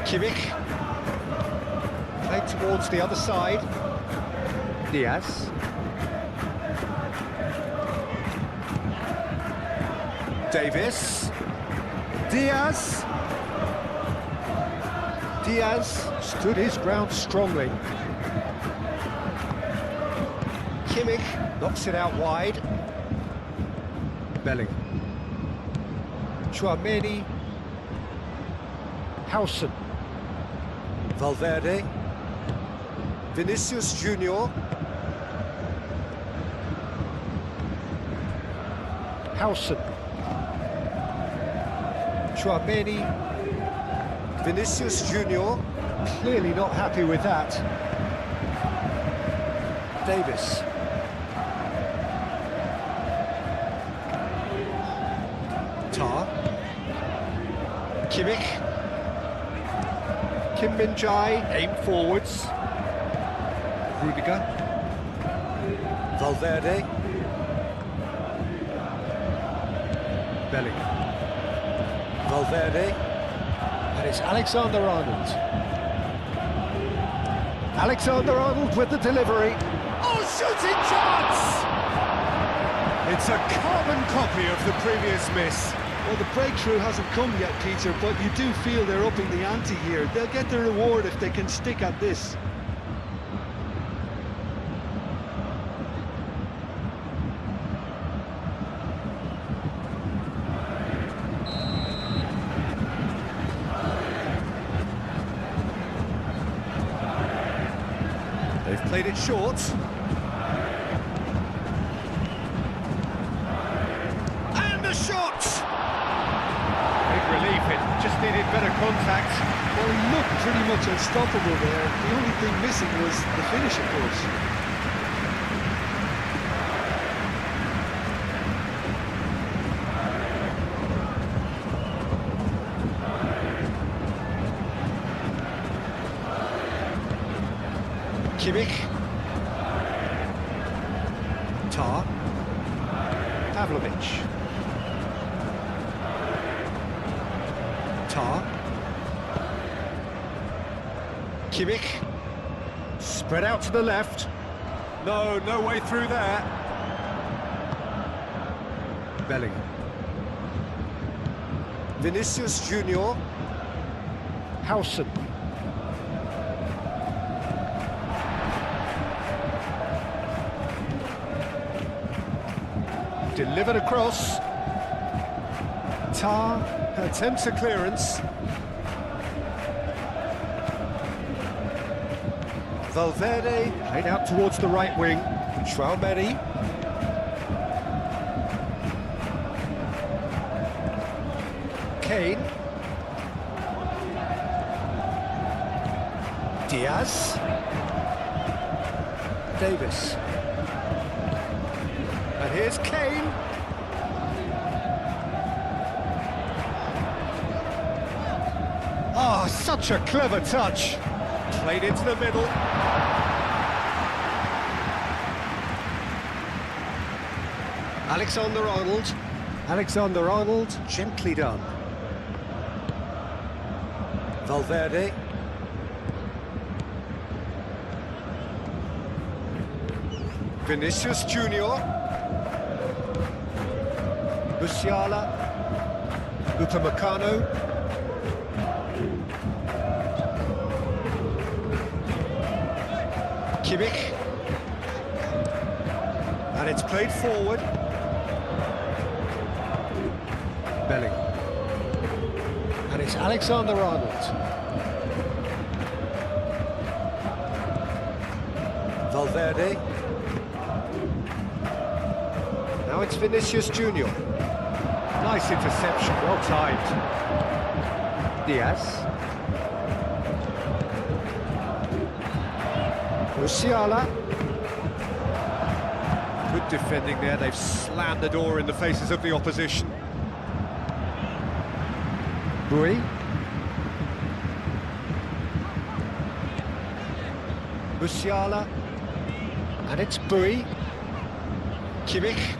Kimmich. Played towards the other side. Diaz. Davis. Diaz. Diaz stood his ground strongly. Kimmich knocks it out wide. Bellingham. Chouameni. Howson. Valverde. Vinicius Junior. Howson. Chouameni. Vinicius Junior. Clearly not happy with that. Davis. Tar. Kimmich. Kim Min-jae, aim forwards. Rudiger. Valverde. Bellingham. Valverde. And it's Alexander-Arnold. Alexander-Arnold with the delivery. Oh, shooting chance! It's a carbon copy of the previous miss. Well, the breakthrough hasn't come yet, Peter, but you do feel they're upping the ante here. They'll get the reward if they can stick at this. They've played it short. And the shot! Big relief, it just needed better contact. Well, he looked pretty much unstoppable there. The only thing missing was the finish, of course. Kimmich. Tar. Pavlovic. Tar. Kimmich. Spread out to the left. No way through there. Bellingham. Vinicius Junior. Howson. Delivered across. Tar attempts a clearance. Valverde played out towards the right wing. Chouameni. Kane. Diaz. Davis. And here's Kane. Oh, such a clever touch. Played into the middle. Alexander-Arnold. Alexander-Arnold, gently done. Valverde. Vinicius Junior. Musiala. Upamecano. Kimmich. And it's played forward. Bellingham. And it's Alexander-Arnold. Valverde. Now it's Vinicius Junior. Nice interception, well timed. Diaz. Musiala. Good defending there, they've slammed the door in the faces of the opposition. Bui. Musiala. And it's Bui. Kimmich.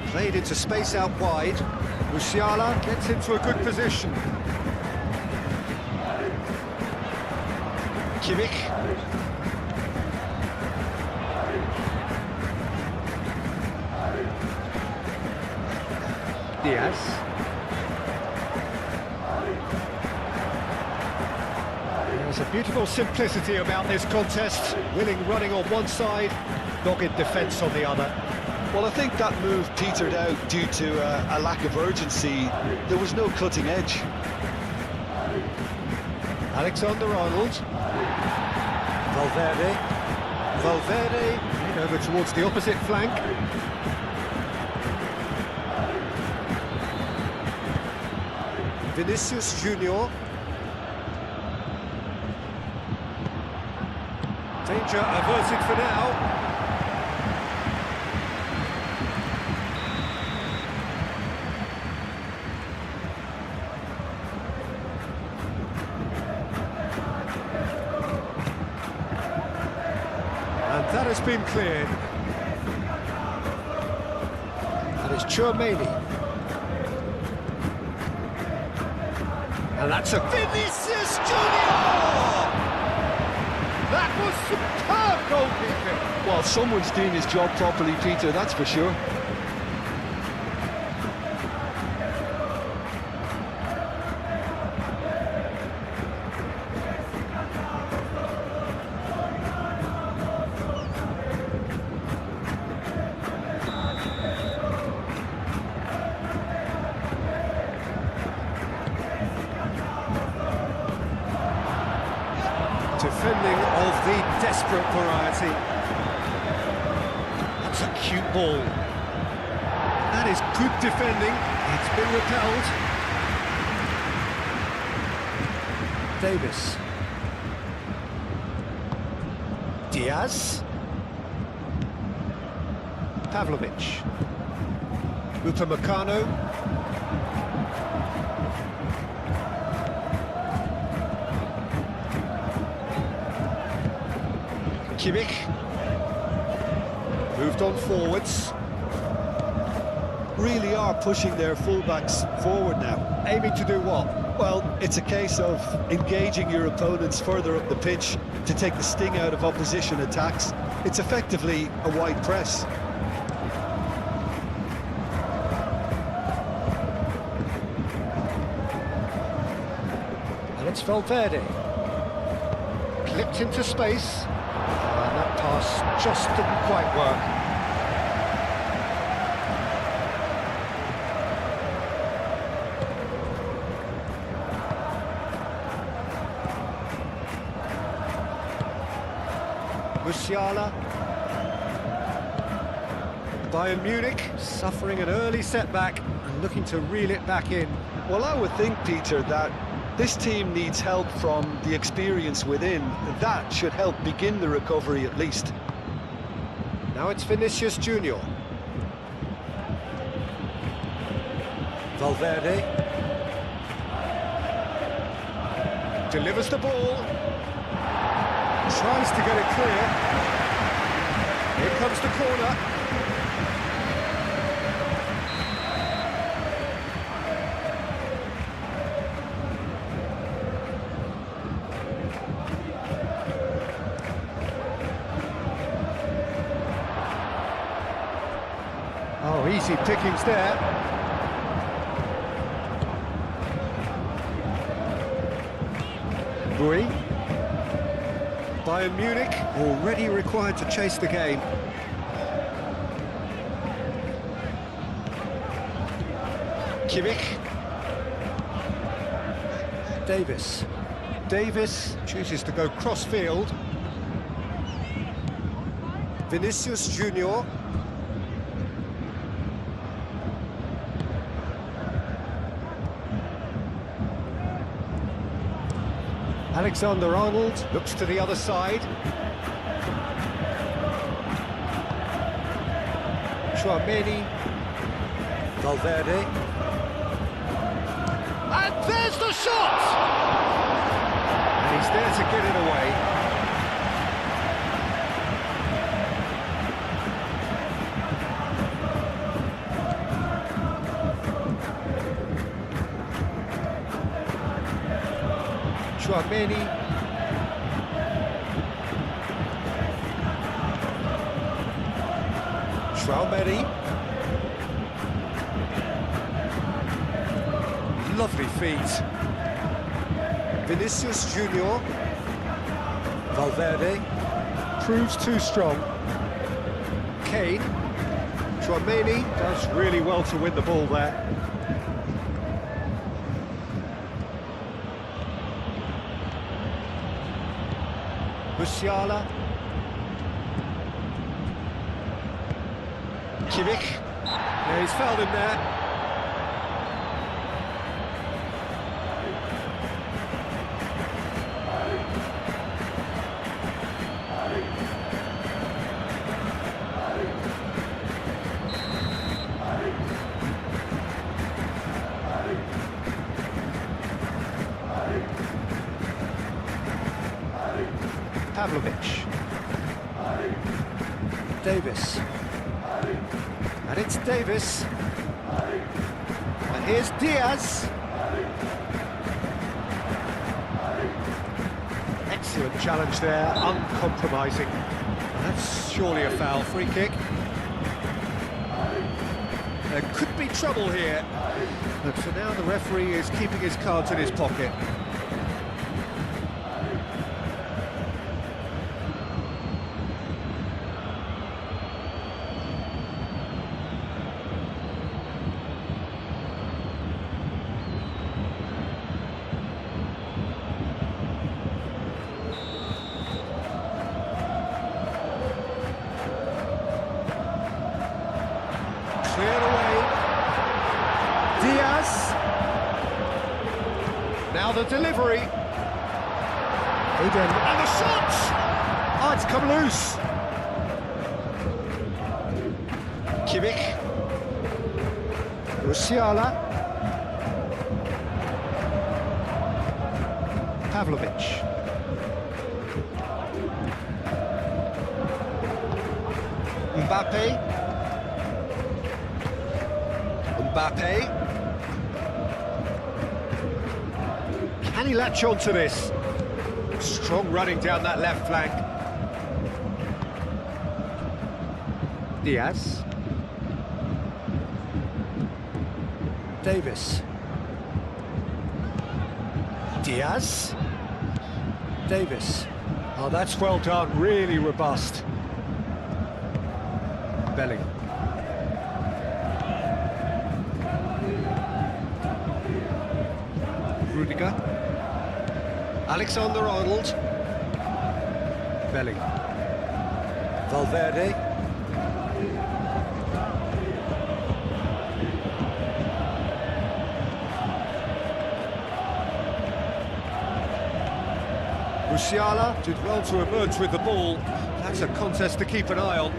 Played into space out wide. Musiala gets into a good position. Kimmich. Diaz. There's a beautiful simplicity about this contest. Willing running on one side, dogged defence on the other. Well, I think that move petered out due to a lack of urgency. There was no cutting edge. Alexander-Arnold. Valverde. Valverde in over towards the opposite flank. Vinicius Junior. Danger averted for now. And that has been cleared. That is Chouameni. And that's a Vinicius Junior! That was superb goalkeeping. Well, someone's doing his job properly, Peter, that's for sure. Defending of the desperate variety. That's a cute ball. That is good defending. It's been repelled. Davis. Diaz. Pavlovic. Upamecano. Kimmich. Moved on forwards. Really are pushing their fullbacks forward now. Aiming to do what? Well, it's a case of engaging your opponents further up the pitch to take the sting out of opposition attacks. It's effectively a wide press. And it's Valverde. Clipped into space. And that pass just didn't quite work. Musiala. Bayern Munich suffering an early setback and looking to reel it back in. Well, I would think, Peter, that this team needs help from the experience within. That should help begin the recovery at least. Now it's Vinicius Junior. Valverde. Delivers the ball. Tries to get it clear. Here comes the corner. Oh, easy pickings there. Bui. Bayern Munich already required to chase the game. Kimmich. Davis. Davis chooses to go cross-field. Vinicius Junior. Alexander-Arnold looks to the other side. Chouameni. Valverde. And there's the shot! And he's there to get it away. Chouameni. Chouameni. Lovely feet. Vinicius Junior. Valverde. Proves too strong. Kane. Chouameni does really well to win the ball there. Musiala. Kimmich. Yeah, he's fouled him there. Pavlovic. Davis. And it's Davis. And here's Diaz. Excellent challenge there, uncompromising. That's surely a foul. Free kick. There could be trouble here, but for now the referee is keeping his cards in his pocket. Cleared away. Diaz. Now the delivery. Eden. And the shot! Oh, it's come loose. Kimmich. Musiala. Pavlovic. Mbappe. Can he latch on to this? Strong running down that left flank. Diaz. Davis. Diaz. Davis. Oh, that's well done, really robust. Bellingham. Rudiger. Alexander-Arnold. Bellingham. Valverde. Musiala did well to emerge with the ball. That's a contest to keep an eye on.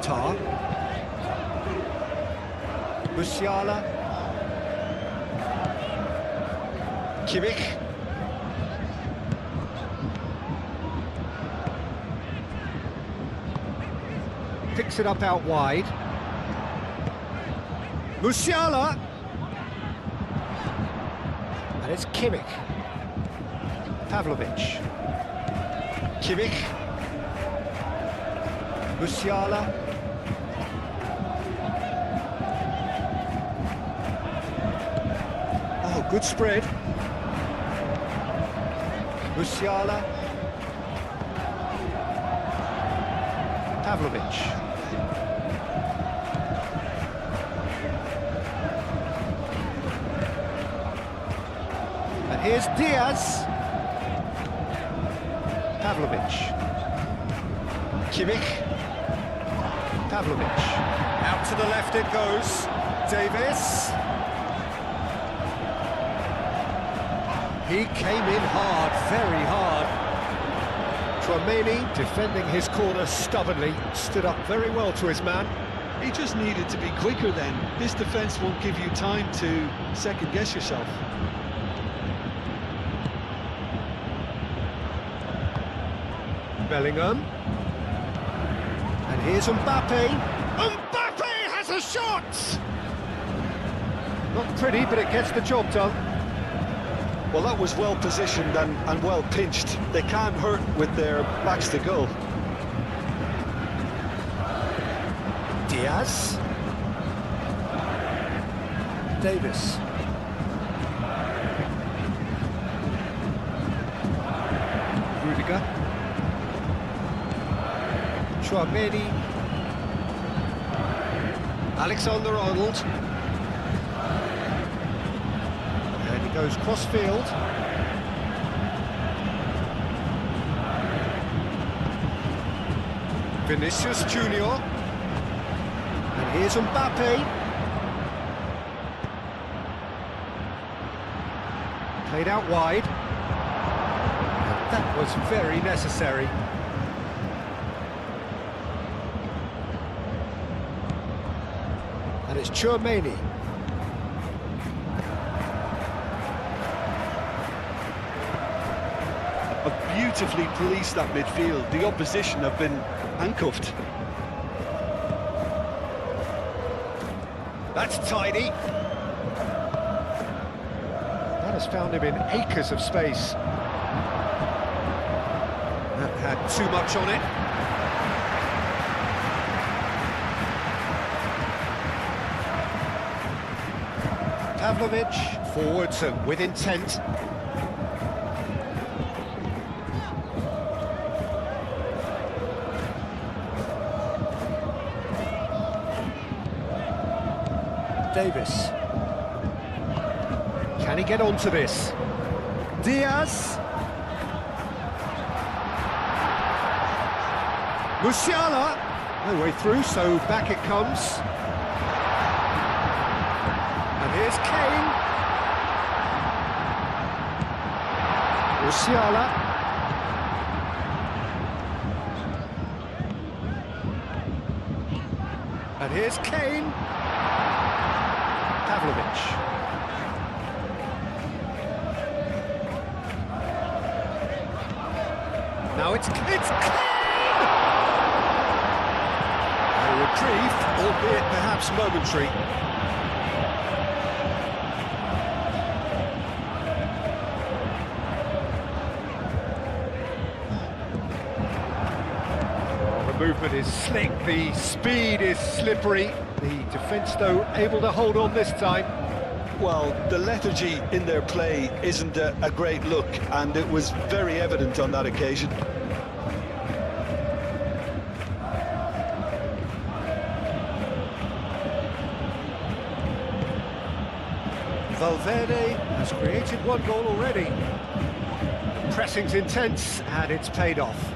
Tar. Musiala. Kimmich. Picks it up out wide. Musiala. And it's Kimmich. Pavlovic. Kimmich. Musiala. Oh, good spread. Musiala. Pavlovic. And here's Diaz. Pavlovic. Kimmich. Pavlovic. Out to the left it goes. Davis. He came in hard, very hard. Chouameni, defending his corner stubbornly, stood up very well to his man. He just needed to be quicker then. This defence won't give you time to second-guess yourself. Bellingham. And here's Mbappe. Mbappe has Has a shot! Not pretty, but it gets the job done. Well, that was well positioned and well pinched. They can't hurt with their backs to goal. Diaz. Davis. Rudiger. Chouameni. Alexander-Arnold. And he goes cross-field. Vinicius Junior. And here's Mbappe. Played out wide. And that was very necessary. And it's Chouameni. Have beautifully policed that midfield. The opposition have been handcuffed. That's tidy. That has found him in acres of space. That had too much on it. Pavlovic forwards and with intent. Davis. Can he get onto this? Diaz. Musiala. No way through, so back it comes. And here's Kane. Musiala. And here's Kane. Pavlovic. Now it's Kane! A reprieve, albeit perhaps momentary. Well, the movement is slick, the speed is slippery. The defence, though, able to hold on this time. Well, the lethargy in their play isn't a great look, and it was very evident on that occasion. Valverde has created one goal already. Pressing's intense, and it's paid off.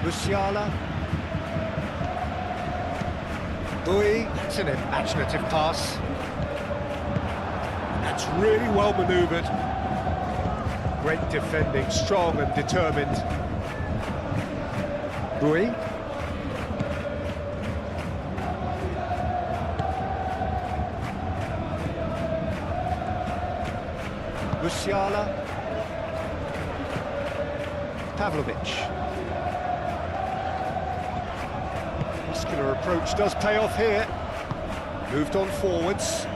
Musiala. Bui, that's an imaginative pass. That's really well manoeuvred. Great defending, strong and determined. Bui. Musiala. Pavlovic. Muscular approach does pay off here. Moved on forwards.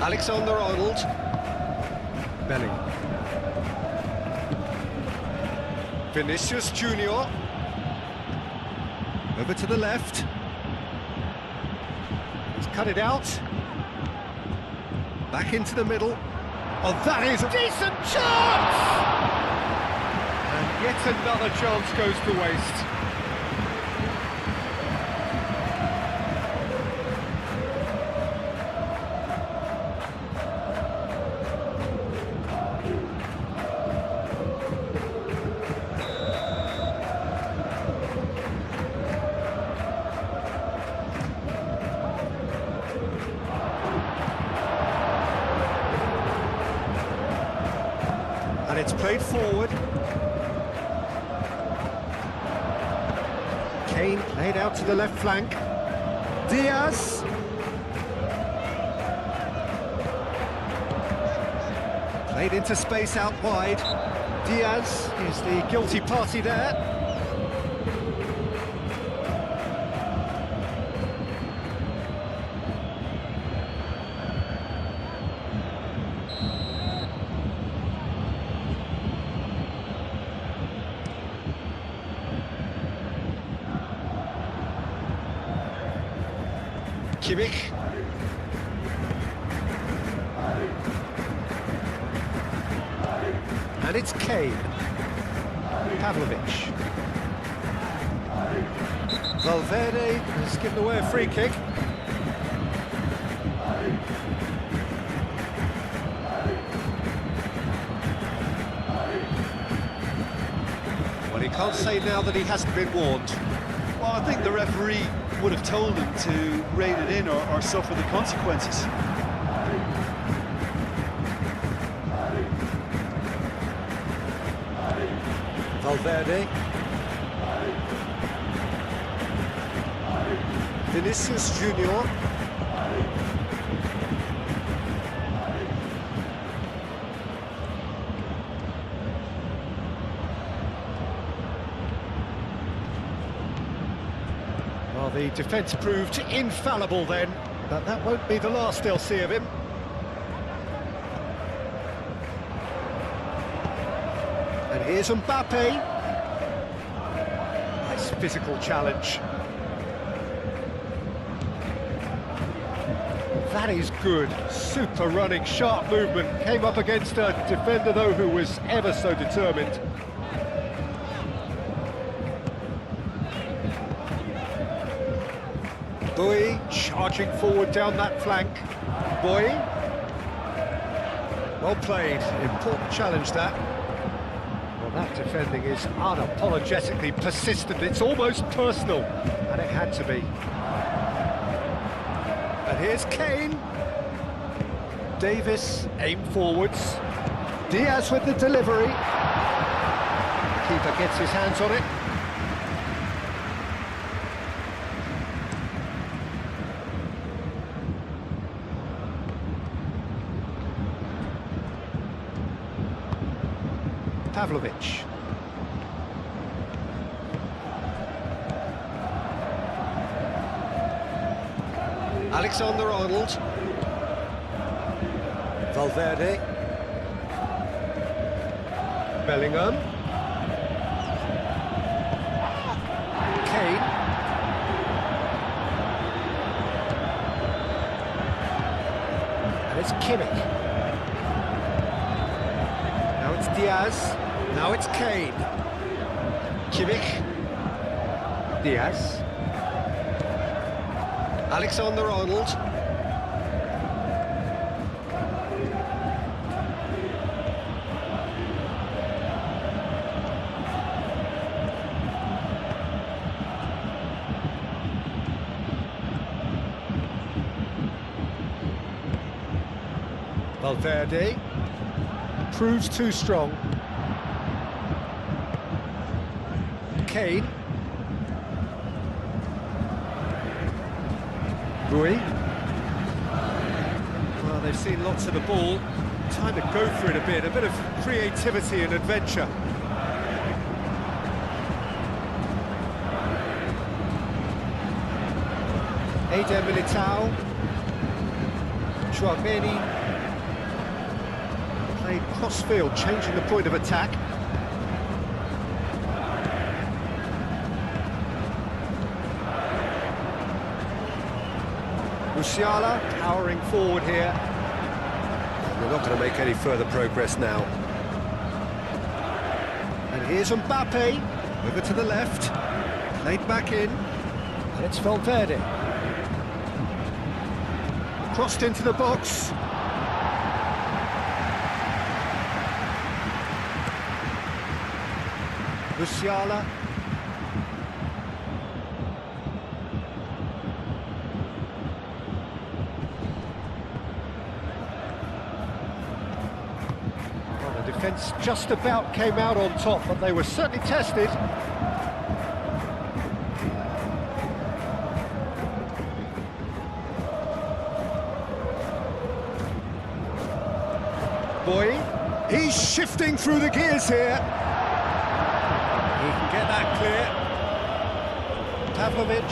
Alexander-Arnold. Belly. Vinicius Junior. Over to the left. He's cut it out. Back into the middle. Oh, that is a decent chance! And yet another chance goes to waste. And it's played forward. Kane played out to the left flank. Diaz. Played into space out wide. Diaz is the guilty party there. Kimmich. And it's Kane. Pavlovic. Valverde has given away a free kick. Well, he can't say now that he hasn't been warned. Well, I think the referee would have told him to rein it in or suffer the consequences. Valverde. Vinicius Junior. Well, the defence proved infallible then, but that won't be the last they'll see of him. And here's Mbappe. Nice physical challenge. That is good. Super running, sharp movement. Came up against a defender, though, who was ever so determined. Bowie charging forward down that flank. Bowie. Well played. Important challenge, that. Well, that defending is unapologetically persistent. It's almost personal, and it had to be. And here's Kane. Davis aim forwards. Diaz with the delivery. The keeper gets his hands on it. Pavlovic. Alexander-Arnold. Valverde. Bellingham. Kane. And it's Kimmich. Now it's Diaz. Now it's Kane. Kimmich. Diaz. Alexander-Arnold. Valverde. Proves too strong. Kane. Rui. Well, they've seen lots of the ball. Time to go for it a bit of creativity and adventure. Eder Militao. Chouameni. Played cross-field, changing the point of attack. Musiala powering forward here. We're not going to make any further progress now. And here's Mbappe, over to the left, played back in, and it's Valverde. Crossed into the box. Musiala. Defence just about came out on top, but they were certainly tested. Boy, he's shifting through the gears here. He can get that clear. Pavlovic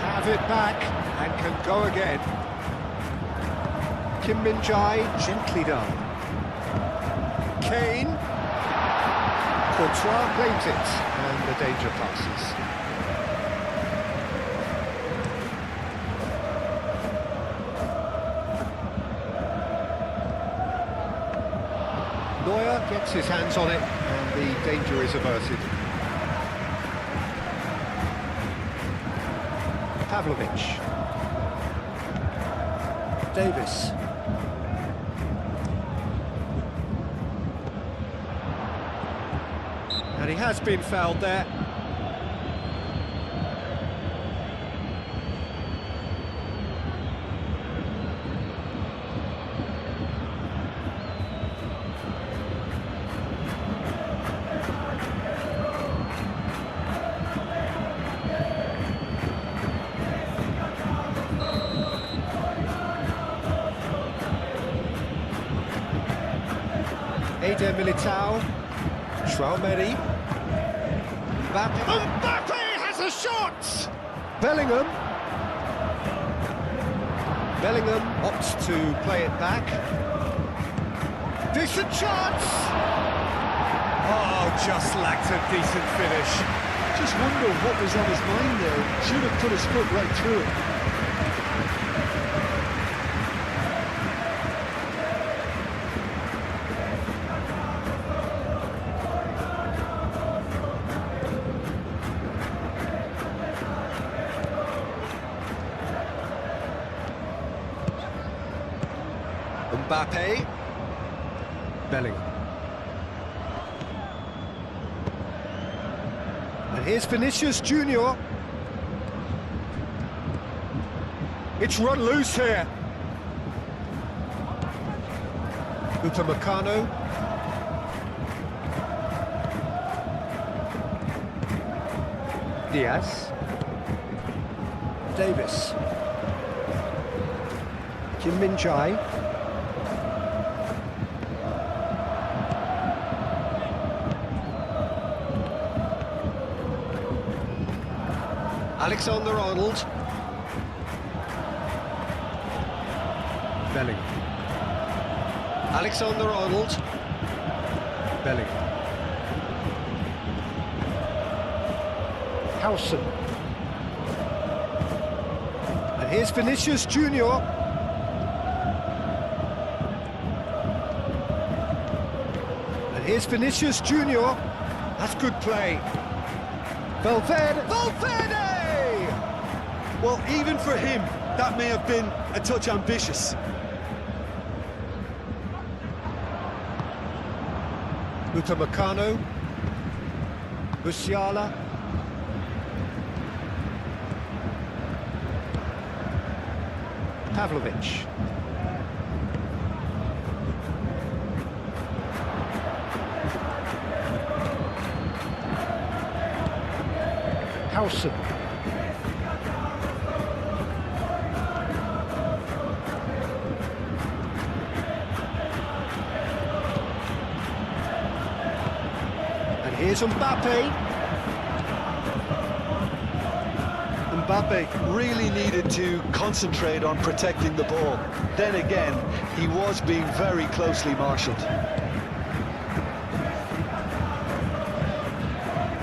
have it back and can go again. Kim Min-jae, gently done. Kane. Courtois claims it, and the danger passes. Neuer gets his hands on it, and the danger is averted. Pavlovic. Davis. And he has been fouled there. Eder Militao, Traoré, Mbappe has a shot! Bellingham opts to play it back. Decent chance! Oh, just lacked a decent finish. Just wonder what was on his mind there. Should have put his foot right through it. Mbappe. Bellingham. And here's Vinicius Junior. It's run loose here. Upamecano. Diaz. Davis. Kim Min-jae. Alexander-Arnold. Bellingham. Alexander-Arnold. Bellingham. Howson. And here's Vinicius Junior. And here's Vinicius Junior. That's good play. Valverde. Well, even for him, that may have been a touch ambitious. Upamecano. Musiala. Pavlovic. Howson. And here's Mbappe. Mbappe really needed to concentrate on protecting the ball. Then again, he was being very closely marshalled.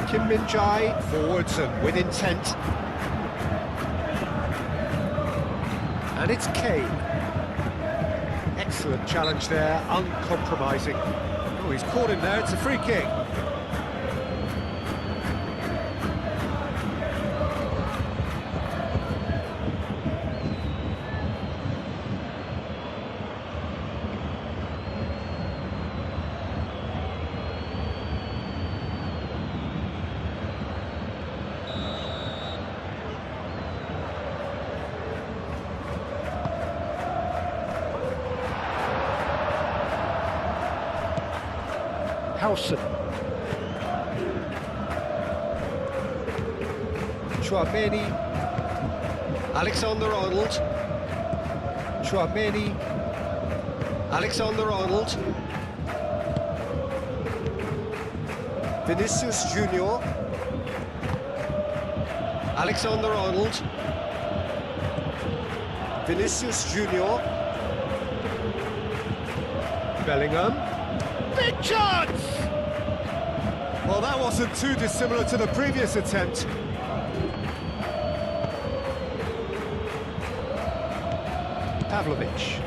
Kim Min-jae forwards and with intent. And it's Kane. Excellent challenge there, uncompromising. Oh, he's caught him there, it's a free kick. Howson. Traoré. Alexander-Arnold. Traoré. Alexander-Arnold. Vinicius Junior. Alexander-Arnold. Vinicius Junior. Bellingham. Big chance! Well, that wasn't too dissimilar to the previous attempt. Pavlovic.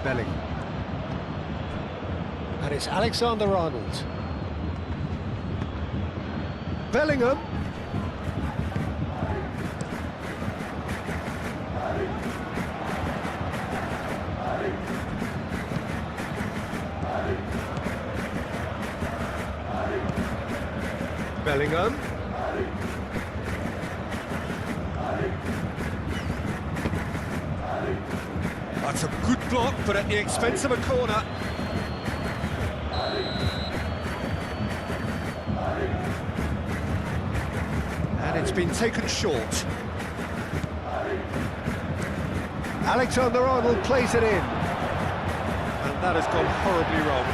Bellingham. And it's Alexander-Arnold. Bellingham. Bellingham. That's a good block, but at the expense of a corner. And it's been taken short. Alexander-Arnold plays it in. And that has gone horribly wrong.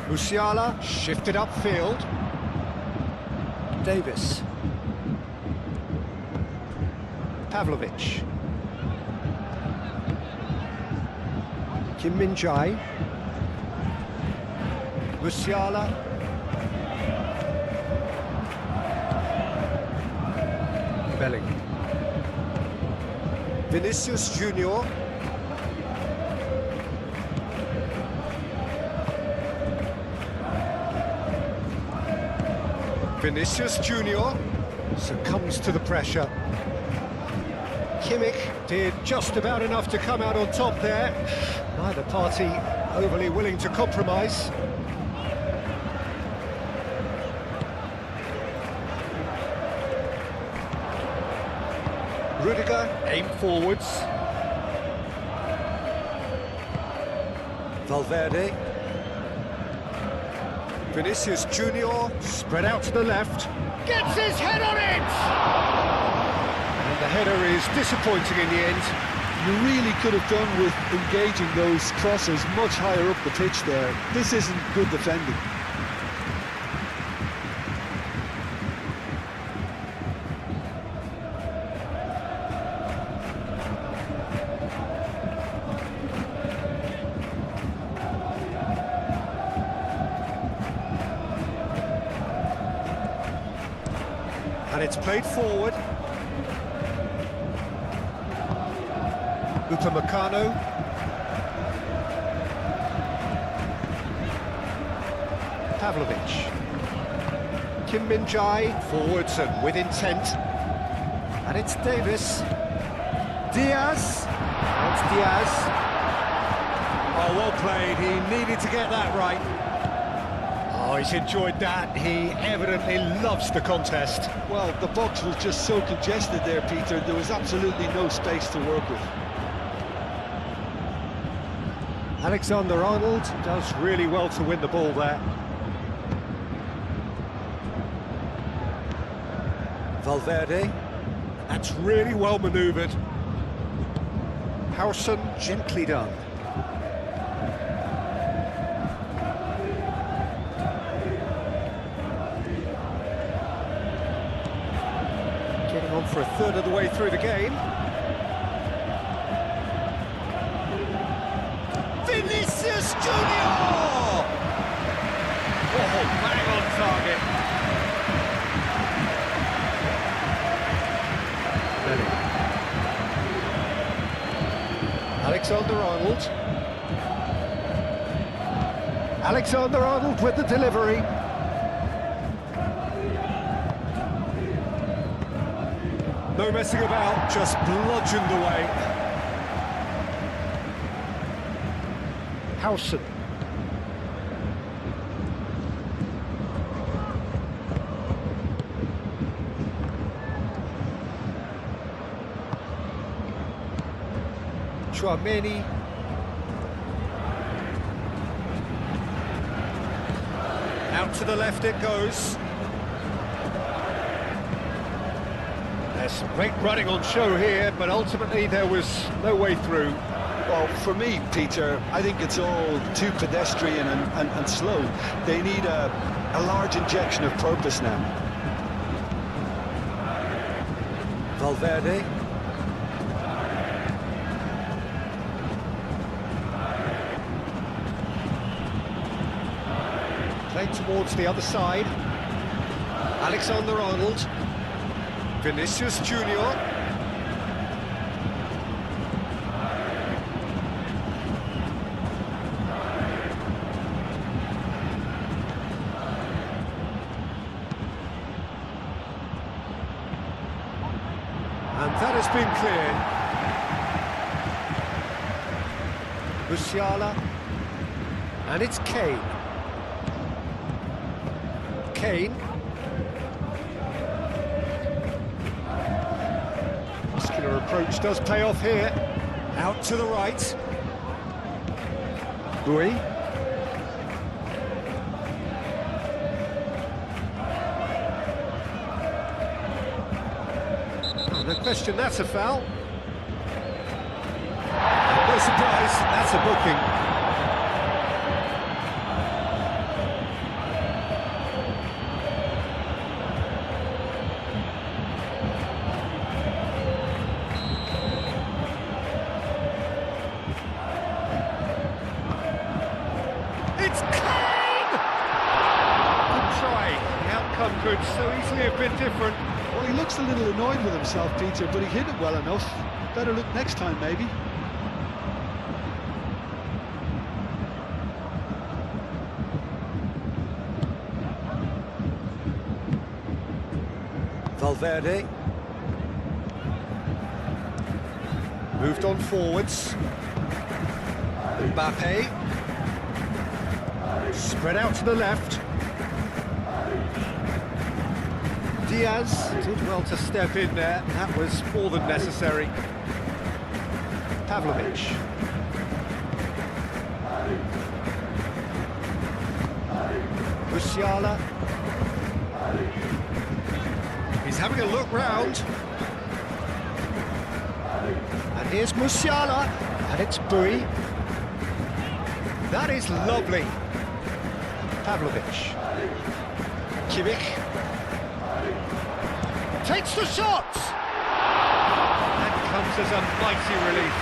Musiala shifted upfield. Davis. Pavlovic. Kim Min-jae. Musiala. Bellingham. Vinicius Junior. Vinicius Junior succumbs to the pressure. Kimmich did just about enough to come out on top there. Neither party overly willing to compromise. Rudiger aimed forwards. Valverde. Vinicius Junior spread out to the left. Gets his head on it! And the header is disappointing in the end. You really could have done with engaging those crosses much higher up the pitch there. This isn't good defending. And it's played forward. Upamecano. Pavlovic. Kim Min-jae forwards and with intent. And it's Davis. Diaz. And it's Diaz. Oh, well played. He needed to get that right. Oh, he's enjoyed that. He evidently loves the contest. Well, the box was just so congested there, Peter. There was absolutely no space to work with. Alexander-Arnold does really well to win the ball there. Valverde. That's really well manoeuvred. Howson gently done. Getting on for a third of the way through the game. Vinicius Junior! Oh, bang on target. Alexander-Arnold. Alexander-Arnold with the delivery. No messing about, just bludgeoned away. Howson. Chouameni. Out to the left it goes. There's some great running on show here, but ultimately there was no way through. Well, for me, Peter, I think it's all too pedestrian and slow. They need a large injection of purpose now. Valverde. Played towards the other side. Alexander-Arnold. Vinicius Junior. And that has been cleared. Musiala. And it's Kane. Kane. Muscular approach does pay off here. Out to the right. Bui. Oh, no question, that's a foul. No surprise, that's a booking. It's Kane! Good try. The outcome could so easily have been different. Well, he looks a little annoyed with himself, Peter, but he hit it well enough. Better look next time, maybe. Valverde. Moved on forwards. Mbappe. Spread out to the left. Diaz did well to step in there. That was more than necessary. Pavlovic. Musiala. He's having a look round. And here's Musiala. And it's Bui. That is lovely. Pavlovic. Kimmich. Takes the shot! That comes as a mighty relief.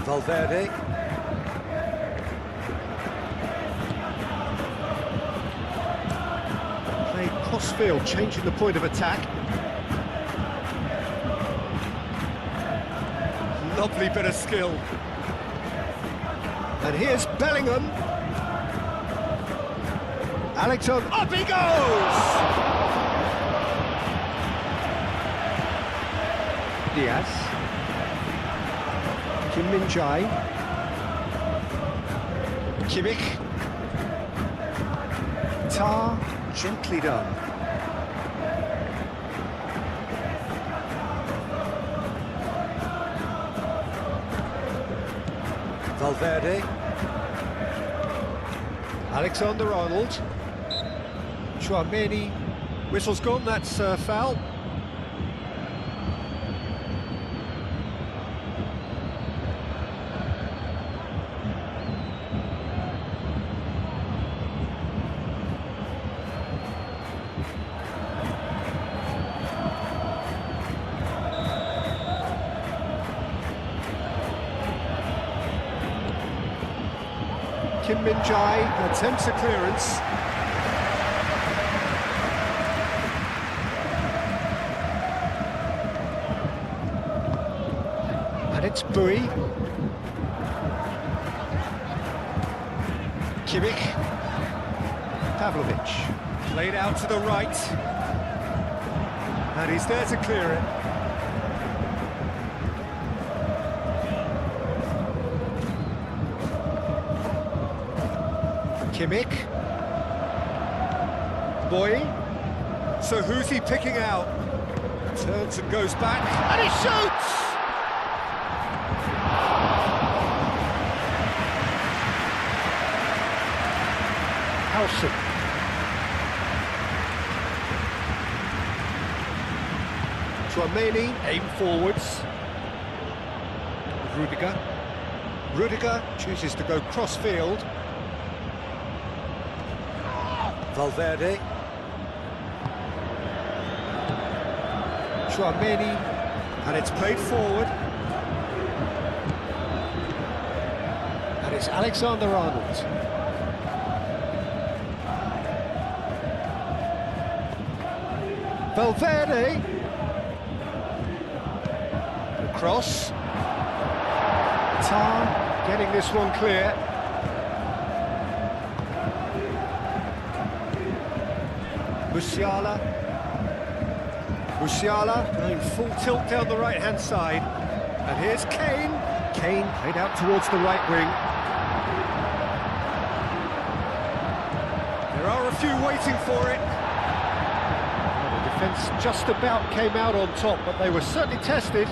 Valverde. Played cross-field, changing the point of attack. Lovely bit of skill. And here's Bellingham. Alexander, up he goes! Diaz. Kim Min-jae. Kimmich. Tar, gently done. Valverde. Alexander-Arnold. Chouameni. Whistle's gone, that's a foul. Kim Min-jae attempts a clearance. And it's Bui. Kimmich. Pavlovic. Played out to the right. And he's there to clear it. Kimmich. Boy. So who's he picking out? Turns and goes back, and he shoots! Howson. Tchouaméni, aim forwards. Rudiger. Rudiger chooses to go cross-field. Valverde. Tchouaméni, and it's played forward. And it's Alexander-Arnold. Valverde. The cross. Tar getting this one clear. Musiala. Musiala going full tilt down the right-hand side. And here's Kane. Kane played out towards the right wing. There are a few waiting for it. Well, the defence just about came out on top, but they were certainly tested.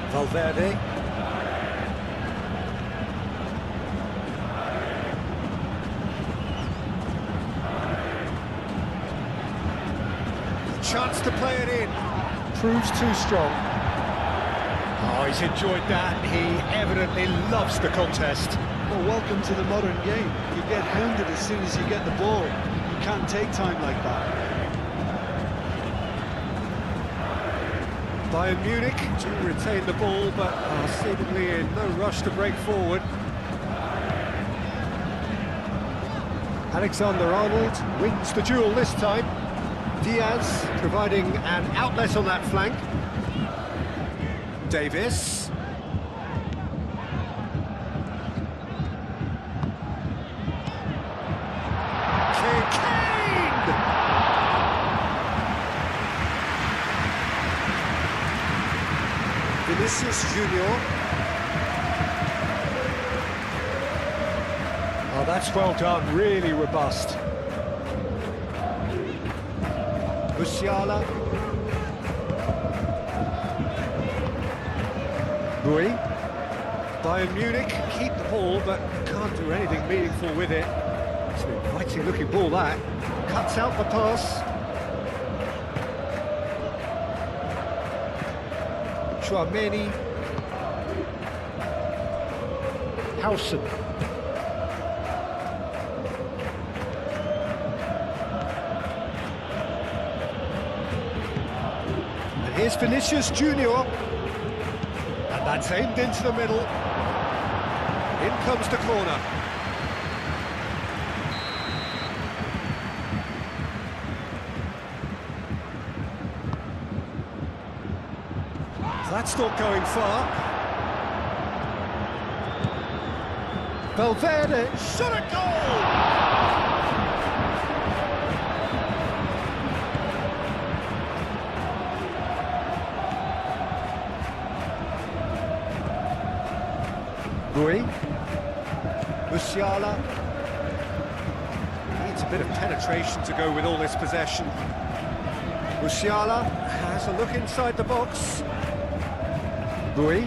Valverde. Chance to play it in. Proves too strong. Oh, he's enjoyed that. He evidently loves the contest. Well, welcome to the modern game. You get hounded as soon as you get the ball. You can't take time like that. Bayern Munich to retain the ball, but are seemingly in no rush to break forward. Alexander-Arnold wins the duel this time. Diaz providing an outlet on that flank. Davis. Kane! Vinicius Junior. Oh, that's well done, really robust. Musiala. Rui. Bayern Munich keep the ball, but can't do anything meaningful with it. It's an inviting looking ball, that. Cuts out the pass. Tchouaméni. Howson. And here's Vinicius Junior. And that's aimed into the middle. In comes the corner. That's not going far. Valverde, shot a goal! Rui. Musiala. Needs a bit of penetration to go with all this possession. Musiala has a look inside the box. Rui.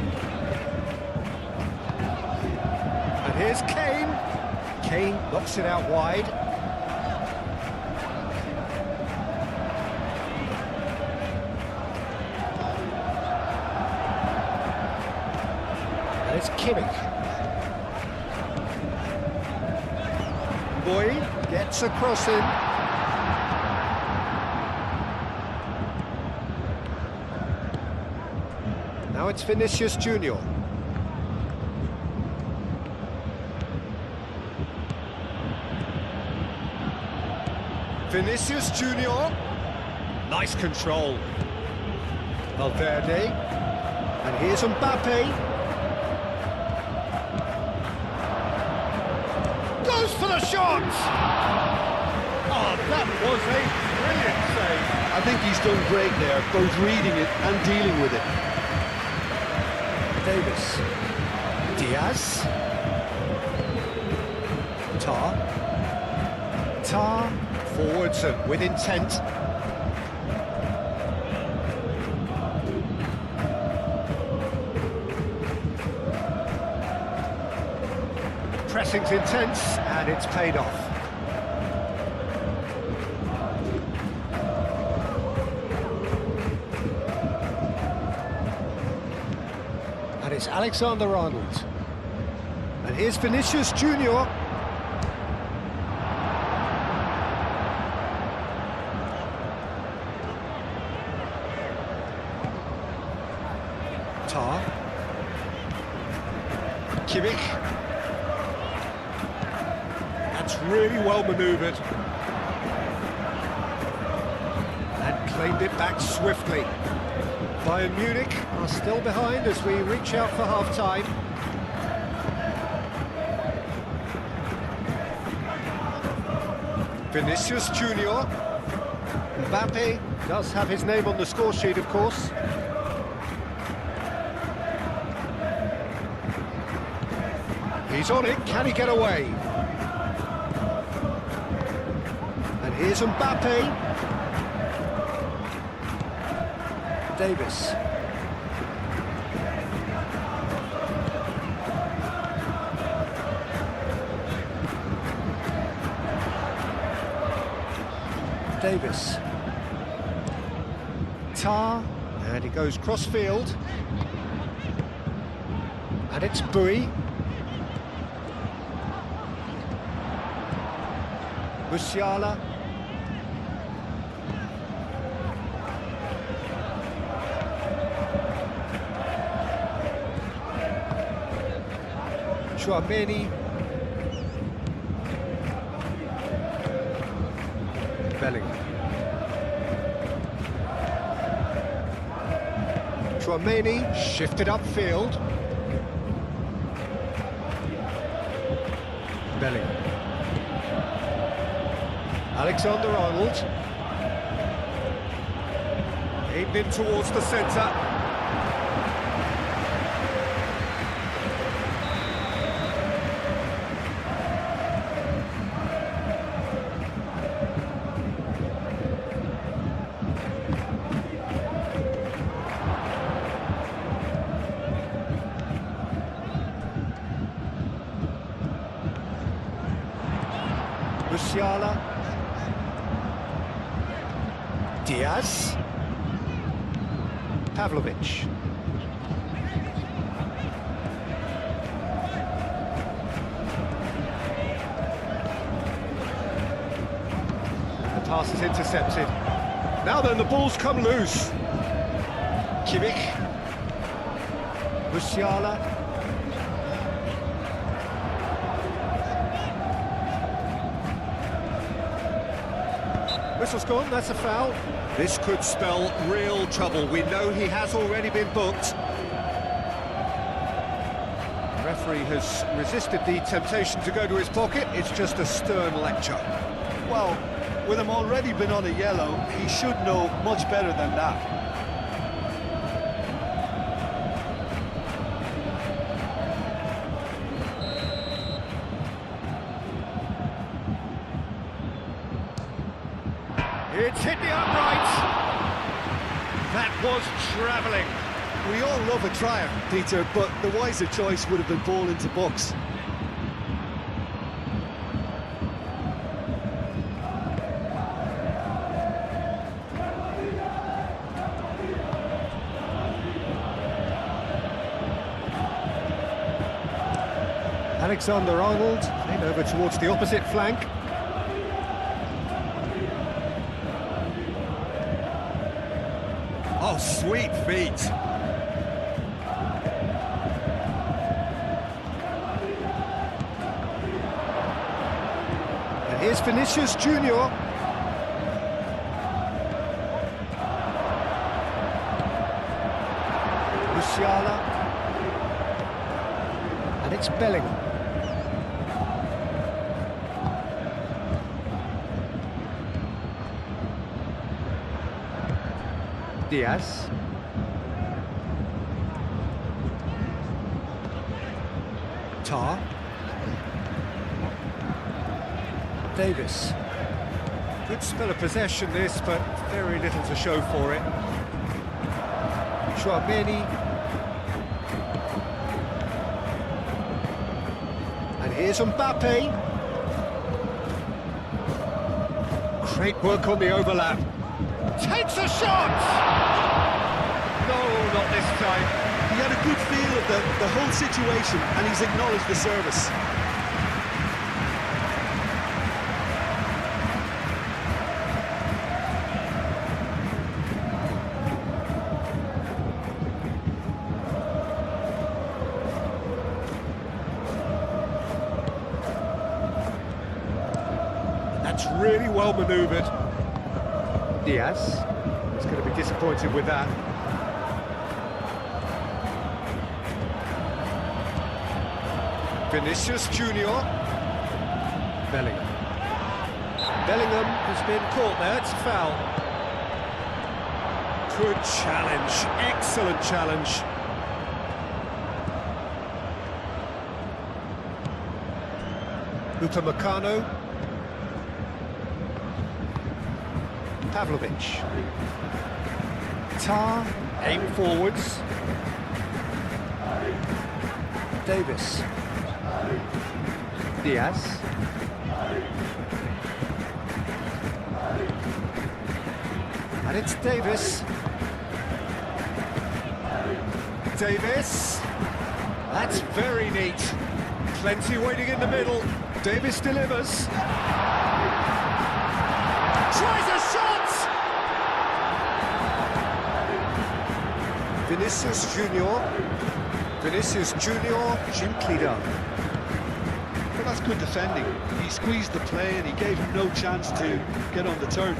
And here's Kane. Kane knocks it out wide. And it's Kimmich. Boy gets a cross in. Now it's Vinicius Junior. Vinicius Junior. Nice control. Valverde. And here's Mbappe. goes for the shot! Oh, that was a brilliant save. I think he's done great there, both reading it and dealing with it. Davis. Diaz. Tar. Forwards and with intent. Pressing's intense, and it's paid off. And it's Alexander-Arnold. And here's Vinicius Junior. Tar. Kimmich. That's really well manoeuvred. And claimed it back swiftly. Bayern Munich are still behind as we reach out for half-time. Vinicius Junior. Mbappe does have his name on the score sheet, of course. He's on it, can he get away? And here's Mbappe. Davis. Davis. Tar, and he goes cross-field. And it's Bui. Musiala. Chouameni. Bellingham. Chouameni shifted upfield. Bellingham. Alexander-Arnold. Aimed in towards the centre. Musiala. Diaz. Pavlovic. The pass is intercepted. Now then, the ball's come loose. Kimmich. Musiala. Whistle's gone, that's a foul. This could spell real trouble. We know he has already been booked. The referee has resisted the temptation to go to his pocket. It's just a stern lecture. Well, with him already been on a yellow, he should know much better than that. It's hit the upright. That was travelling. We all love a trier, Peter, but the wiser choice would have been ball into box. Alexander-Arnold, in over towards the opposite flank. Oh, sweet feet. And here's Vinicius Junior. Musiala. And it's Bellingham. Diaz. Tar. Davis. Good spell of possession this, but very little to show for it. Chouameni. And here's Mbappe. Great work on the overlap. Takes a shot! No, not this time. He had a good feel of the whole situation, and he's acknowledged the service. That's really well manoeuvred. Diaz is going to be disappointed with that. Vinicius Junior. Bellingham. Bellingham has been caught there, it's a foul. Good challenge, excellent challenge. Upamecano. Pavlovic. Tar, aim forwards. Davis. Diaz. And it's Davis. Davis. That's very neat. Plenty waiting in the middle. Davis delivers. Tries a shot! Vinicius Junior. Vinicius Junior, gently done. But that's good defending. He squeezed the play and he gave him no chance to get on the turn.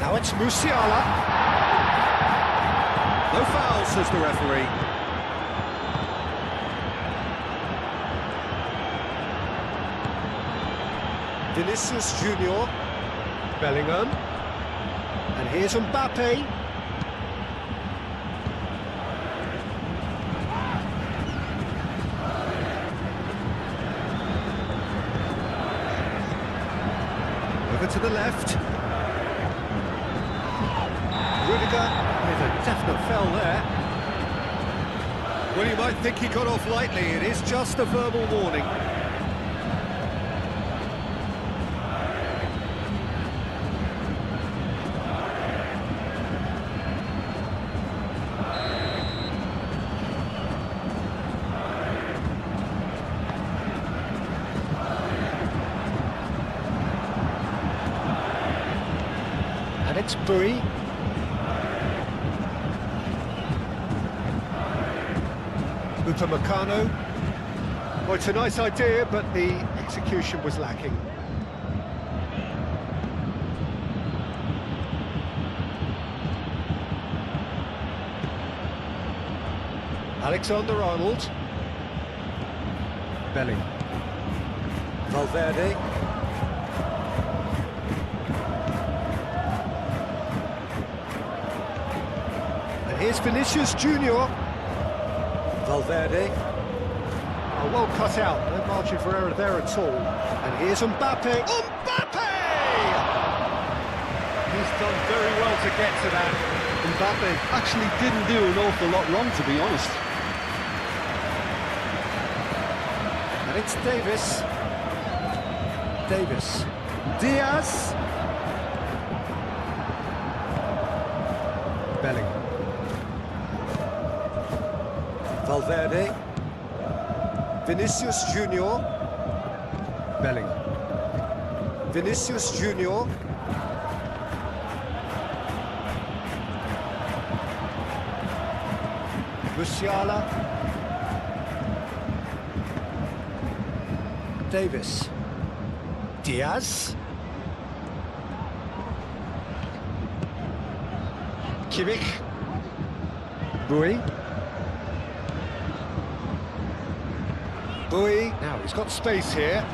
Now it's Musiala. No foul, says the referee. Vinicius Junior. Bellingham. And here's Mbappe. Over to the left. Rudiger with a definite foul there. Well, you might think he got off lightly. It is just a verbal warning. And it's Bui. Upamecano. Well, it's a nice idea, but the execution was lacking. Alexander-Arnold. Bellingham. Valverde. And here's Vinicius Junior. Valverde. Oh, well cut out. No margin for error there at all. And here's Mbappe. Mbappe! He's done very well to get to that. Mbappe actually didn't do an awful lot wrong, to be honest. And it's Davis. Davis. Diaz. Bellingham. Valverde. Vinicius Junior. Bellingham. Vinicius Junior. Musiala. Davis. Diaz. Kimmich. Bui. Bui. Now he's got space here.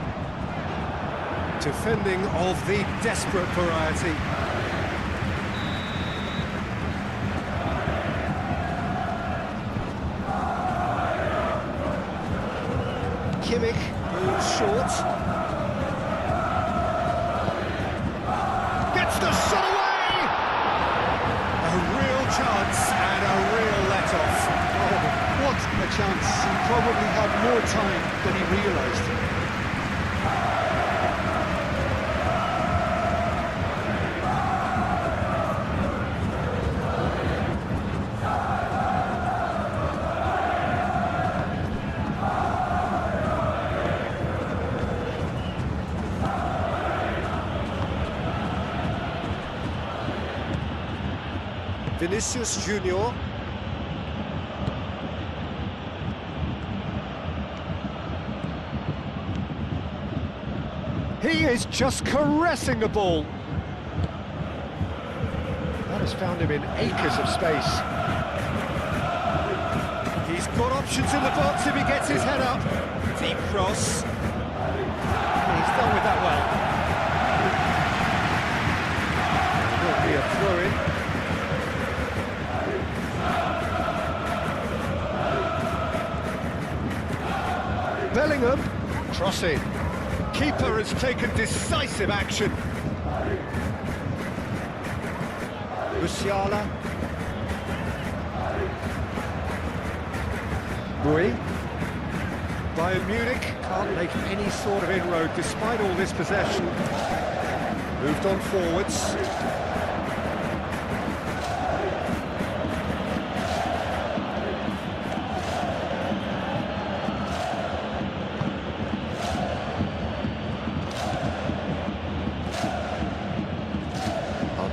Defending of the desperate variety. probably had more time than he realised. Vinicius Junior. He is just caressing the ball. That has found him in acres of space. He's got options in the box if he gets his head up. Deep cross. He's done with that well. Will be a throw-in. Bellingham, crossing. Keeper has taken decisive action. Musiala. Rui. Bayern Munich can't make any sort of inroad despite all this possession. Moved on forwards.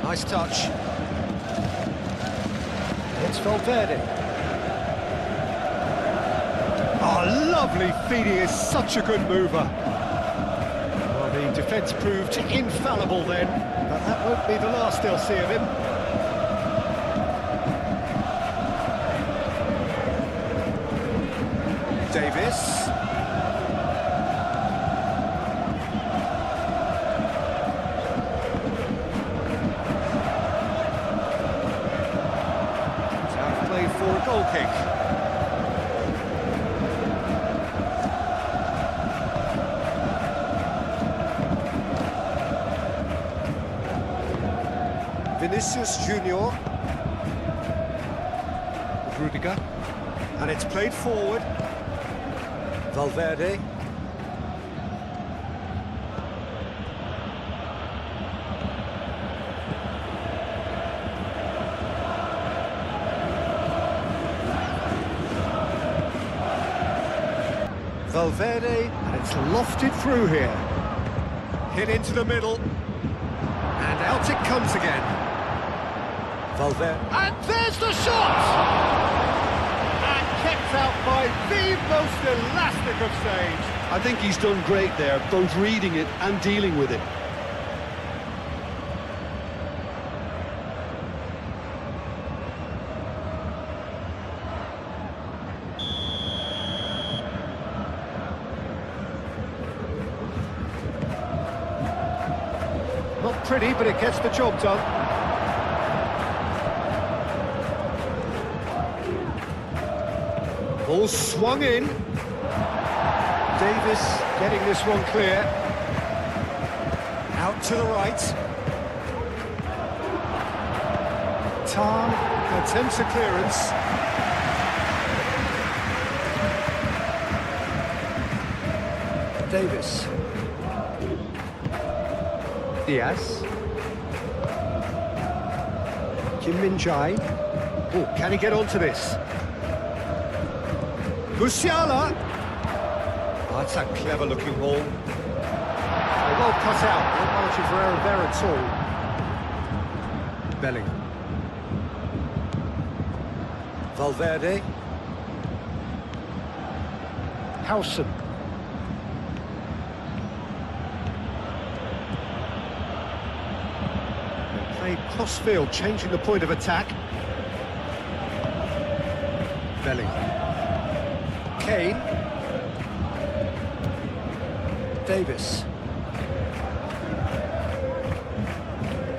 Nice touch. It's Valverde. Oh, lovely feed. He is such a good mover. Well, the defence proved infallible then, but that won't be the last they'll see of him. Davis. For a goal kick. Vinicius Junior. Rudiger. And it's played forward. Valverde. Valverde, and it's lofted through here. Hit into the middle, and out it comes again. Valverde, and there's the shot! And kept out by the most elastic of saves. I think he's done great there, both reading it and dealing with it. Not pretty, but it gets the job done. Ball swung in. Davis getting this one clear. Out to the right. Tar attempts a clearance. Davis. Diaz. Kim Min-jae. Oh, can he get onto this? Musiala. Oh, that's a clever-looking ball. Oh, well cut out. No margin for error there at all. Bellingham. Valverde. Howson. Played cross-field, changing the point of attack. Bellingham. Kane. Davis.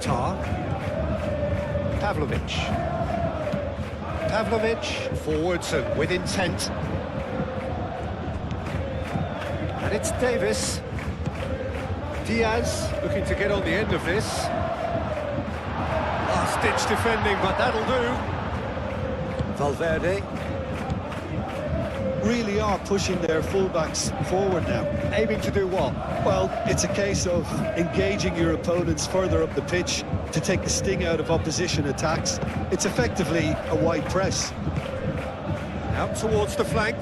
Tar. Pavlovic. Pavlovic, forwards and with intent. And it's Davis. Diaz looking to get on the end of this. Last-ditch defending, but that'll do. Valverde. really are pushing their fullbacks forward now. Aiming to do what? Well, it's a case of engaging your opponents further up the pitch to take the sting out of opposition attacks. It's effectively a wide press. Out towards the flank.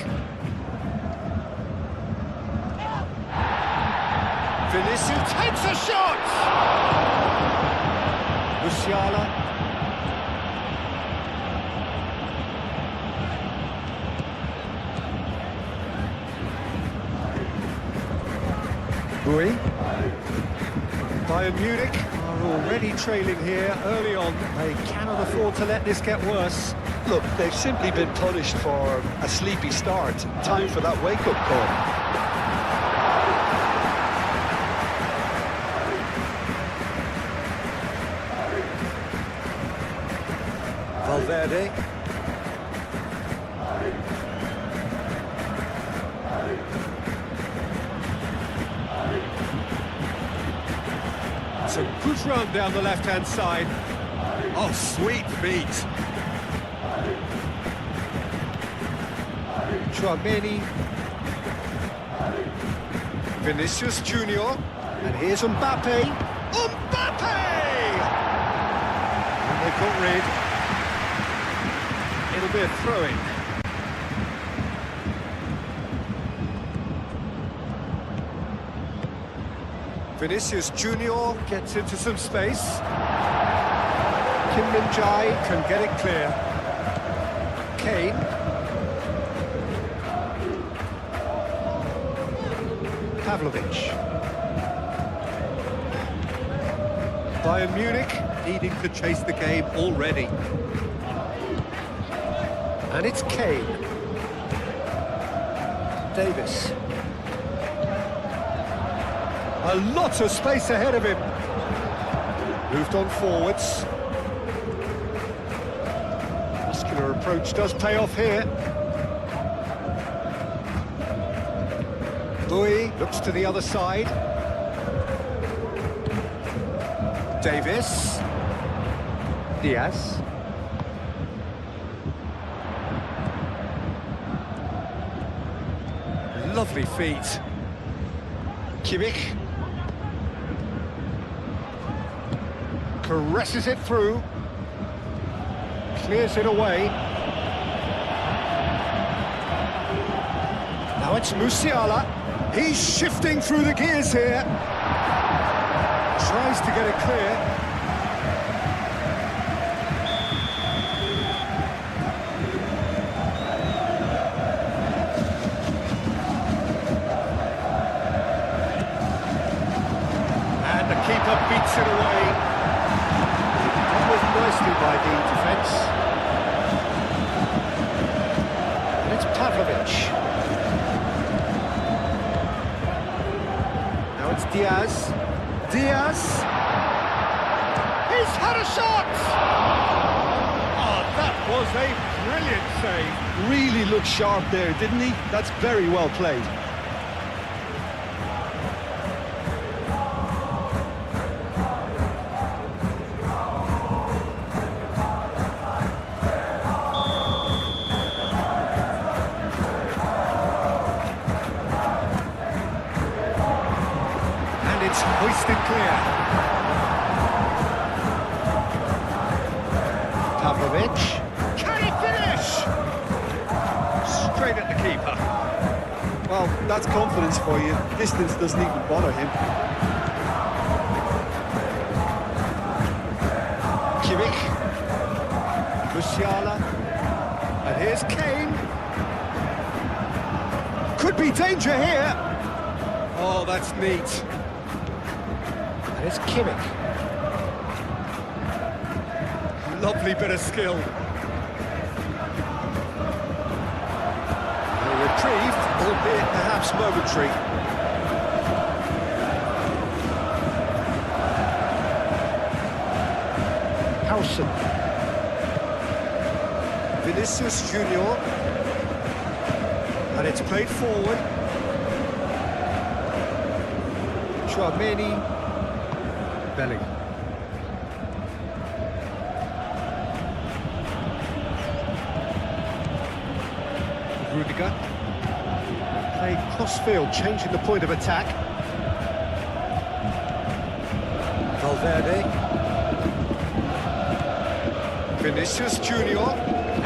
Vinicius takes a shot! Musiala. Bui. Bayern Munich are already trailing here early on. They cannot afford to let this get worse. Look, they've simply been punished for a sleepy start. Time for that wake-up call. Valverde. It's a good run down the left-hand side. Oh, sweet feet. Chouameni. Vinicius Junior. And here's Mbappe. Mbappe! And they've got rid. It'll be a throw-in. Vinicius Junior gets into some space. Kim Min-jae can get it clear. Kane. Pavlovic. Bayern Munich needing to chase the game already. And it's Kane. Davis. A lot of space ahead of him. Moved on forwards. Muscular approach does pay off here. Bui looks to the other side. Davis. Diaz. Lovely feet. Kimmich. Caresses it through. Clears it away. Now it's Musiala. He's shifting through the gears here. Tries to get it clear. And the keeper beats it away. That was nicely by the defence. And it's Pavlovic. Now it's Diaz. Diaz! He's had a shot! Oh, that was a brilliant save. Really looked sharp there, didn't he? That's very well played. It's hoisted clear. Pavlovic. Can he finish? Straight at the keeper. Well, that's confidence for you. Distance doesn't even bother him. Kimmich. Musiala. And here's Kane. Could be danger here. Oh, that's neat. And it's Kimmich. Lovely bit of skill. A reprieve, albeit perhaps momentary. Howson. Vinicius Junior. And it's played forward. Chouameni. Belly. Rudiger. Play cross-field, changing the point of attack. Valverde. Vinicius Junior.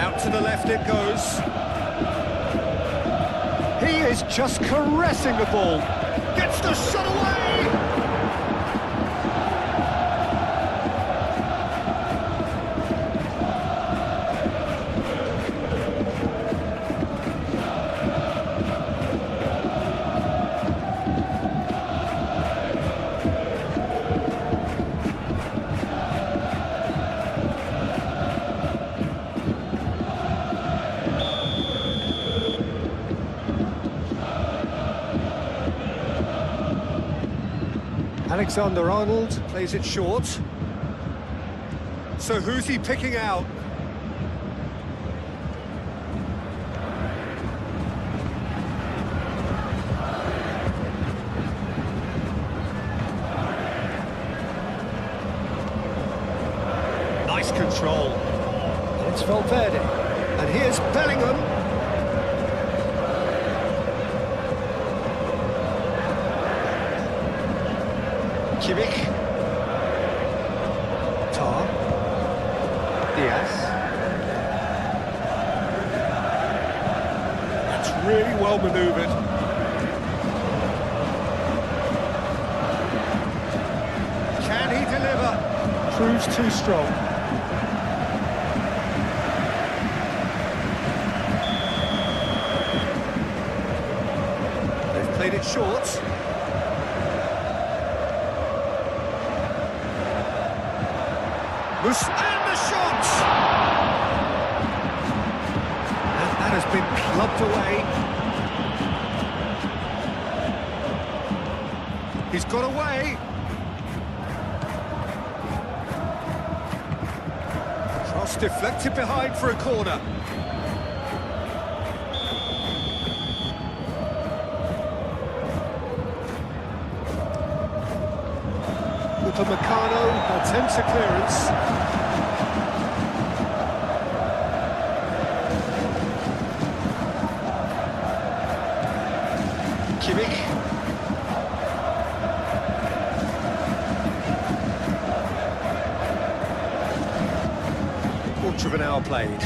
Out to the left it goes. He is just caressing the ball. Gets the shot away! Alexander-Arnold plays it short. So who's he picking out? Nice control. And it's Valverde. And here's Bellingham. Kimmich. Tar. Diaz. That's really well manoeuvred. Can he deliver? Proves too strong. They've played it short. And the shot! And that has been clubbed away. He's got away. Cross deflected behind for a corner. Upamecano attempts a clearance. Kimmich. Quarter of an hour played.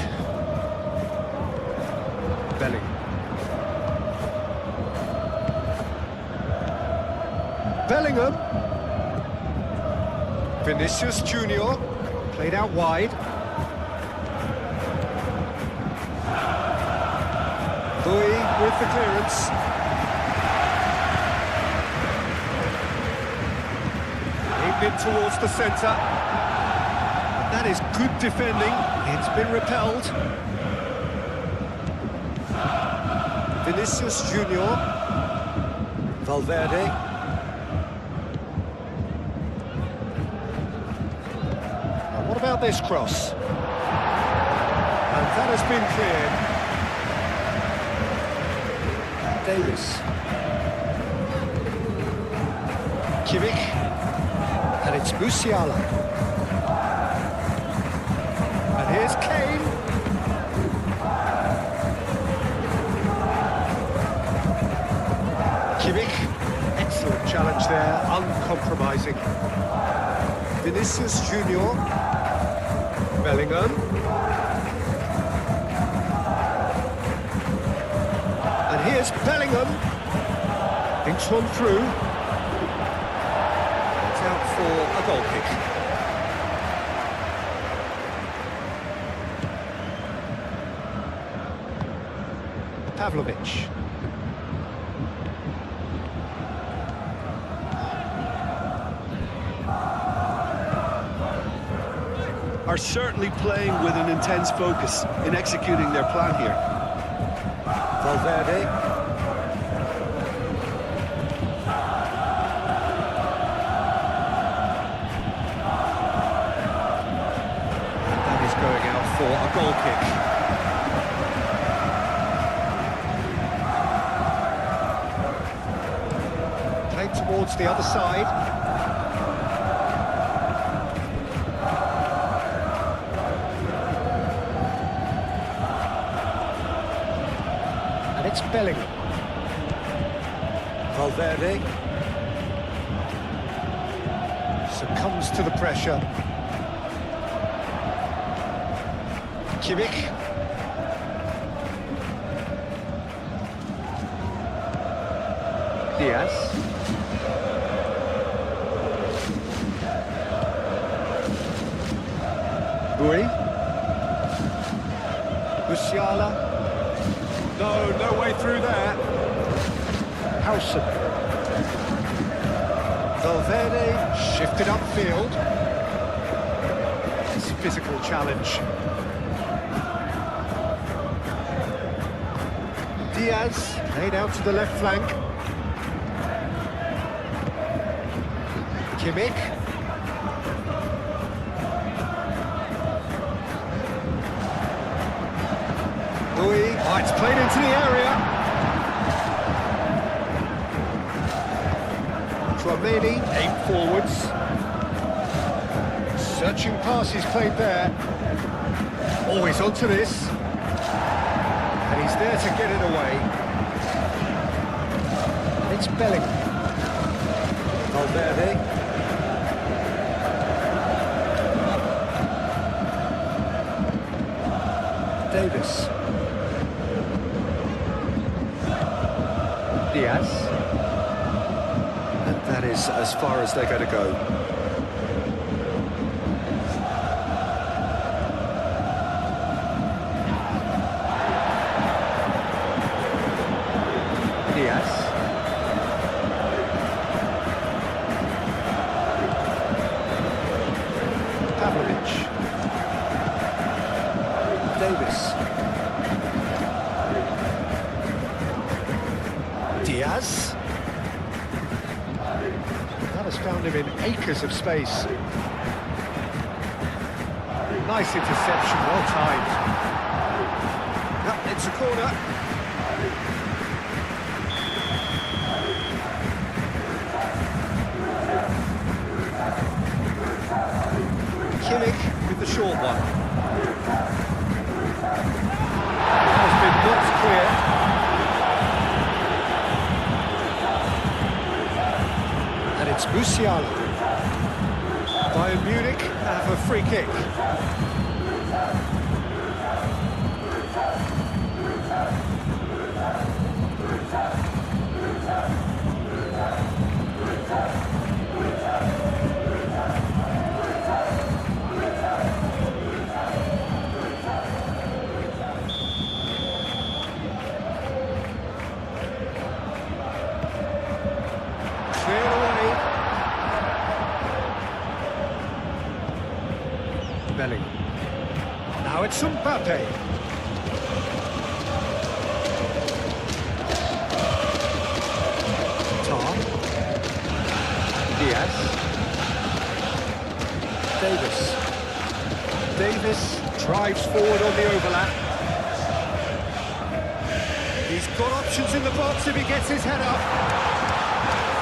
Bellingham. Vinicius Junior, played out wide. Louis with the clearance. Aimed in towards the centre. That is good defending. It's been repelled. Vinicius Junior. Valverde. What about this cross? And that has been cleared. Davis. Kimmich. And it's Musiala. And here's Kane. Kimmich. Excellent challenge there, uncompromising. Vinicius Junior. Bellingham. And here's Bellingham. Thinks one through. It's out for a goal kick. Pavlovic. Are certainly playing with an intense focus in executing their plan here. Valverde. That is going out for a goal kick. Played towards the other side. It's Bellingham. Valverde succumbs to the pressure. Kimmich. Diaz. Bui. Musiala. No way through there. Howson. Valverde shifted upfield. It's a physical challenge. Diaz laid out to the left flank. Kimmich. Bui. Oh, it's played into the area. Konami aimed forwards. Searching passes played there. Oh, he's onto this. And he's there to get it away. It's Belling. Valverde. Davis. Diaz. And that is as far as they're going to go. Diaz. Pavlovic. Davis. Diaz. That has found him in acres of space. Nice interception, well timed. It's a corner. Kimmich with the short one. Has been knocked clear. And it's Musiala. Bayern Munich have a free kick. Cleared away. Belling. Now it's Mbappe. Tar. Diaz. Davis. Davis drives forward on the overlap. He's got options in the box if he gets his head up.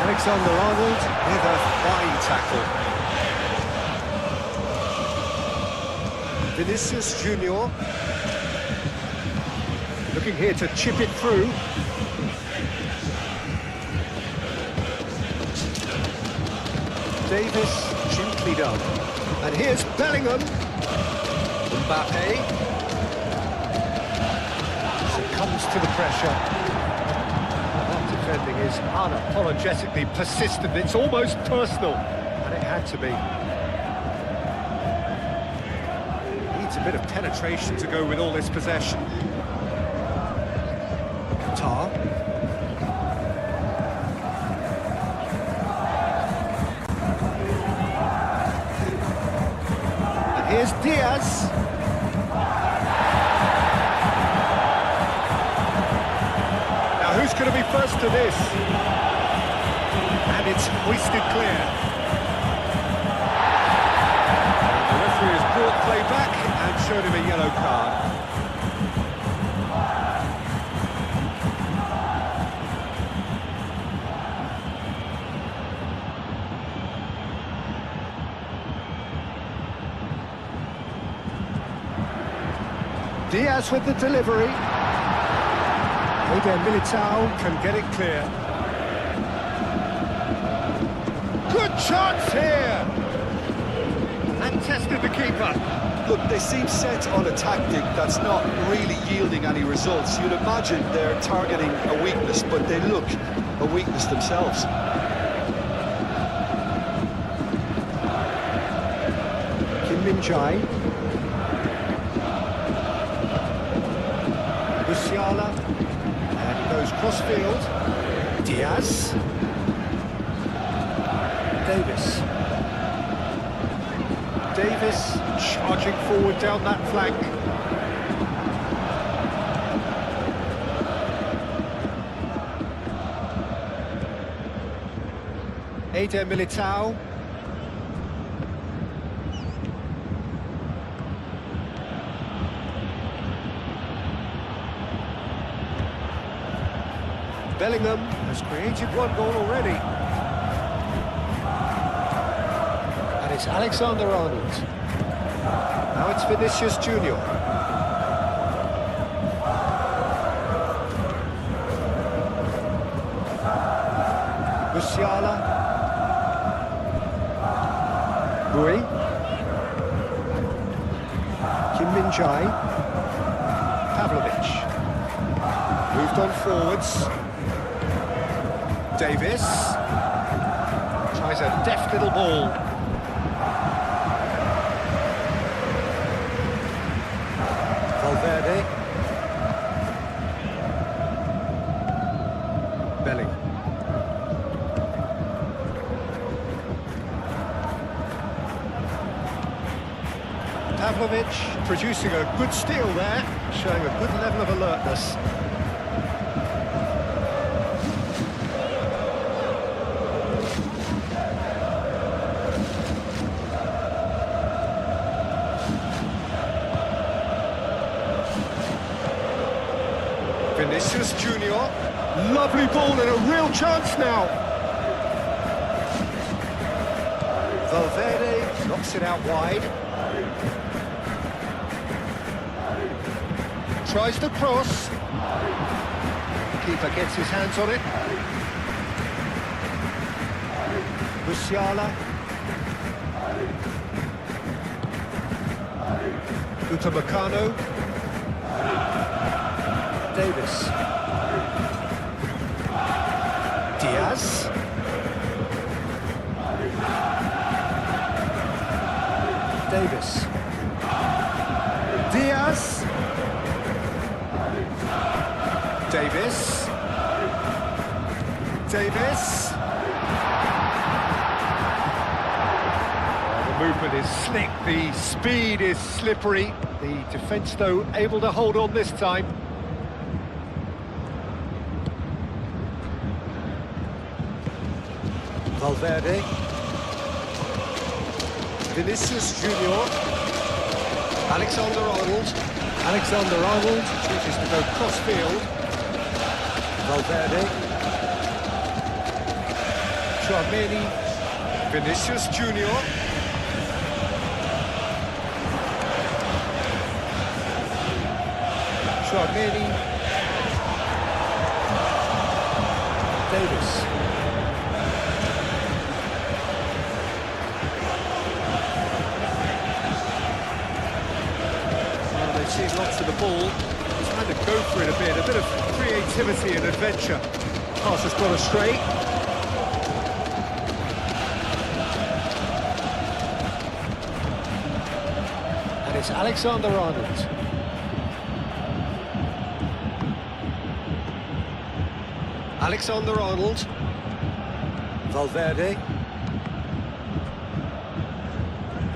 Alexander-Arnold with a fine tackle. Vinicius Junior looking here to chip it through. Davis gently done. And here's Bellingham. Mbappe succumbs to the pressure. That defending is unapologetically persistent. It's almost personal, and it had to be. Needs a bit of penetration to go with all this possession. Tar. And here's Diaz. Now who's going to be first to this? And it's hoisted clear. The referee has brought play back and showed him a yellow card. Diaz with the delivery. Militao can get it clear. Good chance here! And tested the keeper. Look, they seem set on a tactic that's not really yielding any results. You'd imagine they're targeting a weakness, but they look a weakness themselves. Kim Min-jae. Musiala. And he goes cross-field. Diaz. Davis. Davis charging forward down that flank. Eder Militao. Bellingham has created one goal already. And it's Alexander-Arnold. Now it's Vinicius Junior. Musiala. Bui. Kim Min-jae. Pavlovic. Moved on forwards. Davis. Tries a deft little ball. Valverde. Bellingham. Pavlovic producing a good steal there, showing a good level of alertness. Vinicius Junior, lovely ball and a real chance now. Valverde knocks it out wide. Tries the cross. Keeper gets his hands on it. Musiala. Upamecano. Davis. Diaz. Davis. Diaz. Davis. Davis. The movement is slick, the speed is slippery. The defence, though, able to hold on this time. Valverde. Vinicius Junior. Alexander-Arnold. Alexander-Arnold chooses to go cross-field. Valverde. Tchouaméni. Vinicius Junior. Tchouaméni. Davis. Seeing lots of the ball, trying to go for it a bit of creativity and adventure. Pass has gone astray. And it's Alexander-Arnold. Alexander-Arnold. Valverde.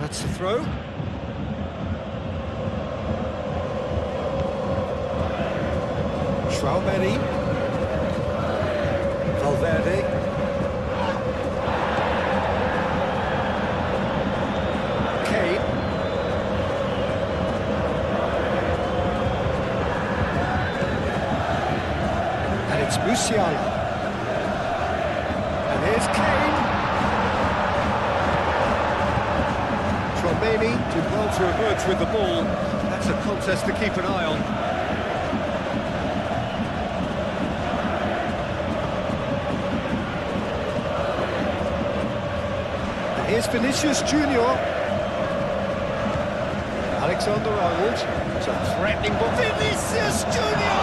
That's the throw. Tchouaméni. Valverde. Kane. And it's Musiala. And here's Kane. Tchouaméni did well to emerge with the ball. That's a contest to keep an eye on. Here's Vinicius Junior. Alexander-Arnold. It's a threatening ball. Vinicius Junior!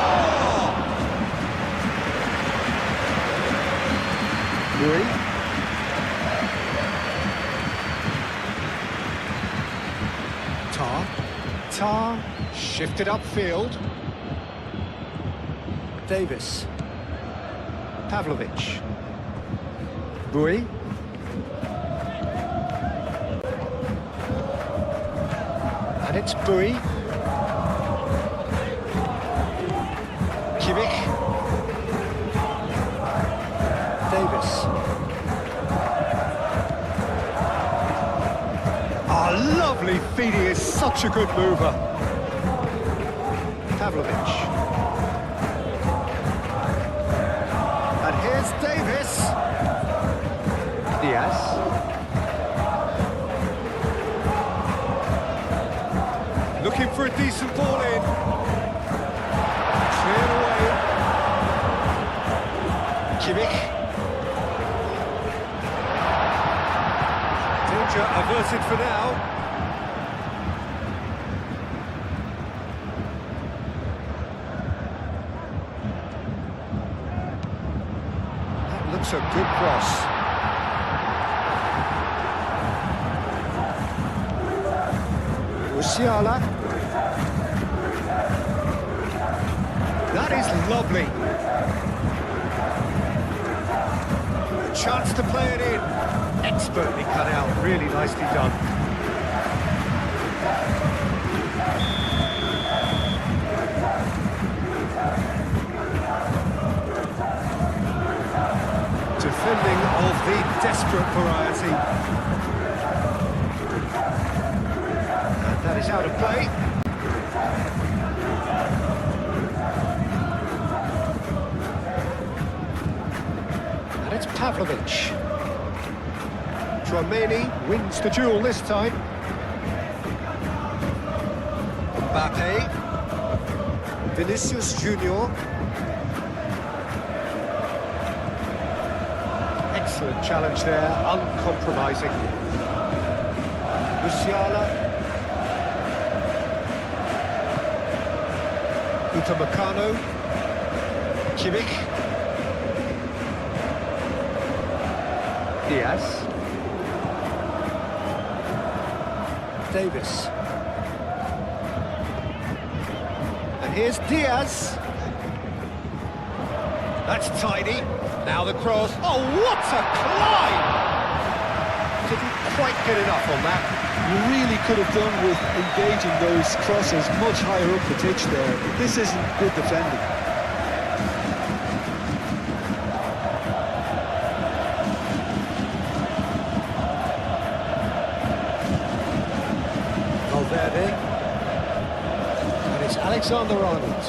Murray. Tar shifted upfield. Davis. Pavlovic. Bui. And it's Bui. Kimmich. Davis. Lovely feed, he is such a good mover. Pavlovic. And here's Davis. Diaz. Looking for a decent ball in. Cleared away. Kimmich. Danger averted for now. Looks a good cross. Musiala. That is lovely. A chance to play it in. Expertly cut out, really nicely done. Defending of the desperate variety. And that is out of play. And it's Pavlovic. Tchouaméni wins the duel this time. Mbappe. Vinicius Junior. Excellent challenge there, uncompromising. Musiala. Upamecano. Kimmich. Diaz. Davis. And here's Diaz. That's tidy. Now the cross. Oh, what a climb! Didn't quite get enough on that. You really could have done with engaging those crosses much higher up the pitch there. This isn't good defending. Valverde. And it's Alexander-Arnold.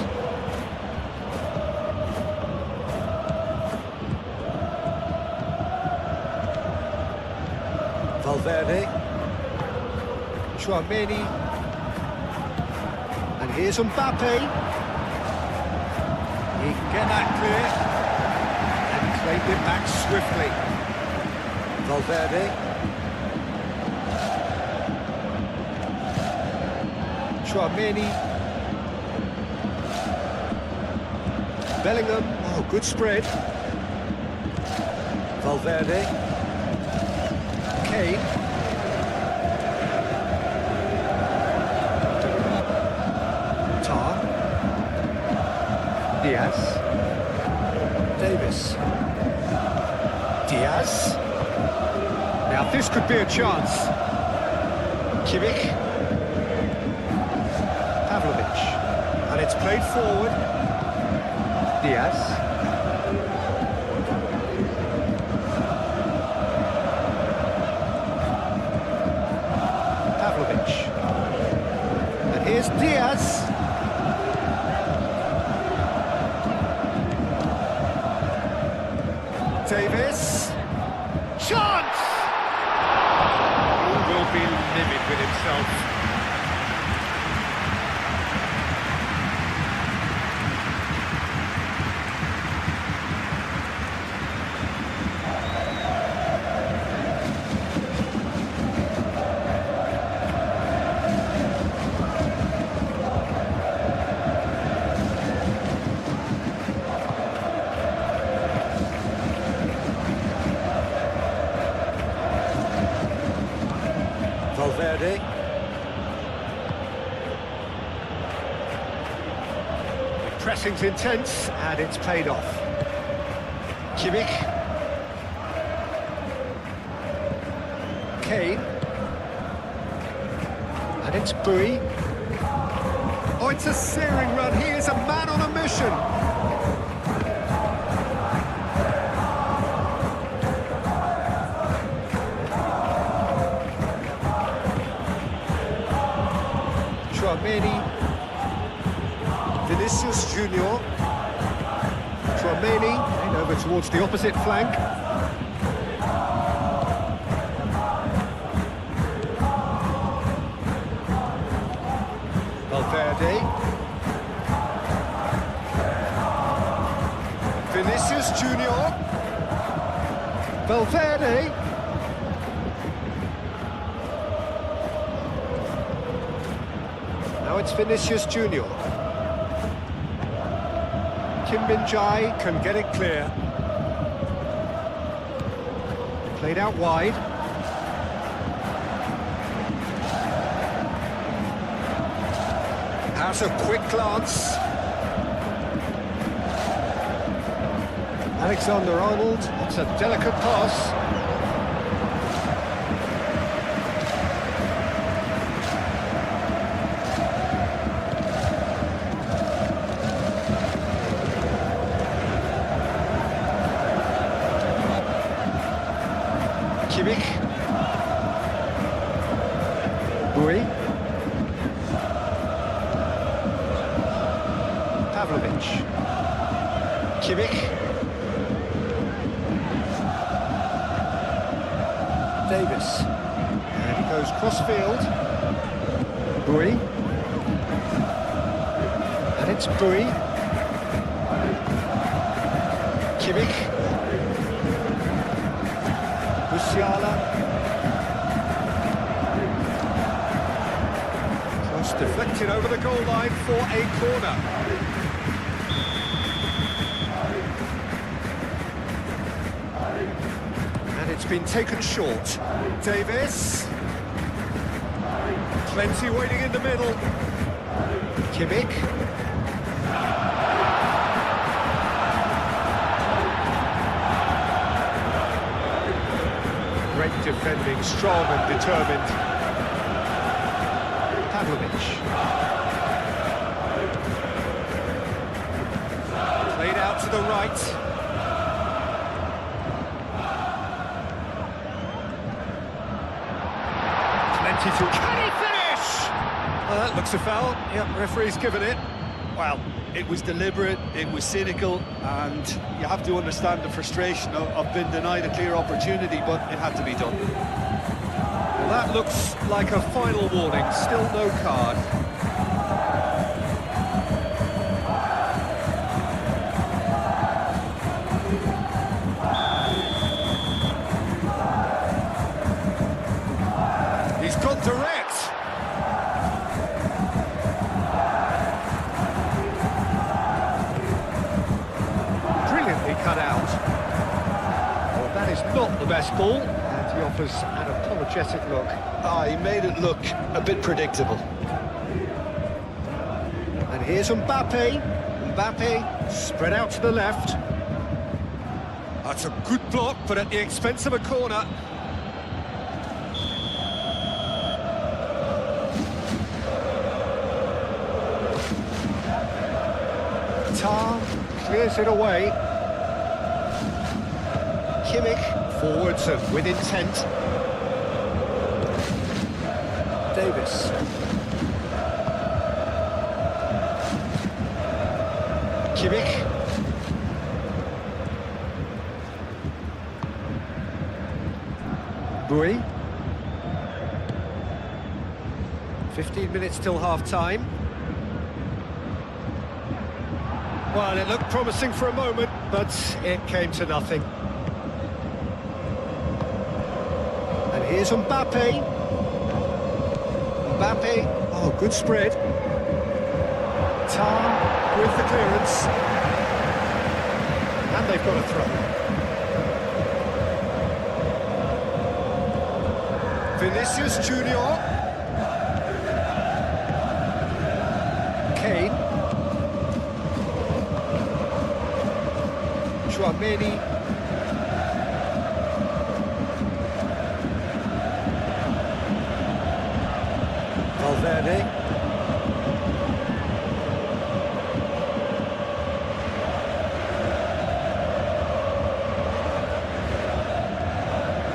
Valverde. Tchouaméni. And here's Mbappe. He can get that clear. And claimed it back swiftly. Valverde. Tchouaméni. Bellingham. Oh, good spread. Valverde. Kane. Tar. Diaz. Davis. Diaz. Now this could be a chance. Kimmich. Pavlovic. And it's played forward. Diaz. And here's Diaz. Davis. Chance! He will be livid with himself. Pressing's intense, and it's paid off. Kimmich. Kane. And it's Bui. Oh, it's a searing run. He is a man on a mission. Chouameni. Vinicius Junior. Chouameni, and over towards the opposite flank. Valverde. Vinicius Junior. Valverde. Now it's Vinicius Junior. Kim Min-jae can get it clear. Played out wide. Has a quick glance. Alexander-Arnold, it's a delicate pass. Kimmich. Bui. Pavlovic. Kimmich. Davis. And he goes cross-field. Bui. And it's Bui. Kimmich. Musiala. Cross deflected over the goal line for a corner. And it's been taken short. Davis. Plenty waiting in the middle. Kimmich. Great defending, strong and determined. Pavlovic. Played out to the right. Plenty to... Can he finish? Well, that looks a foul. Yep, referee's given it. Well, it was deliberate, it was cynical, and you have to understand the frustration of being denied a clear opportunity, but it had to be done. Well, that looks like a final warning. Still no card. He's gone direct. Cut out. Well, that is not the best ball, and he offers an apologetic look. He made it look a bit predictable. And here's Mbappe. Mbappe spread out to the left. That's a good block, but at the expense of a corner. Tar clears it away. Kimmich forwards and with intent. Davis. Kimmich. Bui. 15 minutes till half-time. Well, it looked promising for a moment, but it came to nothing. And here's Mbappe. Mbappe, oh, good spread. Tar with the clearance. And they've got a throw. Vinicius Junior. Kane. Chouameni. Valverde.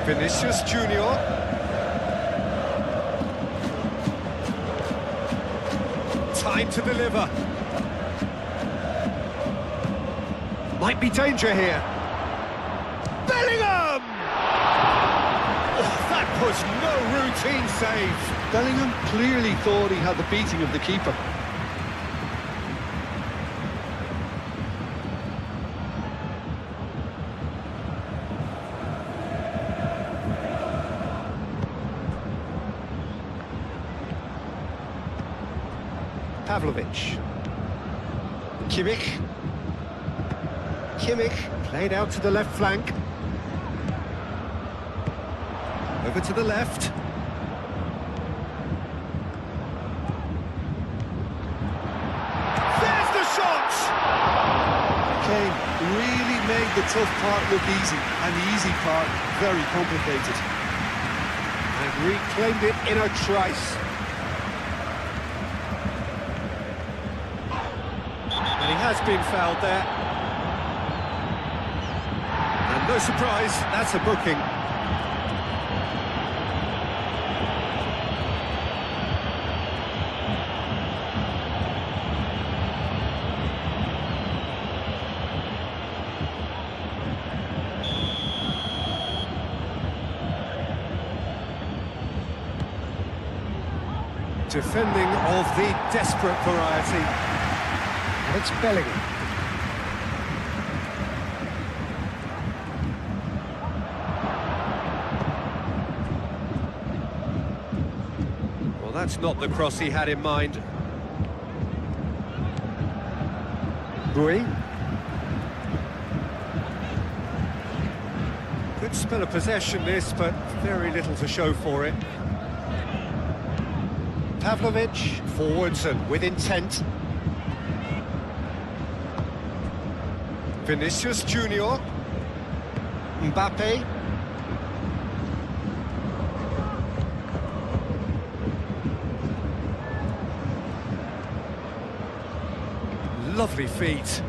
Vinicius Junior. Time to deliver. Might be danger here. Bellingham! Oh, that was no routine save. Bellingham clearly thought he had the beating of the keeper. Pavlovic. Kimmich. Kimmich played out to the left flank. Over to the left. There's the shot! Kane really made the tough part look easy, and the easy part very complicated. And reclaimed it in a trice. And he has been fouled there. And no surprise, that's a booking. Defending of the desperate variety. And it's Bellingham. Well, that's not the cross he had in mind. Rui. Good spell of possession this, but very little to show for it. Pavlovic, forwards and with intent. Vinicius Junior. Mbappe. Lovely feet.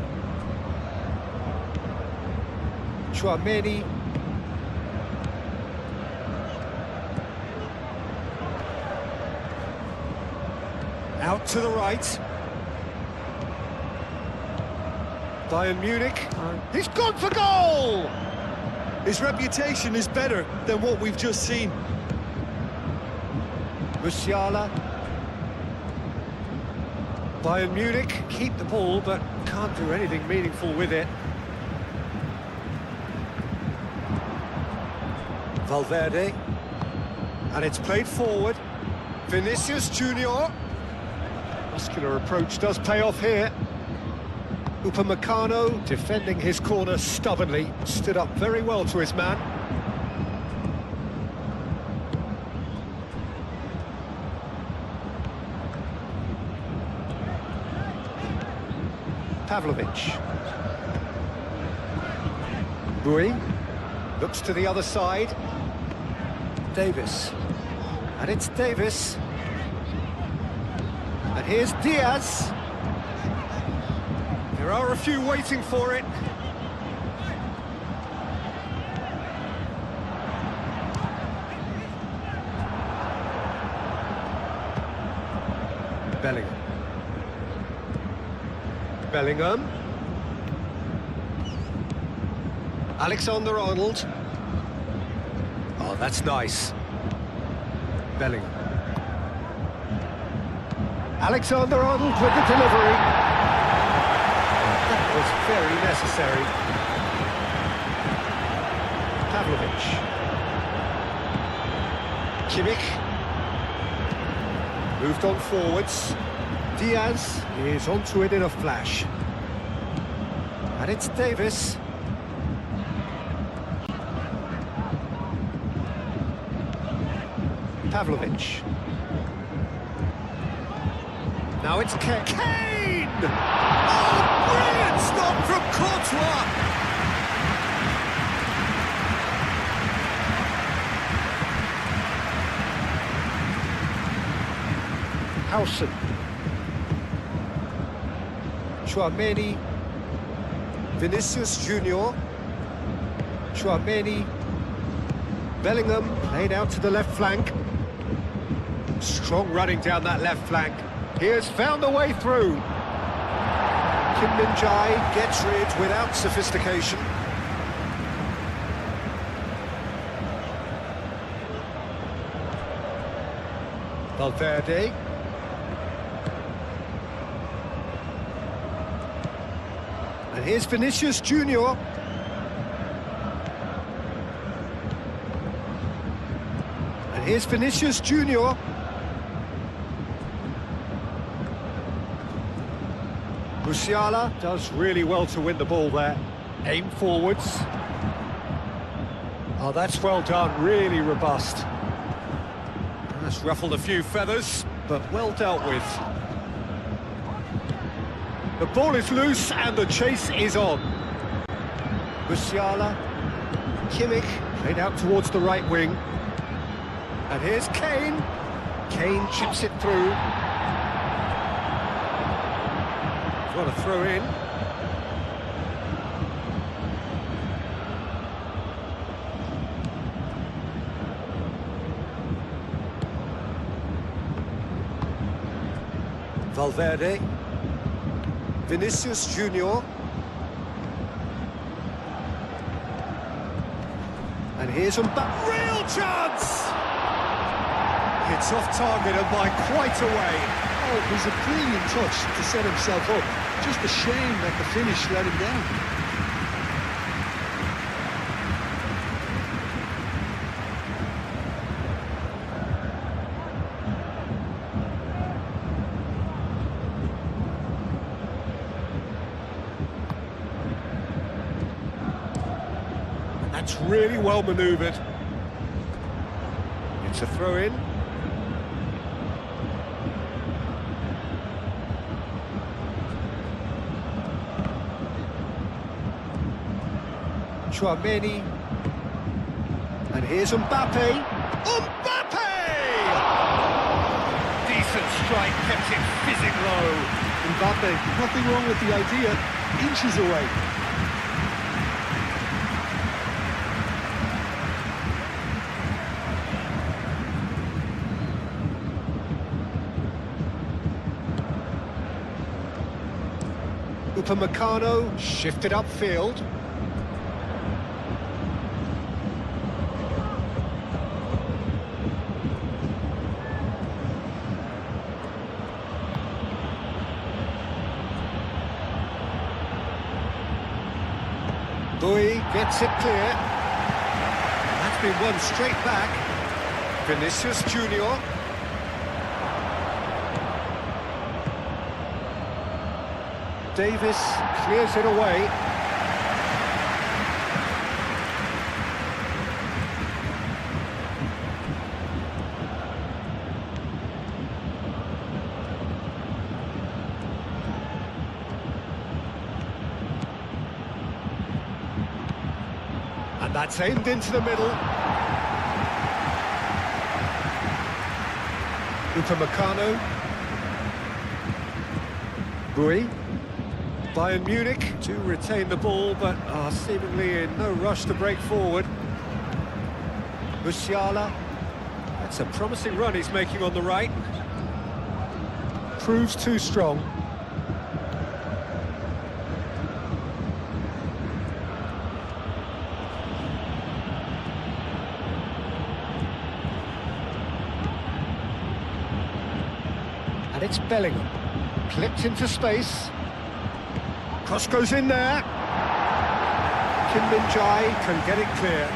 Chouameni. Out to the right. Bayern Munich. He's gone for goal! His reputation is better than what we've just seen. Musiala. Bayern Munich keep the ball, but can't do anything meaningful with it. Valverde. And it's played forward. Vinicius Junior. Muscular approach does pay off here. Upamecano defending his corner stubbornly, stood up very well to his man. Pavlovic. Rui looks to the other side. Davis. And it's Davis. And here's Diaz. There are a few waiting for it. Bellingham. Bellingham. Alexander-Arnold. Oh, that's nice. Bellingham. Alexander-Arnold with the delivery. That was very necessary. Pavlovic. Kimmich. Moved on forwards. Diaz is onto it in a flash. And it's Davis. Pavlovic. Now it's Kane! Oh, brilliant stop from Courtois! Howson. Chouameni. Vinicius Junior. Chouameni. Bellingham laid out to the left flank. Strong running down that left flank. He has found a way through. Kim Min-jae gets rid without sophistication. Valverde. And here's Vinicius Junior. And here's Vinicius Junior. Musiala does really well to win the ball there. Aim forwards. Oh, that's well done, really robust. That's ruffled a few feathers, but well dealt with. The ball is loose and the chase is on. Musiala, Kimmich, played out towards the right wing. And here's Kane. Kane chips it through. Got a throw in. Valverde. Vinicius Junior. And here's Mbappe. Real chance! It's off target and by quite a way. Oh, it was a brilliant touch to set himself up. Just a shame that the finish let him down. That's really well manoeuvred. It's a throw-in. Chouameni. And here's Mbappe. Mbappe! Decent strike, kept it fizzing low. Mbappe, nothing wrong with the idea. Inches away. Upamecano shifted upfield. Bui gets it clear. That's been won straight back. Vinicius Junior. Davis clears it away. And that's aimed into the middle. Upamecano. Bui. Bayern Munich to retain the ball, but are seemingly in no rush to break forward. Musiala. That's a promising run he's making on the right. Proves too strong. And it's Bellingham. Clipped into space. Cross goes in there. Kim Min-jae can get it clear.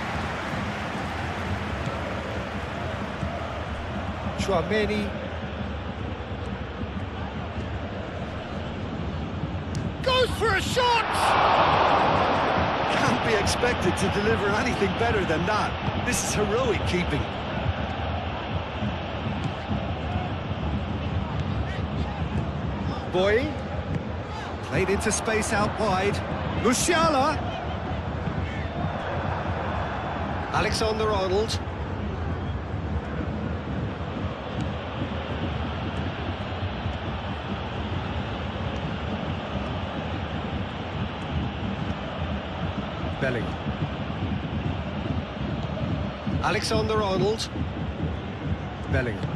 Chouameni. Goes for a shot! Can't be expected to deliver anything better than that. This is heroic keeping. Boy. Played into space out wide. Musiala. Alexander-Arnold. Bellingham. Alexander-Arnold. Bellingham.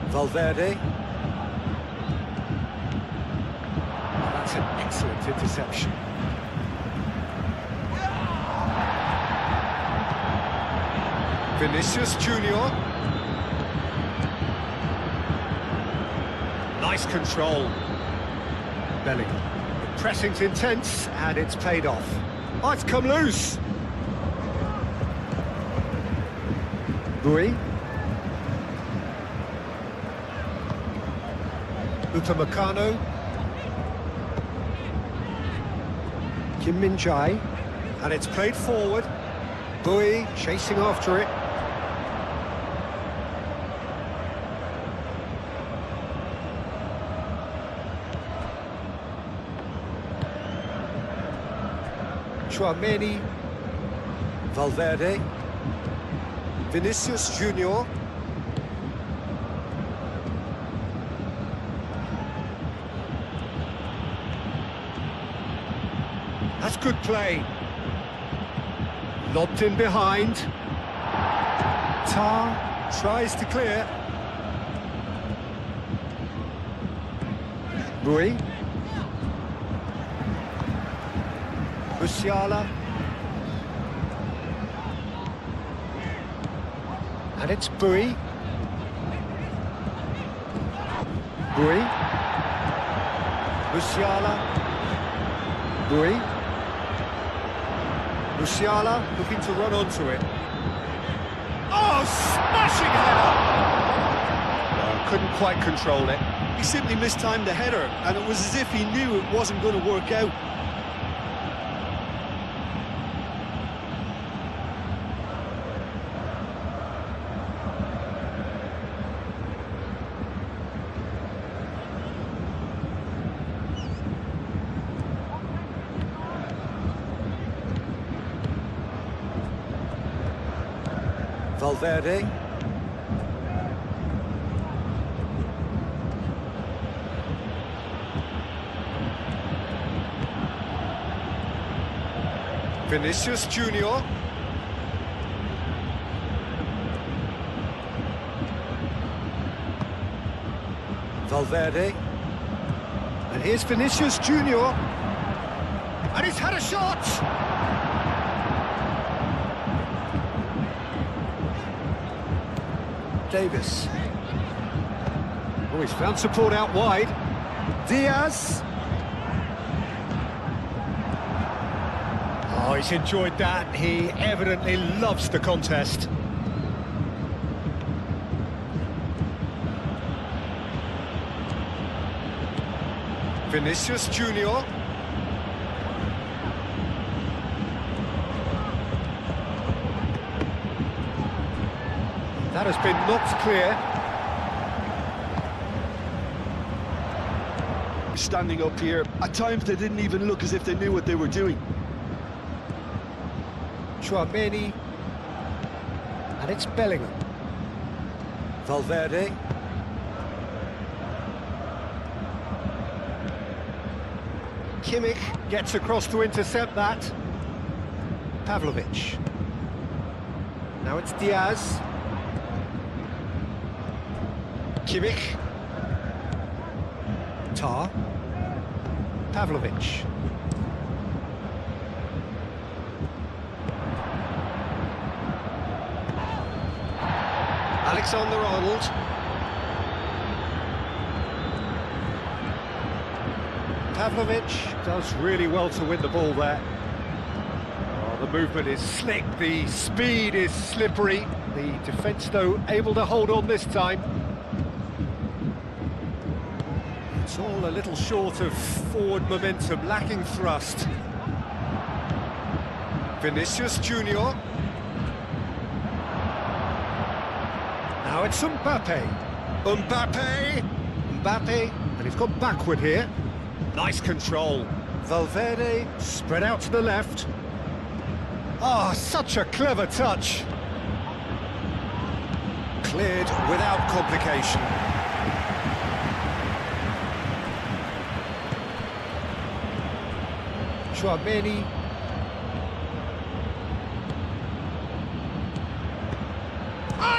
Valverde. That's an excellent interception. Vinicius Junior. Nice control. Bellingham. The pressing's intense and it's paid off. Oh, it's come loose. Bui. Upamecano. Kim Min-jae. And it's played forward. Bui chasing after it. Chouameni, Valverde, Vinicius Junior. That's good play. Lobbed in behind. Tar tries to clear. Bui. Musiala. And it's Bui. Bui. Musiala. Bui. Musiala looking to run onto it. Oh, smashing header! Couldn't quite control it. He simply mistimed the header, and it was as if he knew it wasn't going to work out. Valverde. Vinicius Junior. Valverde. And here's Vinicius Junior. And he's had a shot! Davis. Oh, he's found support out wide. Diaz. Oh, he's enjoyed that. He evidently loves the contest. Vinicius Junior. That has been knocked clear. Standing up here, at times they didn't even look as if they knew what they were doing. Chouameni. And it's Bellingham. Valverde. Kimmich gets across to intercept that. Pavlovic. Now it's Diaz. Kimmich. Tar. Pavlovic. Alexander-Arnold. Pavlovic does really well to win the ball there. Oh, the movement is slick, the speed is slippery. The defence, though, able to hold on this time. It's all a little short of forward momentum, lacking thrust. Vinicius Junior. Now it's Mbappe. Mbappe, and he's gone backward here. Nice control. Valverde spread out to the left. Ah, such a clever touch. Cleared without complication. Chouameni.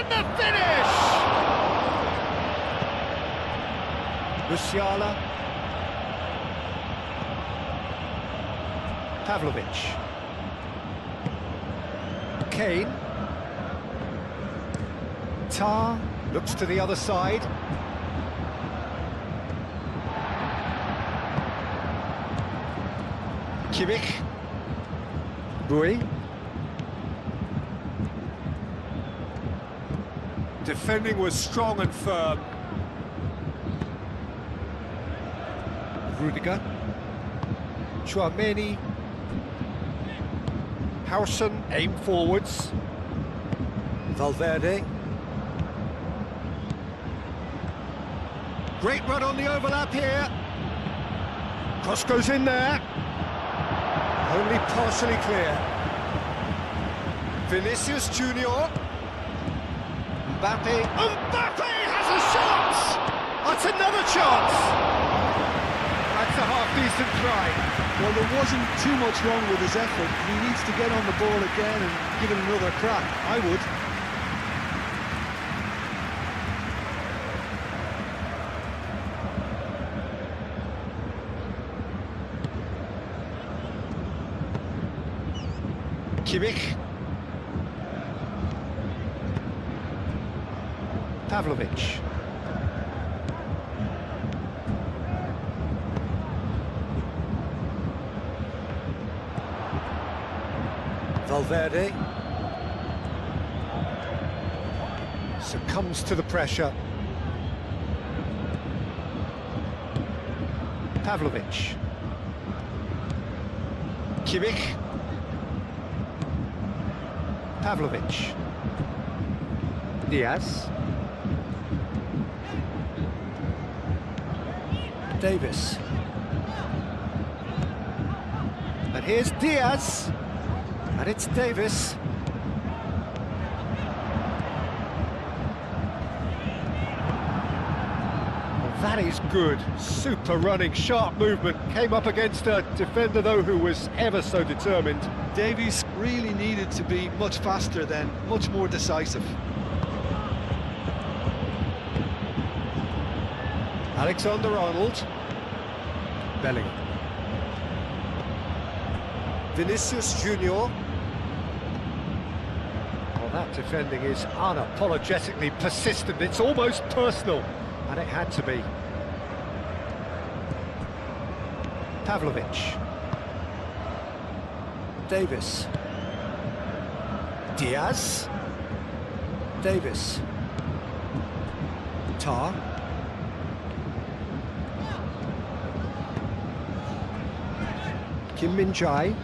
And the finish! Musiala. Pavlovic. Kane. Tar looks to the other side. Kimmich. Bui. Defending was strong and firm. Rudiger. Chouameni. Howson aim forwards. Valverde. Great run on the overlap here. Cross goes in there. Only partially clear. Vinicius Junior. Mbappe. Mbappe has a shot! That's another chance! That's a half-decent try. Well, there wasn't too much wrong with his effort. He needs to get on the ball again and give it another crack. I would. Kimmich. Pavlovic. Valverde. Succumbs to the pressure. Pavlovic. Kimmich. Pavlovic. Diaz. Davis. And here's Diaz. And it's Davis. Well, that is good. Super running, sharp movement. Came up against a defender, though, who was ever so determined. Davies really needed to be much faster then, much more decisive. Alexander-Arnold. Bellingham. Vinicius Junior. Well, that defending is unapologetically persistent. It's almost personal, and it had to be. Pavlovic. Davis. Diaz. Davis. Tar. Kim Min-jae.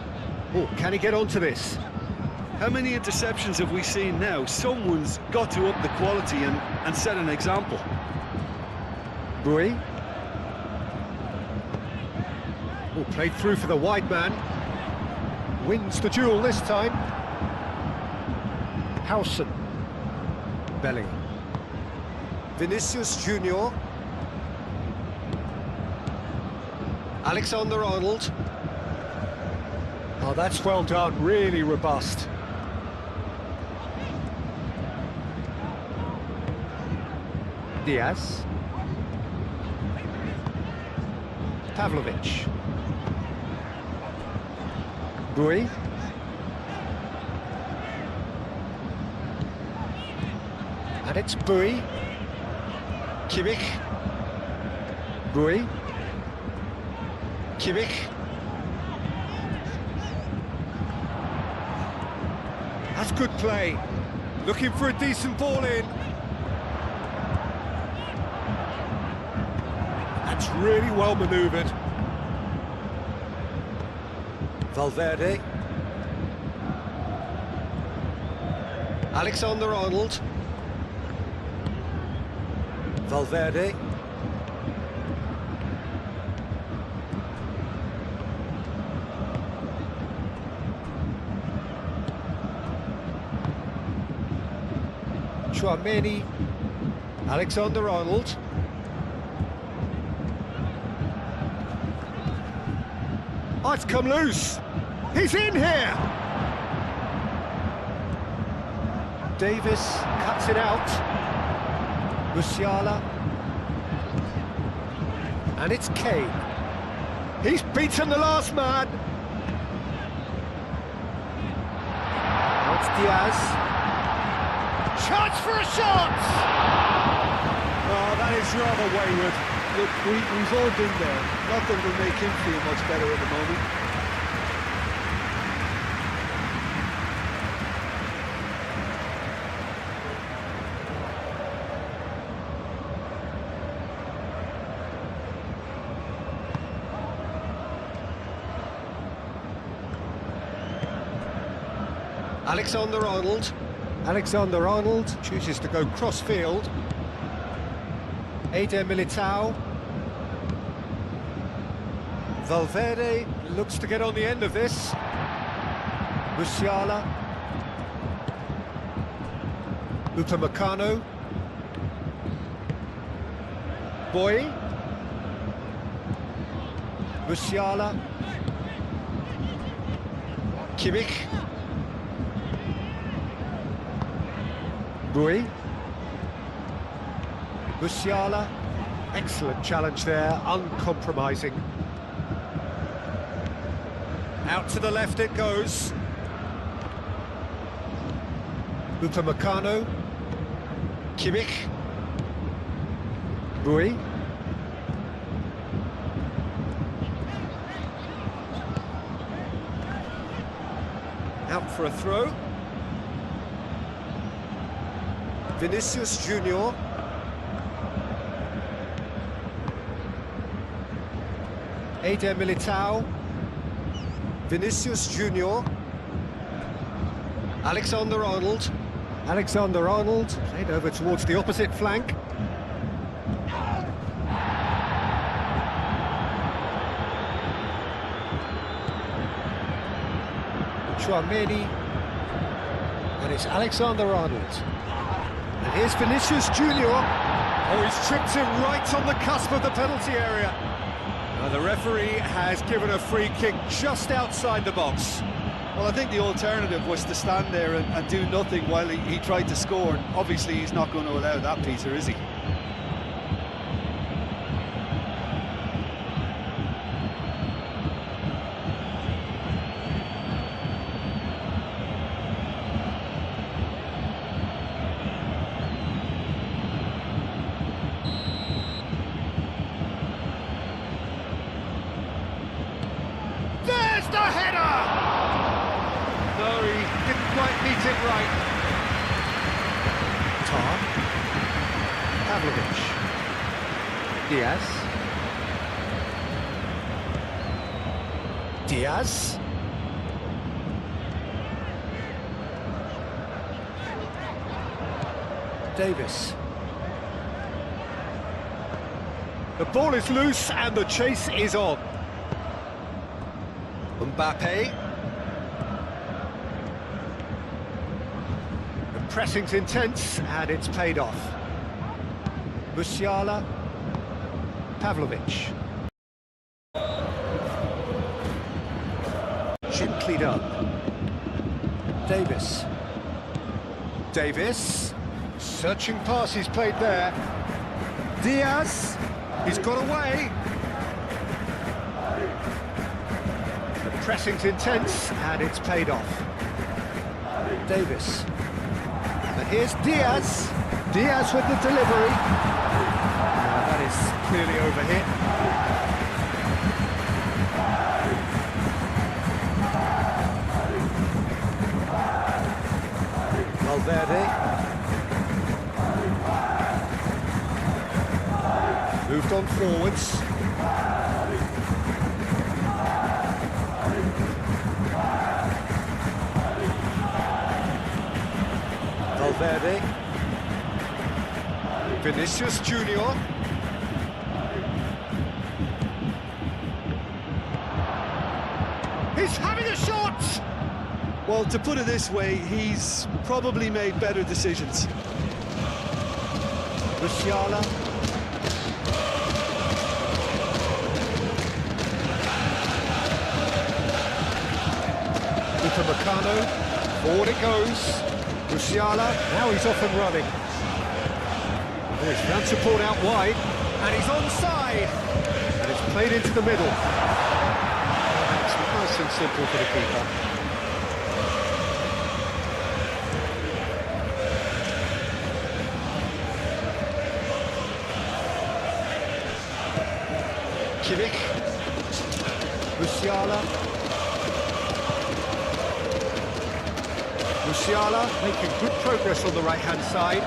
Oh, can he get onto this? How many interceptions have we seen now? Someone's got to up the quality and set an example. Bui. Oh, played through for the wide man. Wins the duel this time. Howson. Bellingham. Vinicius Junior. Alexander-Arnold. Oh, that's well done, really robust. Diaz. Pavlovic. Bui. And it's Bui. Kimmich. Bui. Kimmich. That's good play. Looking for a decent ball in. That's really well manoeuvred. Valverde. Alexander-Arnold. Valverde. Chouameni. Alexander-Arnold. Oh, it's come loose. He's in here. Davis cuts it out. Musiala. And it's Kane. He's beaten the last man. Now it's Diaz. Chance for a shot! Oh, that is rather wayward. Look, we've all been there. Nothing will make him feel much better at the moment. Alexander-Arnold. Alexander-Arnold chooses to go cross-field. Eder Militao. Valverde looks to get on the end of this. Musiala. Upamecano. Boy. Musiala. Kimmich. Rui. Musiala. Excellent challenge there, uncompromising. Out to the left it goes. Upamecano. Kimmich. Rui. Out for a throw. Vinicius Junior. Eder Militao. Vinicius Junior. Alexander-Arnold. Alexander-Arnold played over towards the opposite flank. Chouameni. And it's Alexander-Arnold. And here's Vinicius Junior. Oh, he's tripped him right on the cusp of the penalty area. Now the referee has given a free kick just outside the box. Well, I think the alternative was to stand there and do nothing while he tried to score. Obviously, he's not going to allow that, Peter, is he? There's the header! No, he didn't quite meet it right. Tar. Pavlovic. Diaz. Diaz. Davis. The ball is loose and the chase is on. Mbappe. The pressing's intense and it's paid off. Musiala. Pavlovic. Gently done. Davis. Davis. Searching pass he's played there. Diaz. He's got away. The pressing's intense and it's paid off. Davis. And here's Diaz. Diaz with the delivery. That is clearly overhit. Valverde. Moved on forwards. Valverde. Vinicius Junior. He's having a shot! Well, to put it this way, he's probably made better decisions. Musiala. Upamecano. Forward it goes. Musiala, now he's off and running. There's found support out wide, and he's onside! And it's played into the middle. It's nice and simple for the keeper. Kimmich. Musiala. Musiala making good progress on the right-hand side.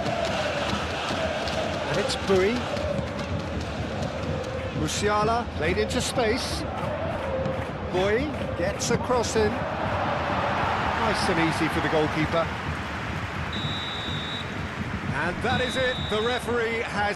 And it's Bui. Musiala played into space. Bui gets a cross in. Nice and easy for the goalkeeper. And that is it. The referee has...